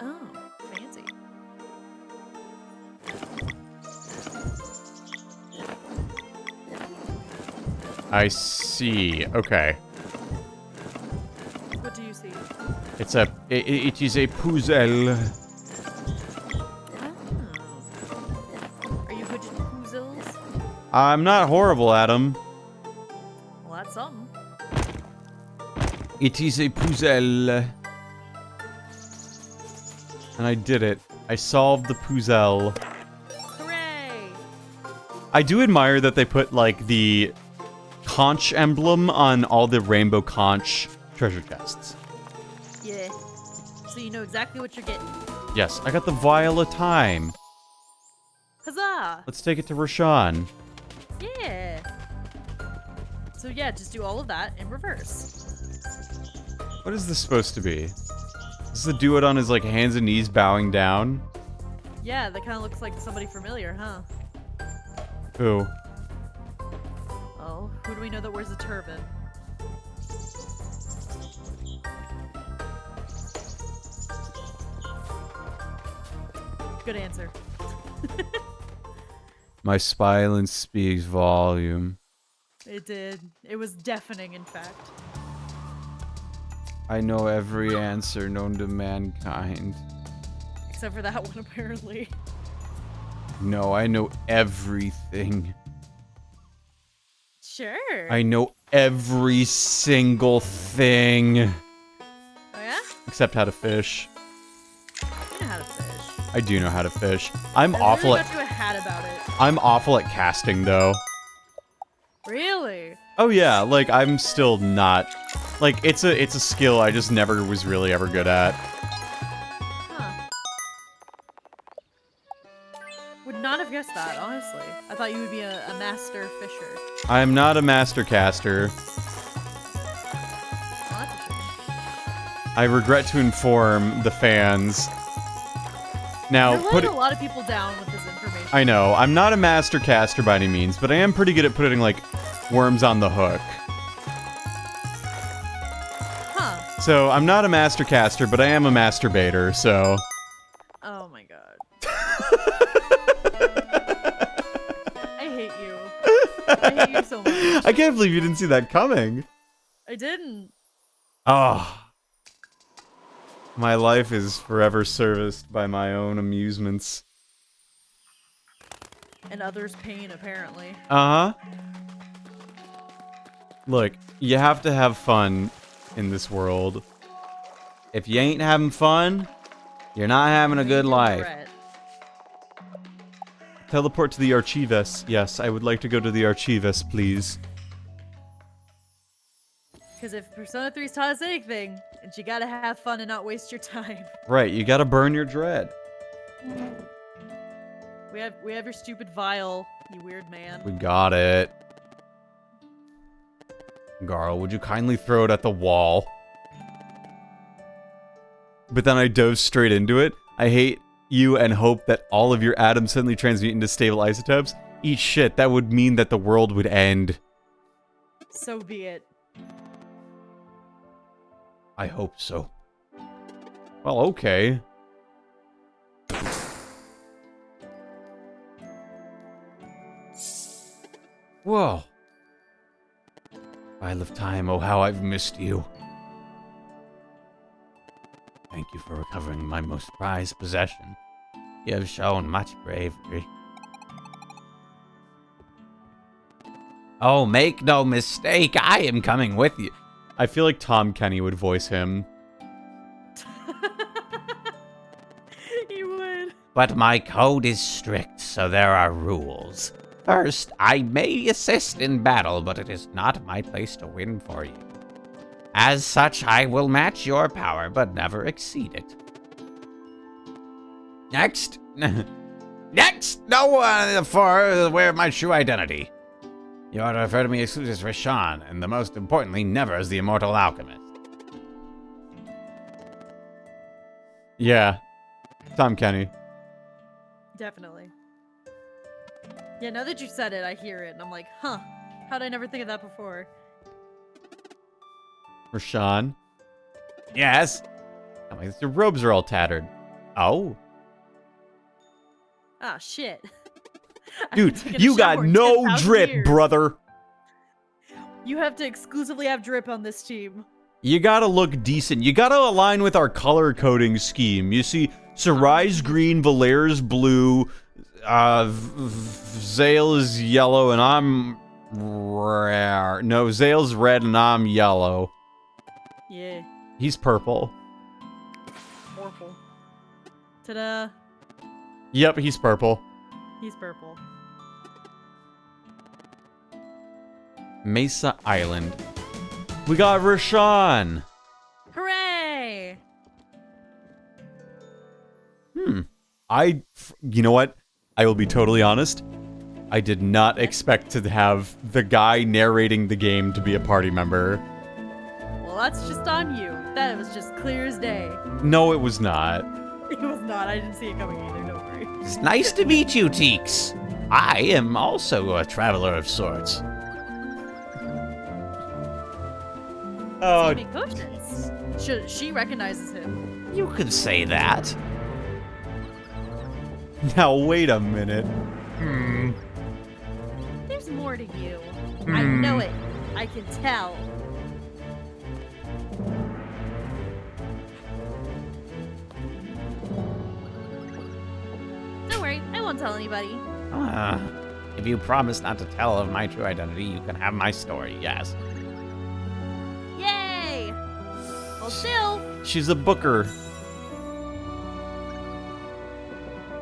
Oh, fancy. I see. Okay. What do you see? It is a puzzle. Oh. Are you good at puzzles? I'm not horrible at them. Well, that's something. It is a puzzle. And I did it. I solved the puzzle. Hooray! I do admire that they put, like, the conch emblem on all the rainbow conch treasure chests. Yeah. So you know exactly what you're getting. Yes, I got the Vial of Time. Huzzah! Let's take it to Rashawn. Yeah. So yeah, just do all of that in reverse. What is this supposed to be? Is the dude on his, like, hands and knees bowing down? Yeah, that kind of looks like somebody familiar, huh? Who? Oh, who do we know that wears a turban? Good answer. My silence speaks volume. It did. It was deafening, in fact. I know every answer known to mankind. Except for that one, apparently. No, I know everything. Sure. I know every single thing. Oh yeah? Except how to fish. You know how to fish. I do know how to fish. I'm I awful really at got you a hat about it. I'm awful at casting though. Really? Oh yeah, like I'm still not like it's a skill I just never was really ever good at. Huh. Would not have guessed that, honestly. I thought you would be a master fisher. I'm not a master caster. Well, that's a shame. I regret to inform the fans. Now, You're letting a lot of people down with this information. I know, I'm not a master caster by any means, but I am pretty good at putting like worms on the hook. Huh. So, I'm not a master caster, but I am a masturbator, so Oh my god. I hate you. I hate you so much. I can't believe you didn't see that coming. I didn't. Oh. My life is forever serviced by my own amusements. And others' pain, apparently. Uh-huh. Look, you have to have fun in this world. If you ain't having fun, you're not having a good life. Regret. Teleport to the Archivist. Yes, I would like to go to the Archivist, please. Because if Persona 3's taught us anything, it's you gotta have fun and not waste your time. Right, you gotta burn your dread. We have your stupid vial, you weird man. We got it. Garl, would you kindly throw it at the wall? But then I dove straight into it. I hate you and hope that all of your atoms suddenly transmute into stable isotopes. Eat shit, that would mean that the world would end. So be it. I hope so. Well, okay. Whoa. Isle of Time, oh how I've missed you. Thank you for recovering my most prized possession. You have shown much bravery. Oh, make no mistake, I am coming with you. I feel like Tom Kenny would voice him. You would. But my code is strict, so there are rules. First, I may assist in battle, but it is not my place to win for you. As such, I will match your power, but never exceed it. Next. Next! No one for wear my true identity. You are to refer to me exclusively as Rashawn, and the most importantly, never as the Immortal Alchemist. Yeah. Tom Kenny. Definitely. Yeah, now that you said it, I hear it, and I'm like, huh. How'd I never think of that before? Rashawn. Yes? Oh, my, your robes are all tattered. Oh. Ah, shit. I've Dude, been taking a you got shower no 10,000 drip, years. brother. You have to exclusively have drip on this team. You gotta look decent. You gotta align with our color coding scheme. You see, Sarai's green, Valaire's blue, Zale is yellow, and I'm rare. No, Zale's red, and I'm yellow. Yeah. He's purple. Purple. Ta-da. Yep, he's purple. He's purple. Mesa Island. We got Rashawn. Hooray! You know what? I will be totally honest. I did not expect to have the guy narrating the game to be a party member. Well, that's just on you. That was just clear as day. No, it was not. It was not. I didn't see it coming either. Don't worry. It's nice to meet you, Teeks. I am also a traveler of sorts. Oh, You make potions. She recognizes him. You could say that. now wait a minute. There's more to you. I know it. I can tell. Don't worry. I won't tell anybody. If you promise not to tell of my true identity, you can have my story, yes. Yay! Well, still. She's a booker.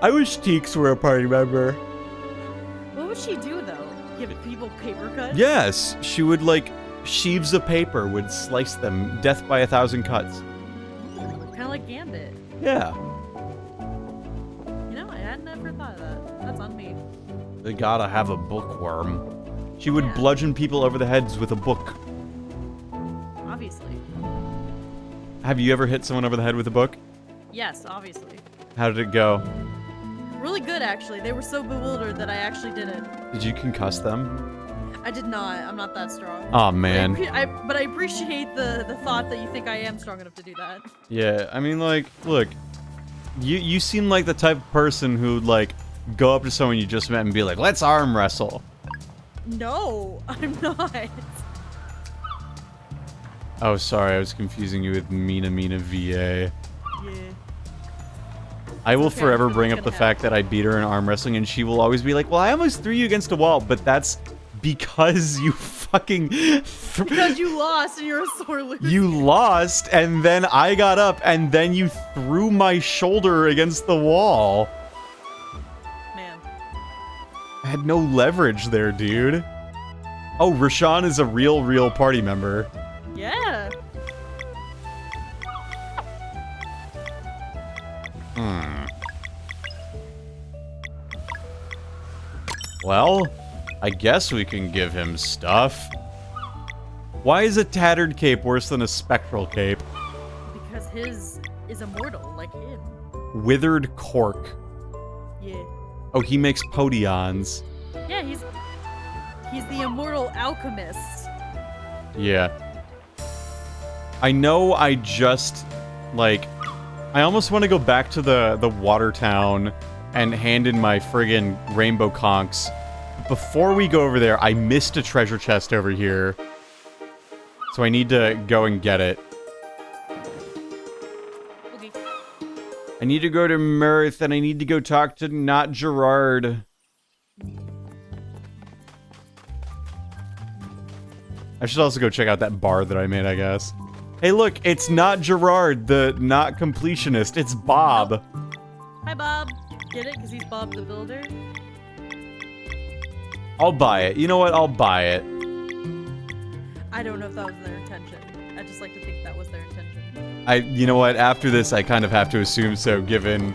I wish Teeks were a party member. What would she do, though? Give people paper cuts? Yes, she would like sheaves of paper would slice them, death by 1,000 cuts. Kind of like Gambit. Yeah, You know, I had never thought of that. That's on me. they gotta have a bookworm. She would Yeah. bludgeon people over the heads with a book. Obviously. Have you ever hit someone over the head with a book? Yes, obviously. How did it go? Really good, actually. They were so bewildered that I actually did it. Did you concuss them? I did not. I'm not that strong. Oh man. But I appreciate the thought that you think I am strong enough to do that. Yeah, I mean, like, look, you seem like the type of person who'd like go up to someone you just met and be like, "Let's arm wrestle." No, I'm not. Oh, sorry, I was confusing you with Mina VA. Yeah. I will okay, I'm forever sure bring that's up the gonna fact that I beat her in arm wrestling, and she will always be like, "Well, I almost threw you against a wall," but that's because you fucking Because you lost and you're a sore loser. you lost, and then I got up, and then you threw my shoulder against the wall. Man. I had no leverage there, dude. Oh, Rashawn is a real party member. Yeah. Well, I guess we can give him stuff. Why is a tattered cape worse than a spectral cape? Because his is immortal, like him. Withered cork. Yeah. Oh, he makes podions. Yeah, he's the immortal alchemist. Yeah. I know I just, like, I almost want to go back to the Watertown and hand in my friggin' rainbow conchs before we go over there, I missed a treasure chest over here. So I need to go and get it. Okay. I need to go to Mirth, and I need to go talk to not Gerard. I should also go check out that bar that I made, I guess. Hey, look, it's not Gerard, the not completionist. It's Bob. Hi, Bob. Get it? Because he's Bob the Builder. I'll buy it. You know what? I'll buy it. I don't know if that was their intention. I just like to think that was their intention. You know what? After this, I kind of have to assume so, given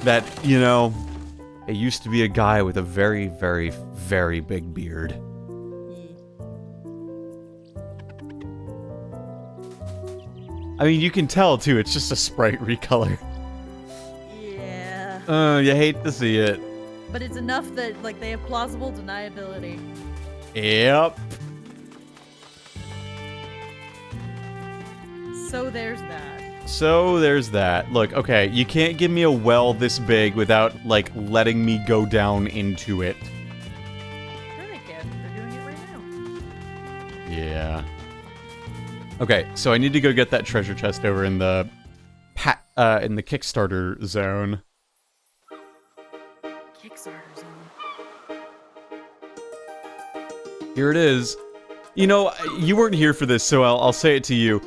that, you know, it used to be a guy with a very, very, very big beard. I mean, you can tell, too. It's just a sprite recolor. Yeah. You hate to see it. But it's enough that, like, they have plausible deniability. Yep. So there's that. So there's that. Look, okay, you can't give me a well this big without, like, letting me go down into it. Sure they can. They're doing it right now. Yeah. Okay, so I need to go get that treasure chest over in the Kickstarter zone. Kickstarter zone. Here it is. You know, you weren't here for this, so I'll say it to you.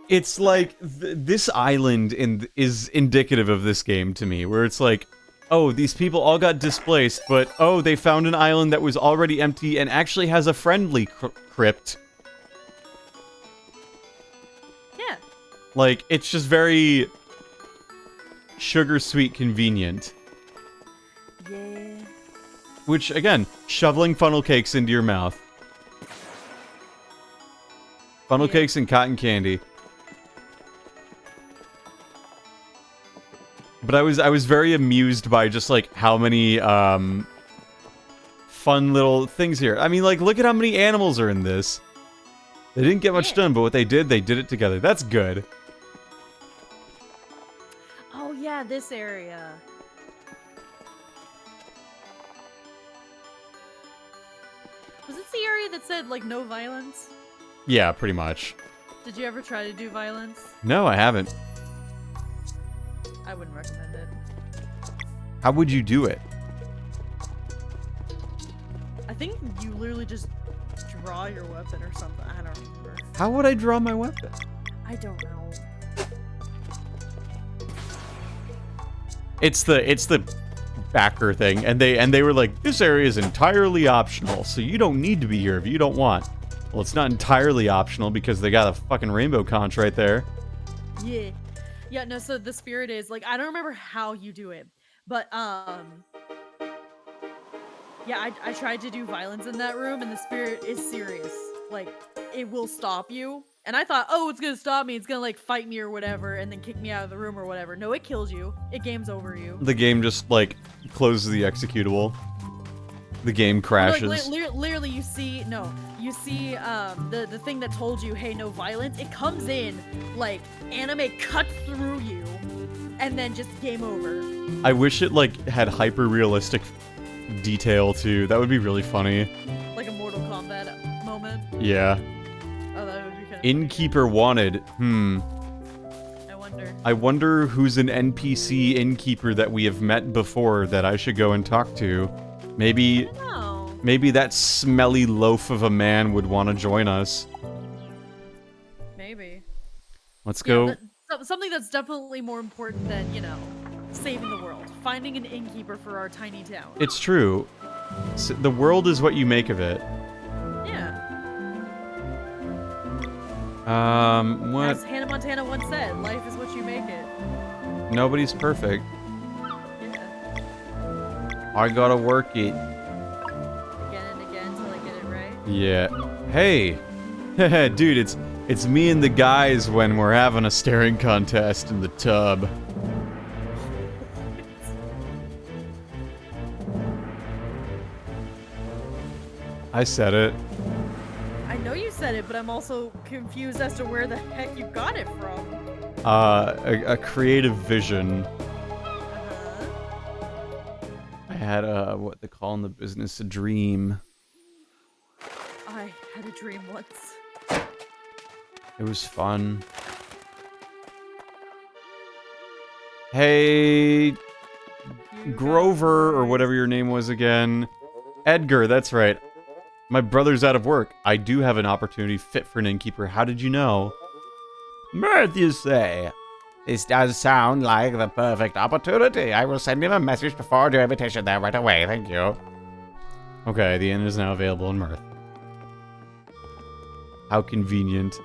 It's like, this island is indicative of this game to me, where it's like, oh, these people all got displaced, but, oh, they found an island that was already empty and actually has a friendly crypt. Yeah. Like, it's just very sugar sweet convenient. Yeah. Which, again, shoveling funnel cakes into your mouth. Funnel cakes and cotton candy. But I was very amused by just, like, how many, fun little things here. I mean, like, look at how many animals are in this. They didn't get much done, but what they did it together. That's good. Oh, yeah, this area. Was this the area that said, like, no violence? Yeah, pretty much. Did you ever try to do violence? No, I haven't. I wouldn't recommend it. How would you do it? I think you literally just draw your weapon or something. I don't remember. How would I draw my weapon? I don't know. It's the backer thing, and they were like, this area is entirely optional, so you don't need to be here if you don't want. Well, it's not entirely optional because they got a fucking rainbow conch right there. Yeah. Yeah, no, so the spirit is, like, I don't remember how you do it, but, yeah, I tried to do violence in that room, and the spirit is serious. Like, it will stop you. And I thought, oh, it's gonna stop me, it's gonna, like, fight me or whatever, and then kick me out of the room or whatever. No, it kills you. It games over you. The game just, like, closes the executable. The game crashes. Like, literally, you see the thing that told you, hey, no violence. It comes in, like, anime cuts through you, and then just game over. I wish it, like, had hyper-realistic detail, too. That would be really funny. Like a Mortal Kombat moment. Yeah. Oh, that would be kind of Innkeeper wanted. I wonder who's an NPC innkeeper that we have met before that I should go and talk to. Maybe that smelly loaf of a man would want to join us. Maybe. Let's go. Something that's definitely more important than, you know, saving the world. Finding an innkeeper for our tiny town. It's true. The world is what you make of it. Yeah. What? As Hannah Montana once said, life is what you make it. Nobody's perfect. Yeah. I gotta work it. Again and again till I get it right. Yeah. Hey! Dude, it's me and the guys when we're having a staring contest in the tub. I said it. I know you said it, but I'm also confused as to where the heck you got it from. A creative vision. Uh-huh. I had what they call in the business a dream. I had a dream once. It was fun. Hey, You Grover, or got whatever your name was again. Edgar, that's right. My brother's out of work. I do have an opportunity fit for an innkeeper. How did you know? Mirth, you say? This does sound like the perfect opportunity. I will send him a message to forward your invitation there right away. Thank you. Okay, the inn is now available in Mirth. How convenient.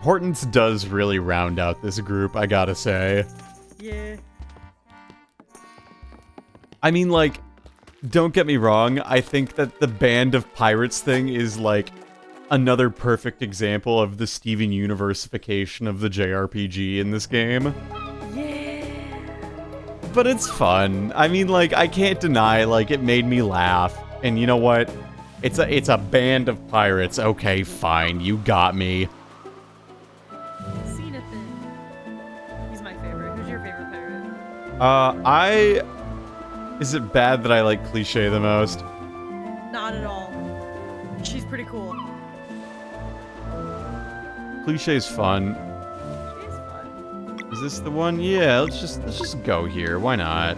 Hortons does really round out this group, I gotta say. Yeah. I mean, like, don't get me wrong, I think that the Band of Pirates thing is, like, another perfect example of the Steven Universification of the JRPG in this game. Yeah. But it's fun. I mean, like, I can't deny, like, it made me laugh. And you know what? It's a band of pirates. Okay, fine, you got me. Zenithan. He's my favorite. Who's your favorite pirate? Is it bad that I like Cliche the most? Not at all. She's pretty cool. Cliche's fun. She's fun. Is this the one? Yeah, let's just go here. Why not?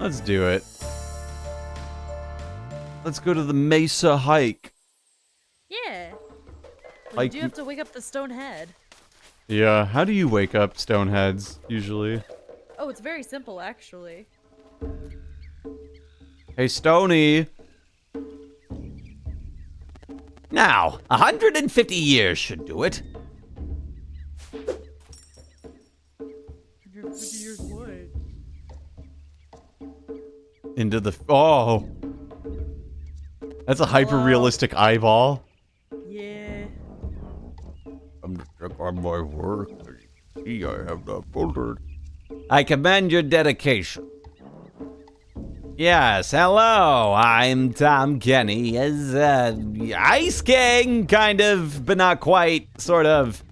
Let's do it. Let's go to the Mesa hike. Yeah. But Like you do have to wake up the stone head. Yeah, how do you wake up stoneheads usually? Oh, it's very simple, actually. Hey, Stony. Now, 150 years should do it. 150 years what? Into the oh. That's a hyper-realistic eyeball. Yeah. I'm to check on my work. See, I have not foldered. I commend your dedication. Yes, hello, I'm Tom Kenny as, Ice King, kind of, but not quite, sort of.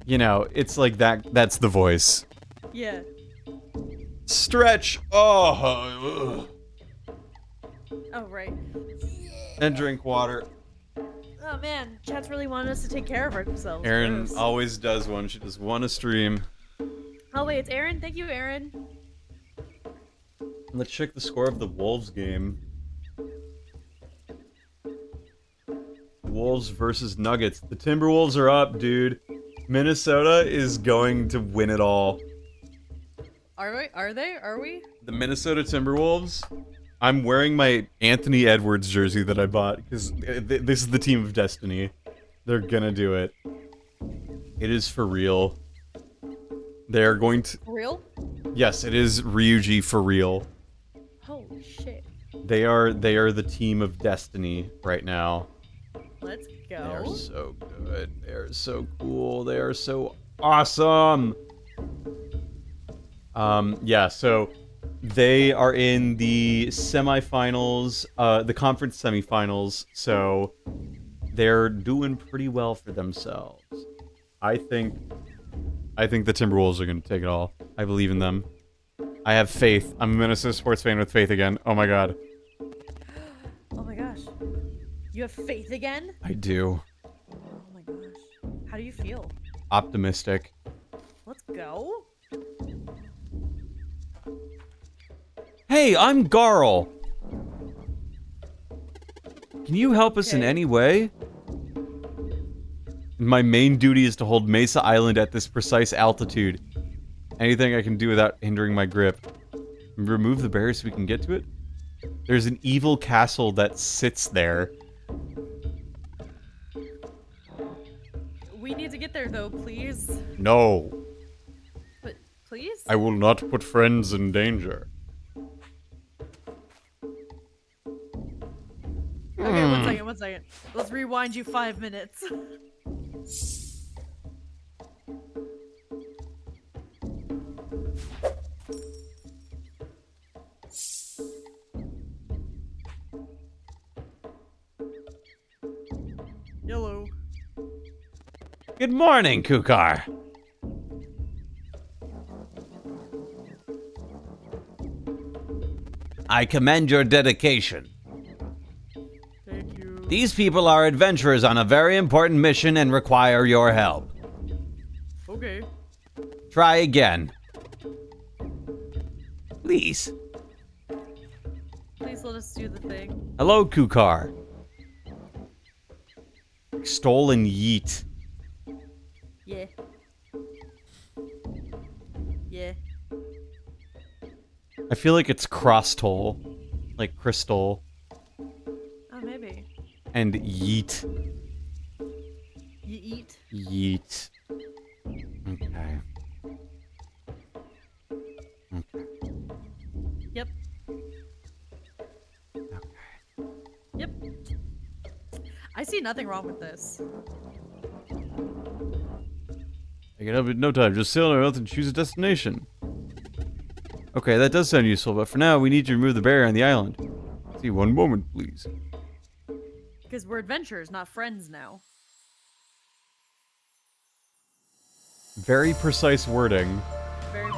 You know, it's like that's the voice. Yeah. Stretch. Oh. Oh, right. And drink water. Oh, man. Chat's really wanted us to take care of ourselves. Erin Gross. always does one. She does one a stream. Oh, wait. It's Aaron. Thank you, Aaron. Let's check the score of the Wolves game. Wolves versus Nuggets. The Timberwolves are up, dude. Minnesota is going to win it all. Are we? Are they? Are we? The Minnesota Timberwolves. I'm wearing my Anthony Edwards jersey that I bought because this is the team of destiny. They're gonna do it. It is for real. They're going to... For real? Yes, it is Ryuji for real. Holy shit. They are the team of destiny right now. Let's They are go. so good. They are so cool. They are so awesome. Yeah, so they are in the semifinals, the conference semifinals, so they're doing pretty well for themselves. I think the Timberwolves are going to take it all. I believe in them. I have faith. I'm a Minnesota sports fan with faith again. Oh my god. Oh my gosh. You have faith again? I do. Oh my gosh. How do you feel? Optimistic. Let's go. Hey, I'm Garl. Can you help us in Okay. any way? My main duty is to hold Mesa Island at this precise altitude. Anything I can do without hindering my grip. Remove the barrier so we can get to it? There's an evil castle that sits there. We need to get there though, please. No, But please? I will not put friends in danger. Okay, one second. Let's rewind you 5 minutes. Hello. Good morning, Kukar. I commend your dedication. Thank you. These people are adventurers on a very important mission and require your help. Okay. Try again. Please. Please let us do the thing. Hello, Kukar. Stolen yeet. Yeah. Yeah. I feel like it's crosstole, like crystal, Oh, maybe. and yeet. You eat. Yeet. Okay. Okay. Yep. Okay. Yep. I see nothing wrong with this. I can help in no time. Just sail on Earth and choose a destination. Okay, that does sound useful, but for now, we need to remove the barrier on the island. See, one moment, please. Because we're adventurers, not friends now. Very precise wording. Very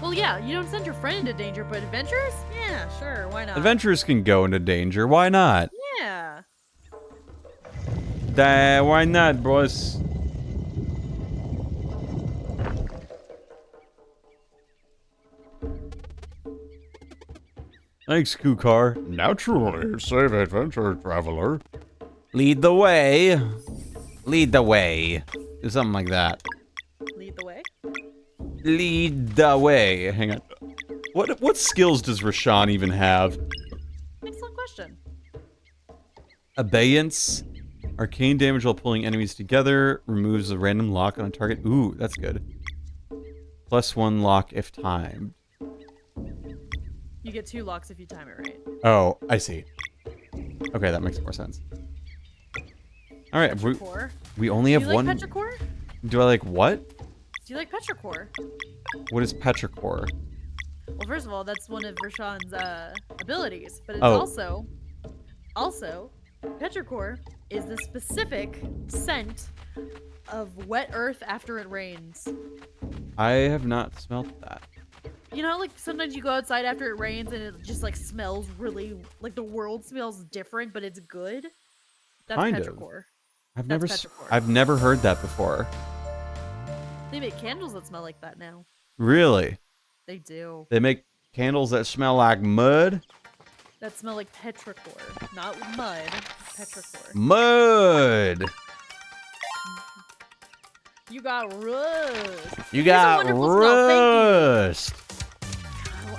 well, yeah, you don't send your friend into danger, but adventurers? Yeah, sure, why not? Adventurers can go into danger. Why not? Yeah. Why not, boss? Thanks, Kukar. Naturally, save adventure traveler. Lead the way. Lead the way. Do something like that. Lead the way. Lead the way. Hang on. What skills does Rashawn even have? Excellent question. Abeyance. Arcane damage while pulling enemies together. Removes a random lock on a target. Ooh, that's good. +1 lock if timed. You get 2 locks if you time it right. Oh, I see. Okay, that makes more sense. All right, Petrichor. we only Do have you like one. Petrichor? Do I like what? Do you like Petrichor? What is Petrichor? Well, first of all, that's one of Rashawn's abilities, but it's Oh. also, Petrichor is the specific scent of wet earth after it rains. I have not smelt that. You know, how, like sometimes you go outside after it rains and it just like smells really like the world smells different, but it's good. That's Kind of. Petrichor. I've That's never, Petrichor. I've never heard that before. They make candles that smell like that now. Really? They do. They make candles that smell like mud. That smell like petrichor, not mud. Petrichor. Mud. You got rust. You It is a got wonderful smell, thank rust.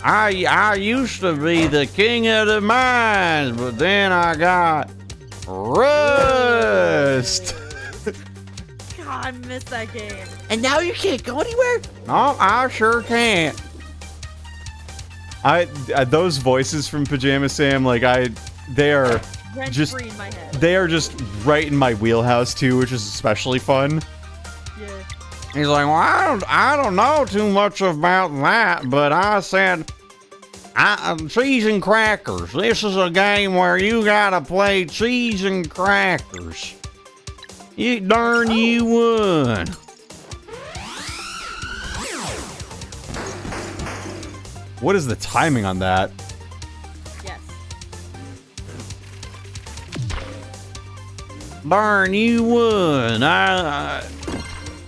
I used to be the king of the mines, but then I got rust. God, I miss that game. And now you can't go anywhere? No, I sure can't. Those voices from Pajama Sam, like they are Rent just free in my head. they are just right in my wheelhouse too, which is especially fun. Yeah. He's like, well, I don't know too much about that, but I said, cheese and crackers. This is a game where you gotta play cheese and crackers. You darn you would. What is the timing on that? Yes. Darn you would.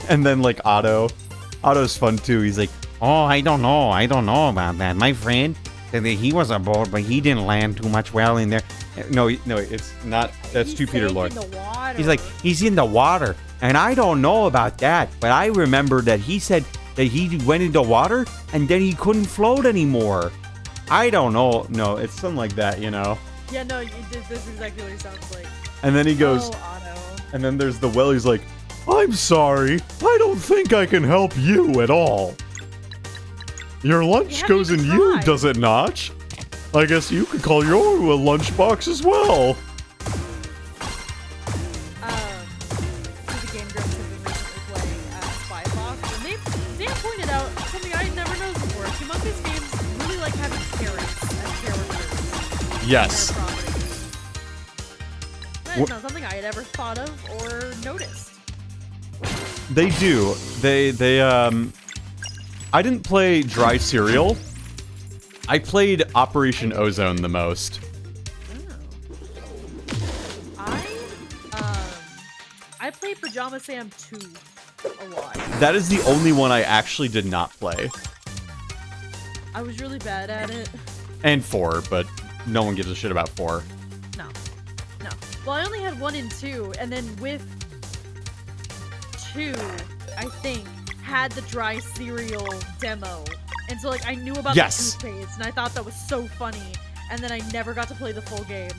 And then like Otto's fun too. He's like, Oh, I don't know about that. My friend said that he was aboard, but he didn't land too much well in there. no, it's not. That's too Peter Lorre. In the water. He's like, he's in the water, and I don't know about that, but I remember that he said that he went into water and then he couldn't float anymore. I don't know. No, it's something like that, you know. Yeah, no, this is exactly what he sounds like. And then he goes, Oh, Otto. and then there's the well. He's like, I'm sorry. I don't think I can help you at all. Your lunch You goes in haven't you, tried. does it not? I guess you could call your a lunchbox as well. The Game Grumps have been recently playing Spy Fox, and Dan pointed out something I had never noticed before. Humongous games really like having parents as characters. Yes. in their properties. That's not something I had ever thought of or noticed. They do. They I didn't play Dry Cereal. I played Operation Ozone the most. I played Pajama Sam 2 a lot. That is the only one I actually did not play. I was really bad at it. And 4, but no one gives a shit about 4. No. Well, I only had 1 and 2, and then with 2, I think, had the dry cereal demo. And so, like, I knew about Yes. the toothpaste, and I thought that was so funny. And then I never got to play the full game.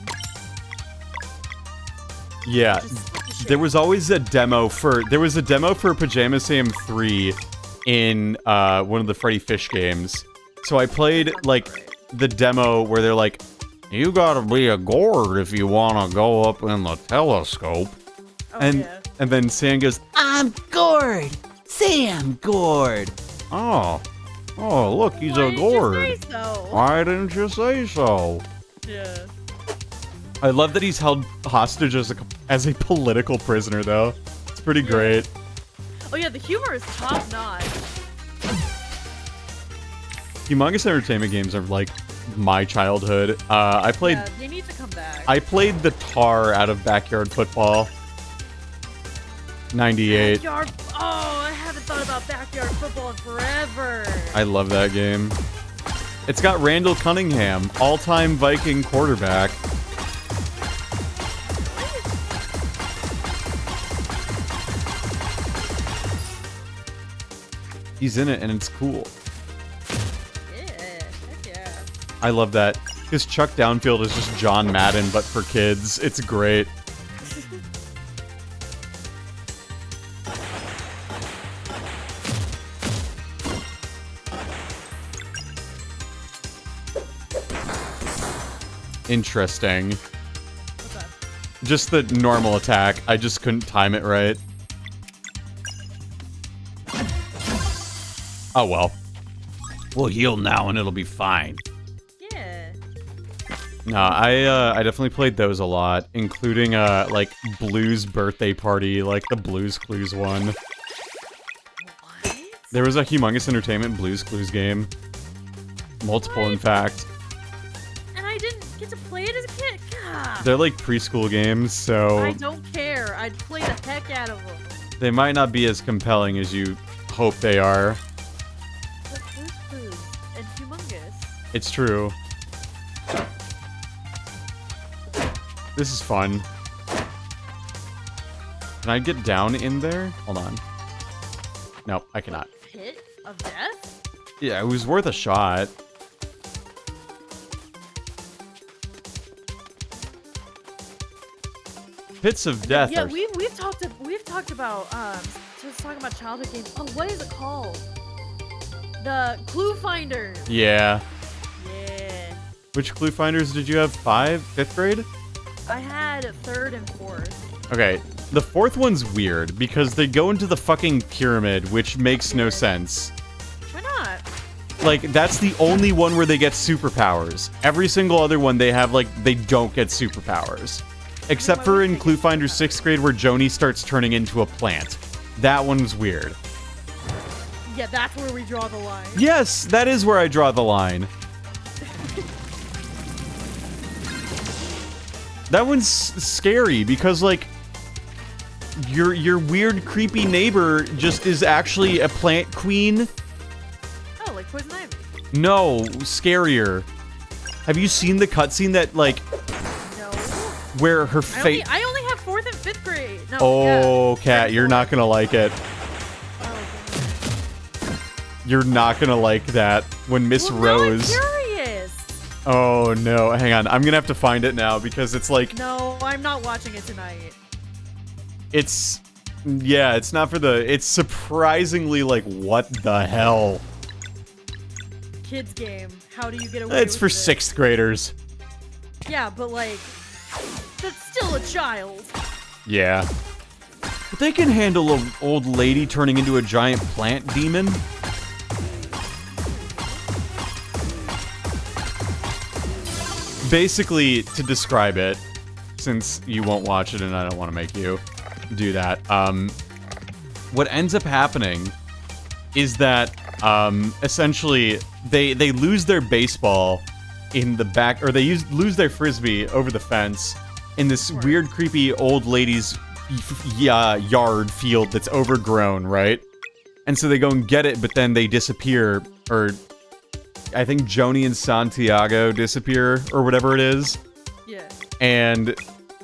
Yeah, Which is such a shame. there was always a demo for Pajama Sam 3 in one of the Freddy Fish games. So I played like the demo where they're like, "You gotta be a gourd if you wanna go up in the telescope," Oh, and yeah. and then Sam goes, I'm Gord. Sam Gord. "Oh, look, he's Why a didn't you gourd. say so? Why didn't you say so?" Yeah. I love that he's held hostage as a political prisoner, though. It's pretty Yeah. great. Oh yeah, the humor is top notch. Humongous Entertainment games are like my childhood. I played Yeah, they need to come back. I played the tar out of Backyard Football. 98. Backyard. Oh, I haven't thought about backyard football in forever. I love that game. It's got Randall Cunningham, all-time Viking quarterback. He's in it and it's cool. Yeah, heck yeah. I love that. His Chuck Downfield is just John Madden, but for kids. It's great. Interesting. What's up? Just the normal attack. I just couldn't time it right. Oh well. We'll heal now and it'll be fine. Yeah. No, I definitely played those a lot, including like Blues Birthday Party, like the Blues Clues one. What? There was a Humongous Entertainment Blues Clues game. Multiple, in fact. And I didn't get to play it as a kid. God. They're like preschool games, so I don't care. I'd play the heck out of them. they might not be as compelling as you hope they are. But Blue's Clues and Humongous. It's true. This is fun. Can I get down in there? Hold on. Nope, I cannot. Pit of Death? Yeah, it was worth a shot. Pits of Death Yeah, are... we've talked about just talking about childhood games. Oh, what is it called? The Clue Finder. Yeah. Yeah. Which Clue Finders did you have? 5th grade? I had 3rd and 4th. Okay, the 4th one's weird because they go into the fucking pyramid, which makes no sense. Why not? Like, that's the only one where they get superpowers. Every single other one they have, like, they don't get superpowers. Except for in Clue Finder 6th grade where Joni starts turning into a plant. That one's weird. Yeah, that's where we draw the line. Yes, that is where I draw the line. That one's scary because, like, your weird, creepy neighbor just is actually a plant queen. Oh, like Poison Ivy. No, scarier. Have you seen the cutscene that, like, No. where her face... I only have 4th and 5th grade. No, Oh, yeah. Kat, you're not gonna like it. Oh, You're not gonna like that. When Miss well, now I'm Rose... curious. Oh, no. Hang on. I'm gonna have to find it now because it's like... No, I'm not watching it tonight. It's... Yeah, it's not for the... It's surprisingly like, what the hell? Kids game. How do you get away It's with for this? 6th graders. Yeah, but like, that's still a child. Yeah. But they can handle an old lady turning into a giant plant demon. Basically, to describe it, since you won't watch it and I don't want to make you do that, what ends up happening is that essentially they lose their baseball in the back, or they lose their frisbee over the fence in this weird, creepy old lady's yard field that's overgrown, right? And so they go and get it, but then they disappear, or I think Joni and Santiago disappear, or whatever it is. Yeah. And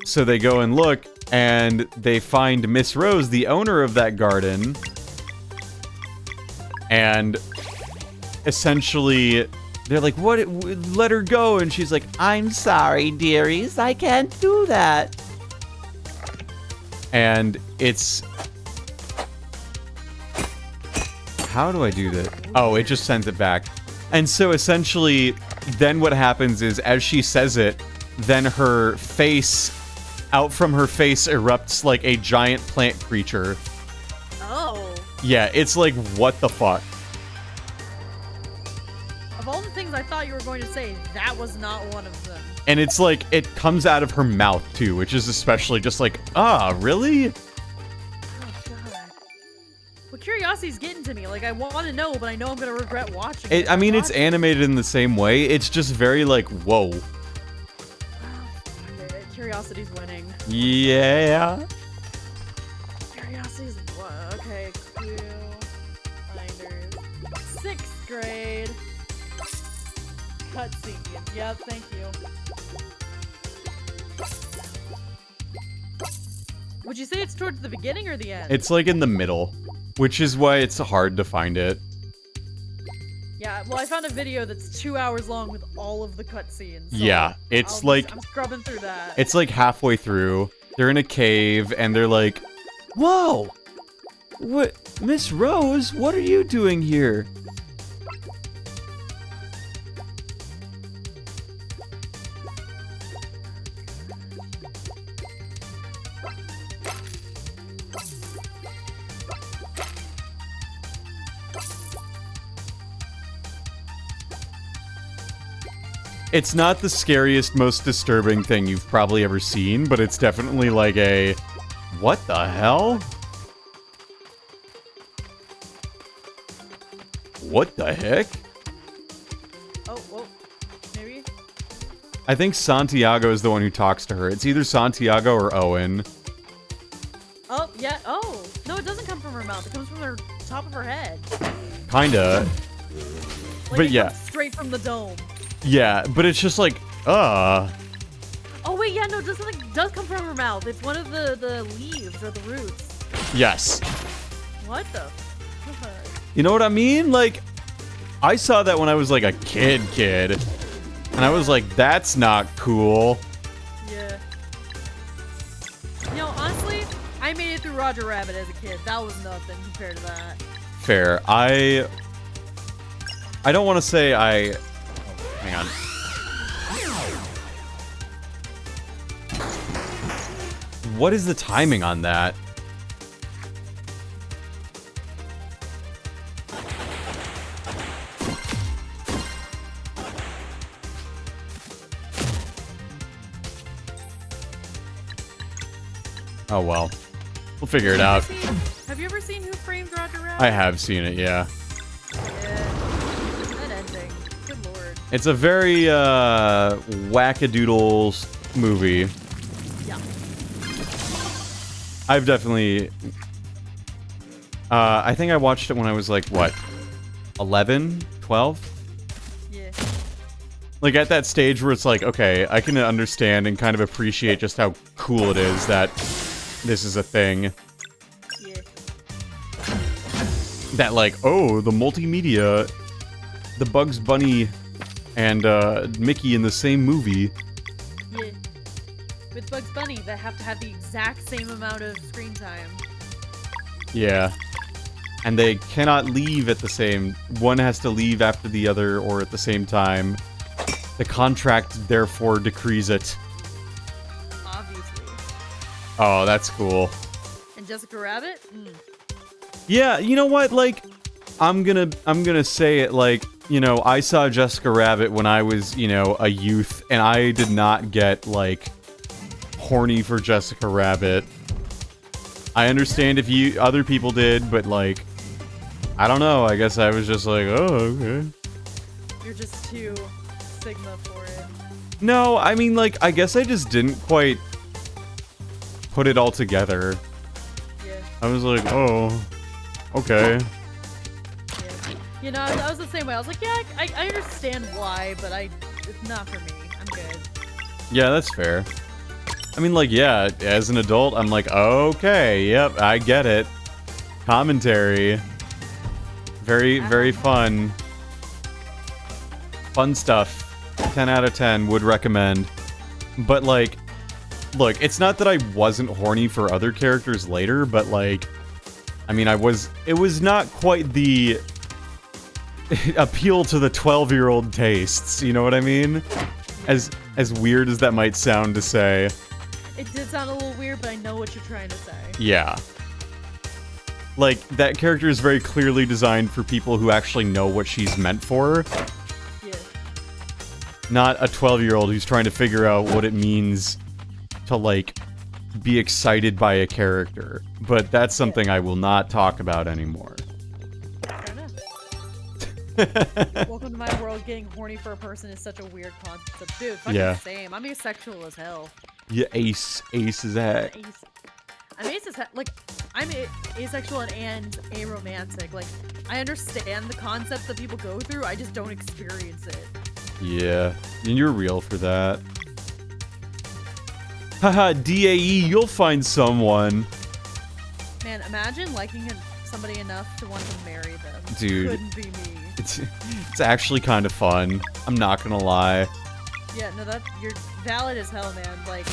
so they go and look, and they find Miss Rose, the owner of that garden, and essentially they're like, "What? Let her go." And she's like, I'm sorry, dearies. I can't do that. and it's... How do I do that? Oh, it just sends it back. And so essentially, then what happens is, as she says it, then her face, out from her face erupts like a giant plant creature. Oh. Yeah, it's like, what the fuck? Of all the things I thought you were going to say, that was not one of them. And it's like, it comes out of her mouth too, which is especially just like, really? Oh, God. Well, curiosity's getting to me. Like, I want to know, but I know I'm going to regret watching it. I mean, it's animated in the same way. It's just very like, whoa. Okay, curiosity's winning. Yeah. Curiosity's okay, cool. Finders. 6th grade. Cutscene. Yep, thank you. Would you say it's towards the beginning or the end? It's like in the middle, which is why it's hard to find it. Yeah, well, I found a video that's 2 hours long with all of the cutscenes. So Yeah, it's like, I'm scrubbing through that. it's like halfway through. They're in a cave and they're like, "Whoa! What, Miss Rose, what are you doing here?" It's not the scariest, most disturbing thing you've probably ever seen, but it's definitely like a, what the hell? What the heck? Oh, whoa. Maybe? I think Santiago is the one who talks to her. It's either Santiago or Owen. Oh, yeah. Oh, no, it doesn't come from her mouth. It comes from the top of her head. Kinda. Like, But it yeah. comes straight from the dome. Yeah, but it's just like, Oh, wait, yeah, no, something does come from her mouth. It's one of the leaves or the roots. yes. What the fuck? You know what I mean? Like, I saw that when I was like a kid. And I was like, that's not cool. Yeah. You know, honestly, I made it through Roger Rabbit as a kid. That was nothing compared to that. Fair. I don't want to say I... Hang on. What is the timing on that? Oh well. We'll figure it out. Have you ever seen Who Framed Roger Rabbit? I have seen it, yeah. Yeah. That ending. Good lord. It's a very wackadoodle movie. Yeah. I've definitely I think I watched it when I was like, what? 11? 12? Yeah. Like at that stage where it's like, okay, I can understand and kind of appreciate just how cool it is that this is a thing. Yeah. That like, oh, the multimedia, the Bugs Bunny and Mickey in the same movie. Yeah. With Bugs Bunny, they have to have the exact same amount of screen time. Yeah. And they cannot leave at the same... One has to leave after the other or at the same time. The contract, therefore, decrees it. Obviously. Oh, that's cool. And Jessica Rabbit? Mm. Yeah, you know what? Like, I'm gonna say it like, you know, I saw Jessica Rabbit when I was, you know, a youth, and I did not get, like, horny for Jessica Rabbit. I understand if other people did, but, like, I don't know. I guess I was just like, oh, okay. You're just too Sigma for it. No, I mean, like, I guess I just didn't quite put it all together. Yeah. I was like, oh, okay. Yeah. You know, I was the same way. I was like, yeah, I understand why, but it's not for me. I'm good. Yeah, that's fair. I mean, like, yeah, as an adult, I'm like, okay, yep, I get it. Commentary. Very, very fun. Fun stuff. 10 out of 10, would recommend. But, like, look, it's not that I wasn't horny for other characters later, but, like, I mean, it was not quite the appeal to the 12-year-old tastes, you know what I mean? As weird as that might sound to say. It did sound a little weird, but I know what you're trying to say. Yeah. Like, that character is very clearly designed for people who actually know what she's meant for. Yeah. Not a 12-year-old who's trying to figure out what it means to, like, be excited by a character. But that's something I will not talk about anymore. Fair enough. Welcome to my world. Getting horny for a person is such a weird concept. Dude, fucking Yeah. same. I'm asexual as hell. Yeah, ace is heck. I'm like, I'm asexual and aromantic. Like, I understand the concepts that people go through, I just don't experience it. Yeah, and you're real for that. Haha, DAE, you'll find someone. Man, imagine liking somebody enough to want to marry them. Dude. Couldn't be me. It's actually kind of fun. I'm not gonna lie. Yeah, no, you're valid as hell, man. Like,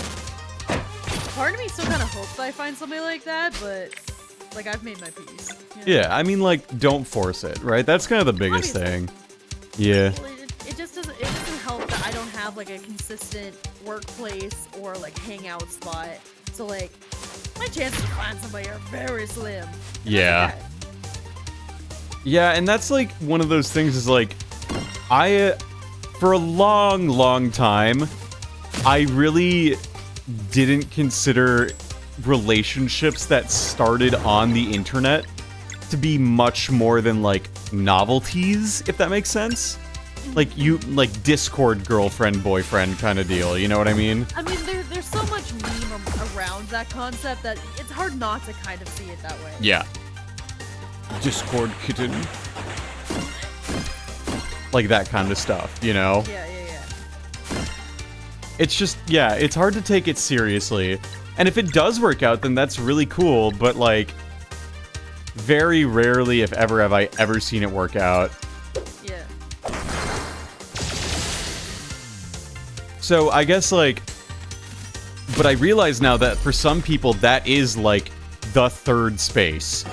part of me still kind of hopes I find somebody like that, but, like, I've made my peace. You know? Yeah, I mean, like, don't force it, right? That's kind of the biggest Obviously. thing. Yeah. Well, it doesn't help that I don't have, like, a consistent workplace or, like, hangout spot. So, like, my chances to find somebody are very slim. Yeah. Yeah, and that's, like, one of those things is, like, for a long, long time, I really didn't consider relationships that started on the internet to be much more than, like, novelties, if that makes sense. Like, Discord girlfriend, boyfriend kind of deal, you know what I mean? I mean, there's so much meme around that concept that it's hard not to kind of see it that way. Yeah. Discord kitten. Like that kind of stuff, you know? Yeah. It's just, yeah, it's hard to take it seriously. And if it does work out, then that's really cool, but, like, very rarely, if ever, have I ever seen it work out. Yeah. So, I guess, like, but I realize now that for some people, that is, like, the third space.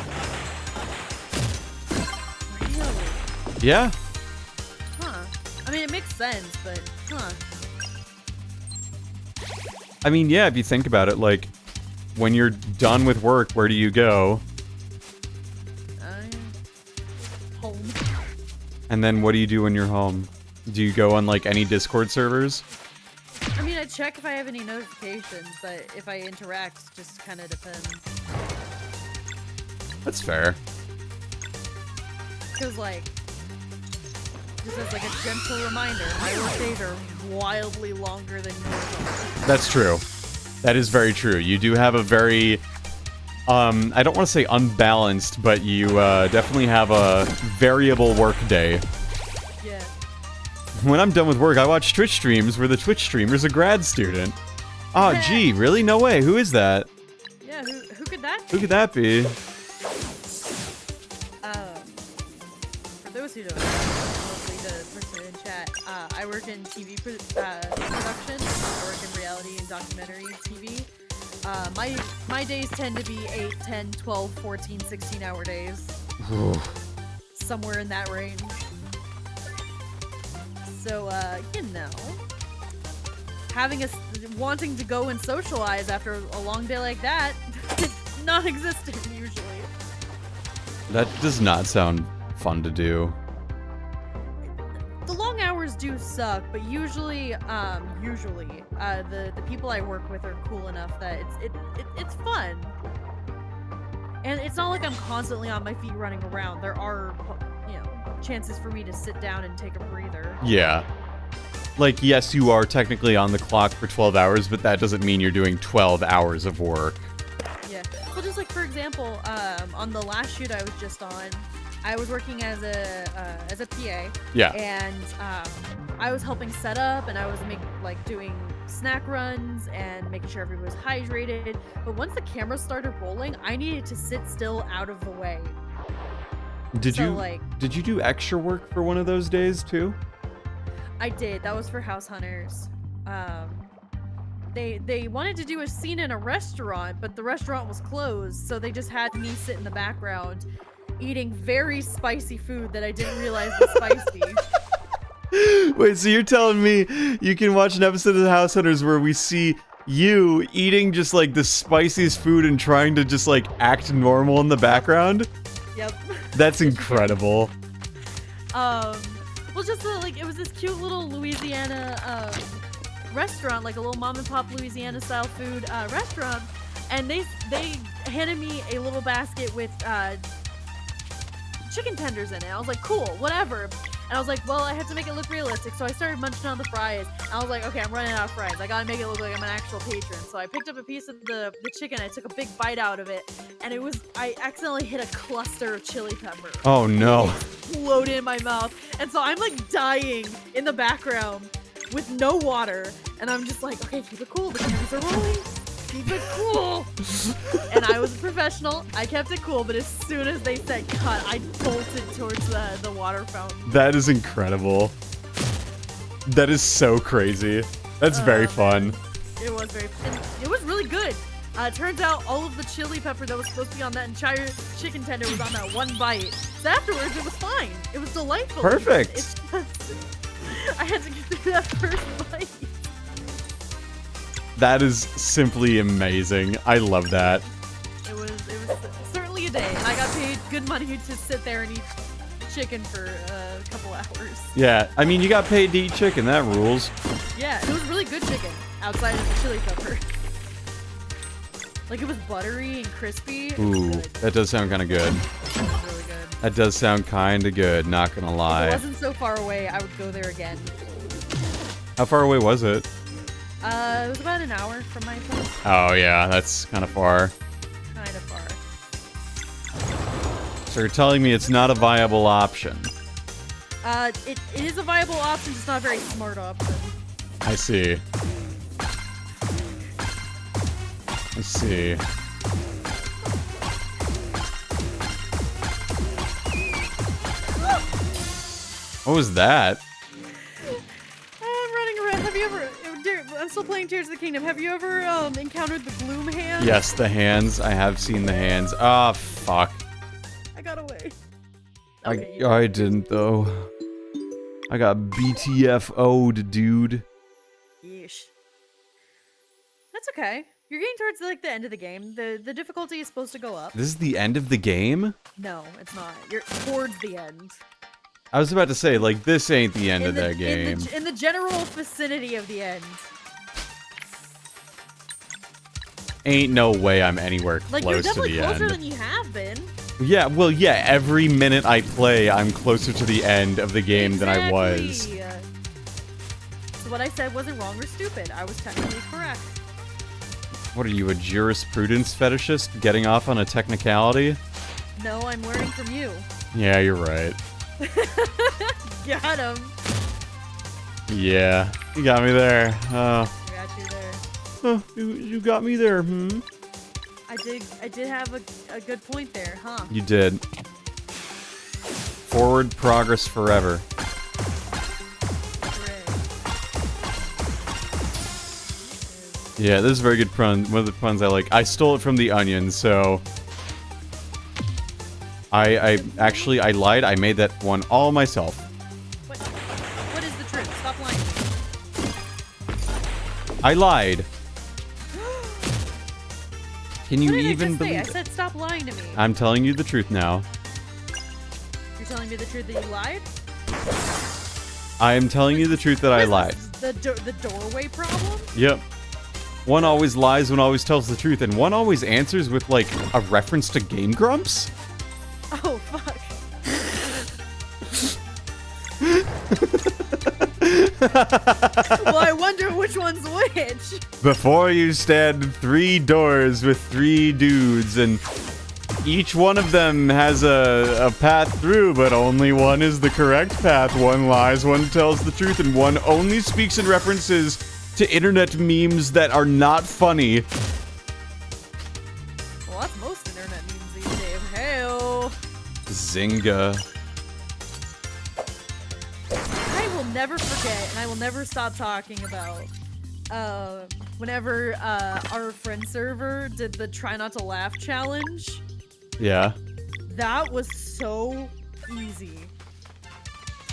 Really? Yeah? Huh. I mean, it makes sense, but, huh. I mean, yeah, if you think about it, like, when you're done with work, where do you go? Home. And then what do you do when you're home? Do you go on, like, any Discord servers? I mean, I check if I have any notifications, but if I interact, just kind of depends. That's fair. Because, like, just as, like, a gentle reminder, my work days are wildly longer than yours are. That's true. That is very true. You do have a very, I don't want to say unbalanced, but you definitely have a variable work day. Yeah. When I'm done with work, I watch Twitch streams where the Twitch streamer's a grad student. Oh, Yeah. gee, really? No way. Who is that? Yeah, who could that Who be? could that be? For those who don't know, mostly the person in chat, I work in TV production. I work in reality and documentary TV. My days tend to be 8, 10, 12, 14, 16-hour days. Somewhere in that range. So, you know, wanting to go and socialize after a long day like that, non-existent usually. That does not sound fun to do. The long hours do suck, but usually, the people I work with are cool enough that it's fun. And it's not like I'm constantly on my feet running around. There are, you know, chances for me to sit down and take a breather. Yeah. Like, yes, you are technically on the clock for 12 hours, but that doesn't mean you're doing 12 hours of work. Yeah. Well, just like for example, on the last shoot I was just on, I was working as a PA. Yeah. And I was helping set up, and I was doing snack runs and making sure everyone was hydrated. But once the camera started rolling, I needed to sit still out of the way. Did So, you do extra work for one of those days too? I did. That was for House Hunters. They wanted to do a scene in a restaurant, but the restaurant was closed, so they just had me sit in the background eating very spicy food that I didn't realize was spicy. Wait, so you're telling me you can watch an episode of the House Hunters where we see you eating just like the spiciest food and trying to just like act normal in the background? Yep. That's incredible. Well, just like it was this cute little Louisiana restaurant, like a little mom and pop Louisiana style food restaurant, and they handed me a little basket with chicken tenders in it. I was like, cool, whatever. And I was like, well, I have to make it look realistic, so I started munching on the fries. I was like, okay, I'm running out of fries. I gotta make it look like I'm an actual patron. So I picked up a piece of the chicken, I took a big bite out of it, and I accidentally hit a cluster of chili pepper. Oh no. Exploded in my mouth. And so I'm like dying in the background with no water. And I'm just like, okay, keep it cool. The cameras are rolling. Keep it cool. And I was a professional. I kept it cool, but as soon as they said cut, I bolted towards the water fountain. That is incredible. That is so crazy. That's very fun. It was very fun. It was really good. Turns out all of the chili pepper that was supposed to be on that entire chicken tender was on that one bite. So afterwards, it was fine. It was delightful. Perfect. It's just, I had to get through that first bite. That is simply amazing. I love that. It was certainly a day, and I got paid good money to sit there and eat chicken for a couple hours. Yeah, I mean, you got paid to eat chicken. That rules. Yeah, it was really good chicken outside of the chili pepper. Like it was buttery and crispy. It was Ooh, good. that does sound kind of good. It was really good. That does sound kind of good, not gonna If it lie. wasn't so far away, I would go there again. How far away was it? It was about an hour from my place. Oh yeah, that's kind of far. Kind of far. So you're telling me it's not a viable option? It is a viable option, just not a very smart option. I see. I see. What was that? I'm running around. Have you ever? I'm still playing Tears of the Kingdom. Have you ever encountered the Gloom hand? Yes, the hands. I have seen the hands. Ah, fuck. I got away. I Okay, didn't though. I got BTFO'd, dude. Yeesh. That's okay. You're getting towards like the end of the game. The difficulty is supposed to go up. This is the end of the game? No, it's not. You're towards the end. I was about to say, like, this ain't the end of the in game. in the general vicinity of the end. Ain't no way I'm anywhere Like you're close to definitely the closer end. than you have been. Yeah, well, yeah, every minute I play, I'm closer to the end of the game than I was. Exactly. So what I said wasn't wrong or stupid. I was technically correct. What are you, a jurisprudence fetishist getting off on a technicality? No, I'm learning from you. Yeah, you're right. Got him. Yeah, you got me there. Got you there. Oh, you got me there, hmm? I did have a good point there, huh? You did. Forward progress forever. Hooray. Yeah, this is a very good pun. One of the puns I like. I stole it from the Onion, so... I lied. I made that one all myself. What is the truth? Stop lying. I lied. Can you What did even I just say? I believe it? said stop lying to me. I'm telling you the truth now. You're telling me the truth that you lied? I am telling you the truth that I What lied. is this, the doorway problem? Yep. one always lies, one always tells the truth, and one always answers with, like, a reference to Game Grumps? Oh, fuck. Well, I wonder which one's which. Before you stand 3 doors with 3 dudes, and each one of them has a path through, but only one is the correct path. One lies, one tells the truth, and one only speaks in references to internet memes that are not funny. Well, that's most internet memes these days. Hell. Zynga. I will never forget, and I will never stop talking about whenever our friend server did the try not to laugh challenge. Yeah. That was so easy.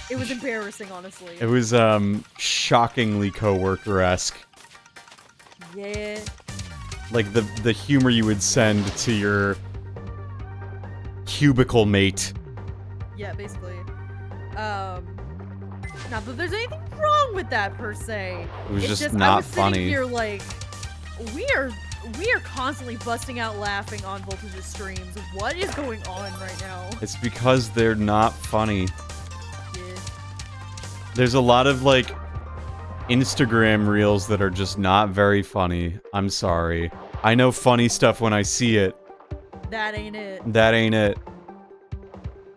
It was embarrassing, honestly. It was, shockingly coworker-esque. Yeah. Like, the humor you would send to your cubicle mate. Yeah, basically. Not that there's anything wrong with that, per se. It was It's just I not was sitting funny. here like, we are constantly busting out laughing on Voltage's streams. What is going on right now? It's because they're not funny. Yeah. There's a lot of, like, Instagram reels that are just not very funny. I'm sorry. I know funny stuff when I see it. That ain't it. That ain't it.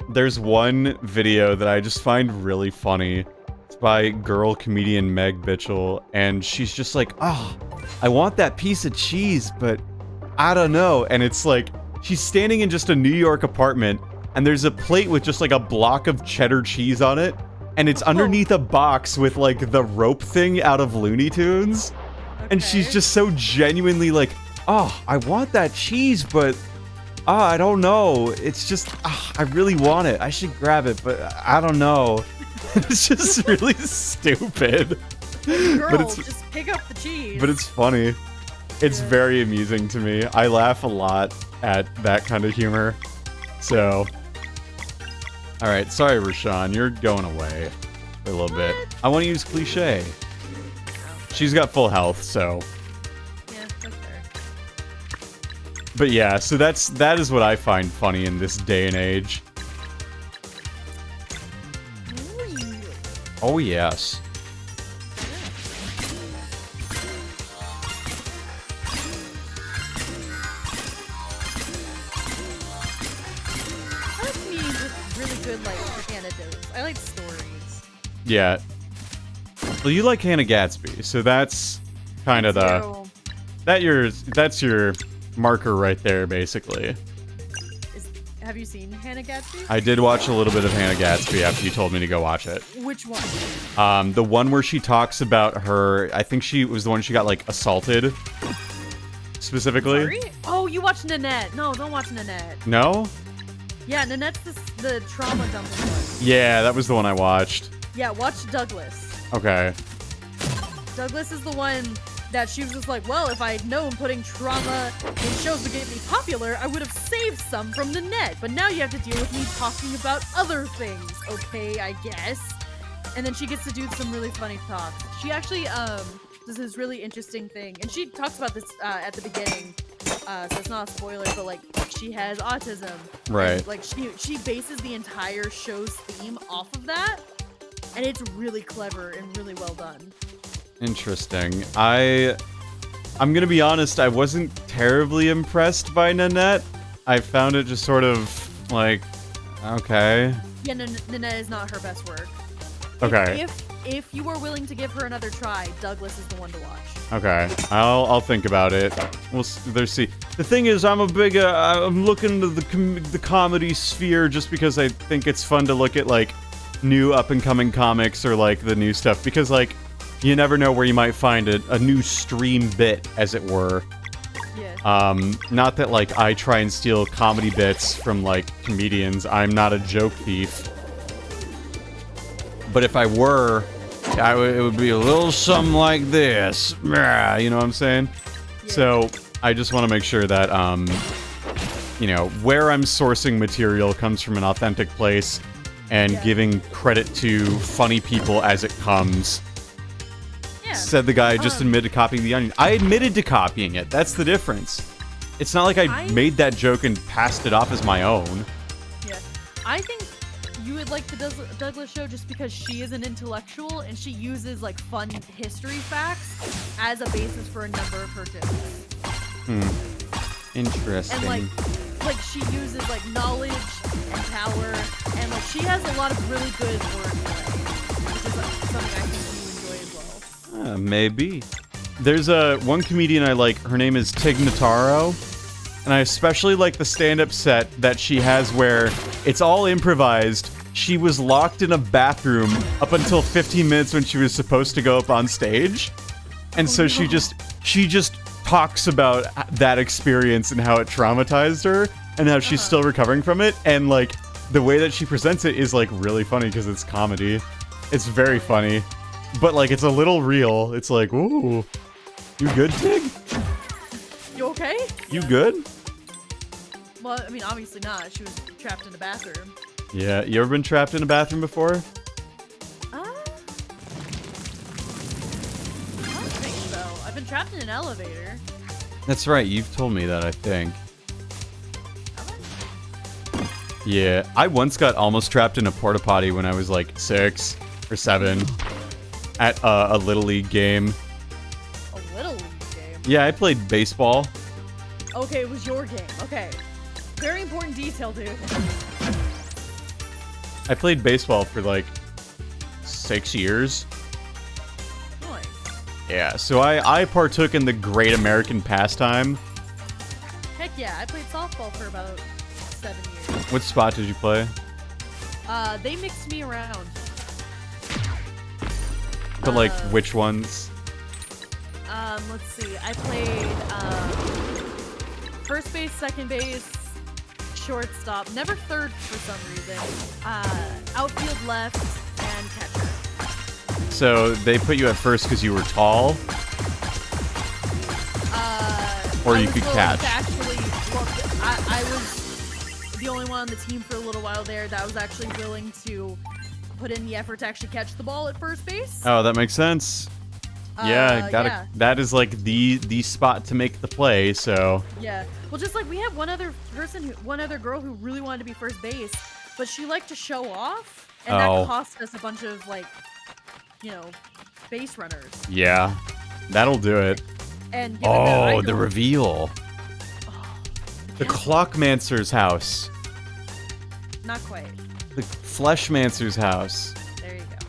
There's one video that I just find really funny. It's by girl comedian Meg Bitchell, and she's just like, oh, I want that piece of cheese, but I don't know. And it's like, she's standing in just a New York apartment, and there's a plate with just like a block of cheddar cheese on it, and it's underneath a box with like the rope thing out of Looney Tunes. And she's Okay. just so genuinely like, oh, I want that cheese, but I don't know. It's just, I really want it. I should grab it, but I don't know. It's just really stupid. Girl, it's- just pick up the cheese. But it's funny. It's Yeah. very amusing to me. I laugh a lot at that kind of humor. So, alright, sorry, Rashawn, you're going away for a little bit. I want to use cliche. She's got full health, so. Yeah, that's fair. But yeah, so that is what I find funny in this day and age. Ooh. Oh yes. I like comedians with really good, like, anecdotes. I like stories. Yeah. Well, you like Hannah Gadsby, so that's kind of the So, that's your marker right there, basically. have you seen Hannah Gadsby? I did watch a little bit of Hannah Gadsby after you told me to go watch it. Which one? The one where she talks about her, I think she was the one she got, like, assaulted. Specifically. Sorry? Oh, you watched Nanette. No, don't watch Nanette. No? Yeah, Nanette's the trauma dumping one. Yeah, that was the one I watched. Yeah, watch Douglas. Okay. Douglas is the one that she was just like, well, if I had known putting trauma in shows would get me popular, I would have saved some from the net. But now you have to deal with me talking about other things. Okay, I guess. And then she gets to do some really funny talks. She actually does this really interesting thing, and she talks about this at the beginning. So it's not a spoiler, but like she has autism. Right. And, like she bases the entire show's theme off of that, and it's really clever and really well done. Interesting. I'm gonna be honest, I wasn't terribly impressed by Nanette. I found it just sort of like, okay. Yeah, Nanette is not her best work. Okay. If you are willing to give her another try, Douglas is the one to watch. Okay, I'll think about it. We'll see. The thing is, I'm looking to the comedy sphere just because I think it's fun to look at like new up and coming comics or like the new stuff, because like you never know where you might find a new stream bit, as it were. Yeah. Not that like I try and steal comedy bits from like comedians. I'm not a joke thief. But if I were, it would be a little something like this. You know what I'm saying? Yeah. So I just want to make sure that, you know, where I'm sourcing material comes from an authentic place and Yeah. giving credit to funny people as it comes. Yeah, Yeah. Said the guy just admitted to copying the onion. I admitted to copying it. That's the difference. It's not like I made that joke and passed it off as my own. Yeah. I think you would like the Douglas show just because she is an intellectual and she uses like fun history facts as a basis for a number of her jokes. Interesting. And like she uses like knowledge and power, and like she has a lot of really good wordplay, which is like, something I think you enjoy as well. Maybe. There's one comedian I like. Her name is Tig Notaro. And I especially like the stand-up set that she has where it's all improvised. She was locked in a bathroom up until 15 minutes when she was supposed to go up on stage. And so she just talks about that experience and how it traumatized her and how she's still recovering from it. And like the way that she presents it is like really funny because it's comedy. It's very funny. But like it's a little real. It's like, ooh, you good, Tig? You okay? You good? Well, I mean, obviously not. She was trapped in a bathroom. Yeah, you ever been trapped in a bathroom before? I don't think so. I've been trapped in an elevator. That's right, you've told me that, I think. Have I? Yeah, I once got almost trapped in a porta potty when I was like 6 or 7 at a Little League game. A Little League game. Yeah, I played baseball. Okay, it was your game. Okay. Very important detail, dude. I played baseball for like 6 years. Nice. Yeah, so I partook in the great American pastime. Heck yeah, I played softball for about 7 years. What spot did you play? They mixed me around. But like, which ones? Let's see. I played first base, second base, shortstop, never third for some reason. Outfield left, and catcher. So they put you at first because you were tall? Or you could catch? Actually, well, I was the only one on the team for a little while there that was actually willing to put in the effort to actually catch the ball at first base. Oh, that makes sense. Yeah, yeah. that is like the spot to make the play, so. Yeah. Well, just like we had one other girl who really wanted to be first base, but she liked to show off, and that cost us a bunch of like, base runners. Yeah, that'll do it. And given that I the don't- reveal. The Clockmancer's house. Not quite. The Fleshmancer's house. There you go.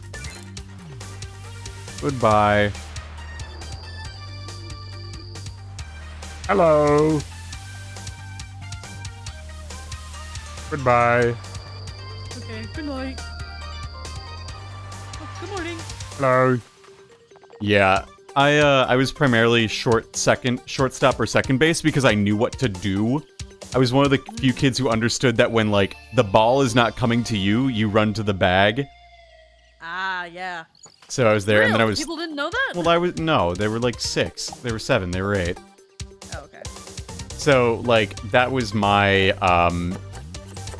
Goodbye. Hello. Goodbye. Okay. Good night. Oh, good morning. Hello. Yeah, I was primarily shortstop or second base because I knew what to do. I was one of the few kids who understood that when like the ball is not coming to you, you run to the bag. Ah, yeah. So I was there, and then I was. People didn't know that. Well, no, they were like 6. They were 7. They were 8. Oh, okay. So like that was my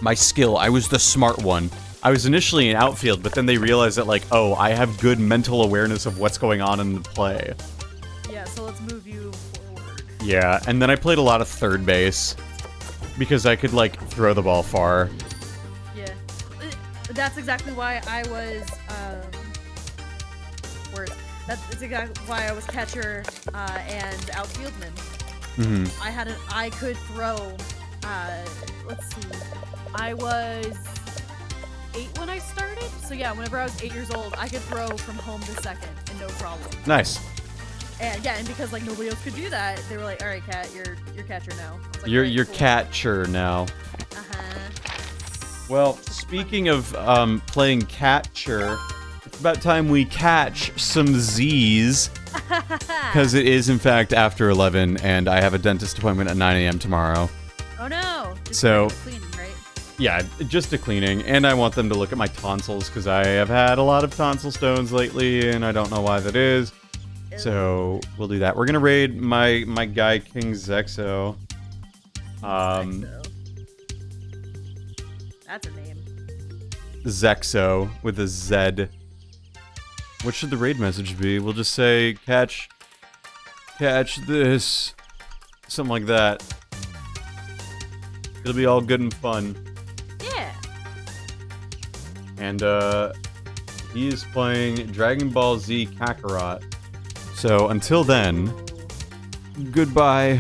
my skill. I was the smart one. I was initially in outfield, but then they realized that like, oh, I have good mental awareness of what's going on in the play. Yeah. So let's move you forward. Yeah, and then I played a lot of third base because I could like throw the ball far. Yeah. That's exactly why I was That's exactly why I was catcher and outfieldman. Mm-hmm. I could throw. Let's see. I was 8 when I started, so yeah, whenever I was 8 years old, I could throw from home to second and no problem. Nice. And yeah, and because like nobody else could do that, they were like, "All right, Cat, you're catcher now." I was like, You're "All right, you're cool." catcher now. Well, speaking of playing catcher, it's about time we catch some Z's. Because it is, in fact, after 11, and I have a dentist appointment at 9 a.m. tomorrow. Oh no! Just So- cleaning, right? Yeah, just a cleaning, and I want them to look at my tonsils, because I have had a lot of tonsil stones lately, and I don't know why that is. So, we'll do that. We're gonna raid my guy, King Zexo. Zexo. That's a name. Zexo, with a Z. What should the raid message be? We'll just say, catch this. Something like that. It'll be all good and fun. Yeah. And, he is playing Dragon Ball Z Kakarot. So, until then, goodbye.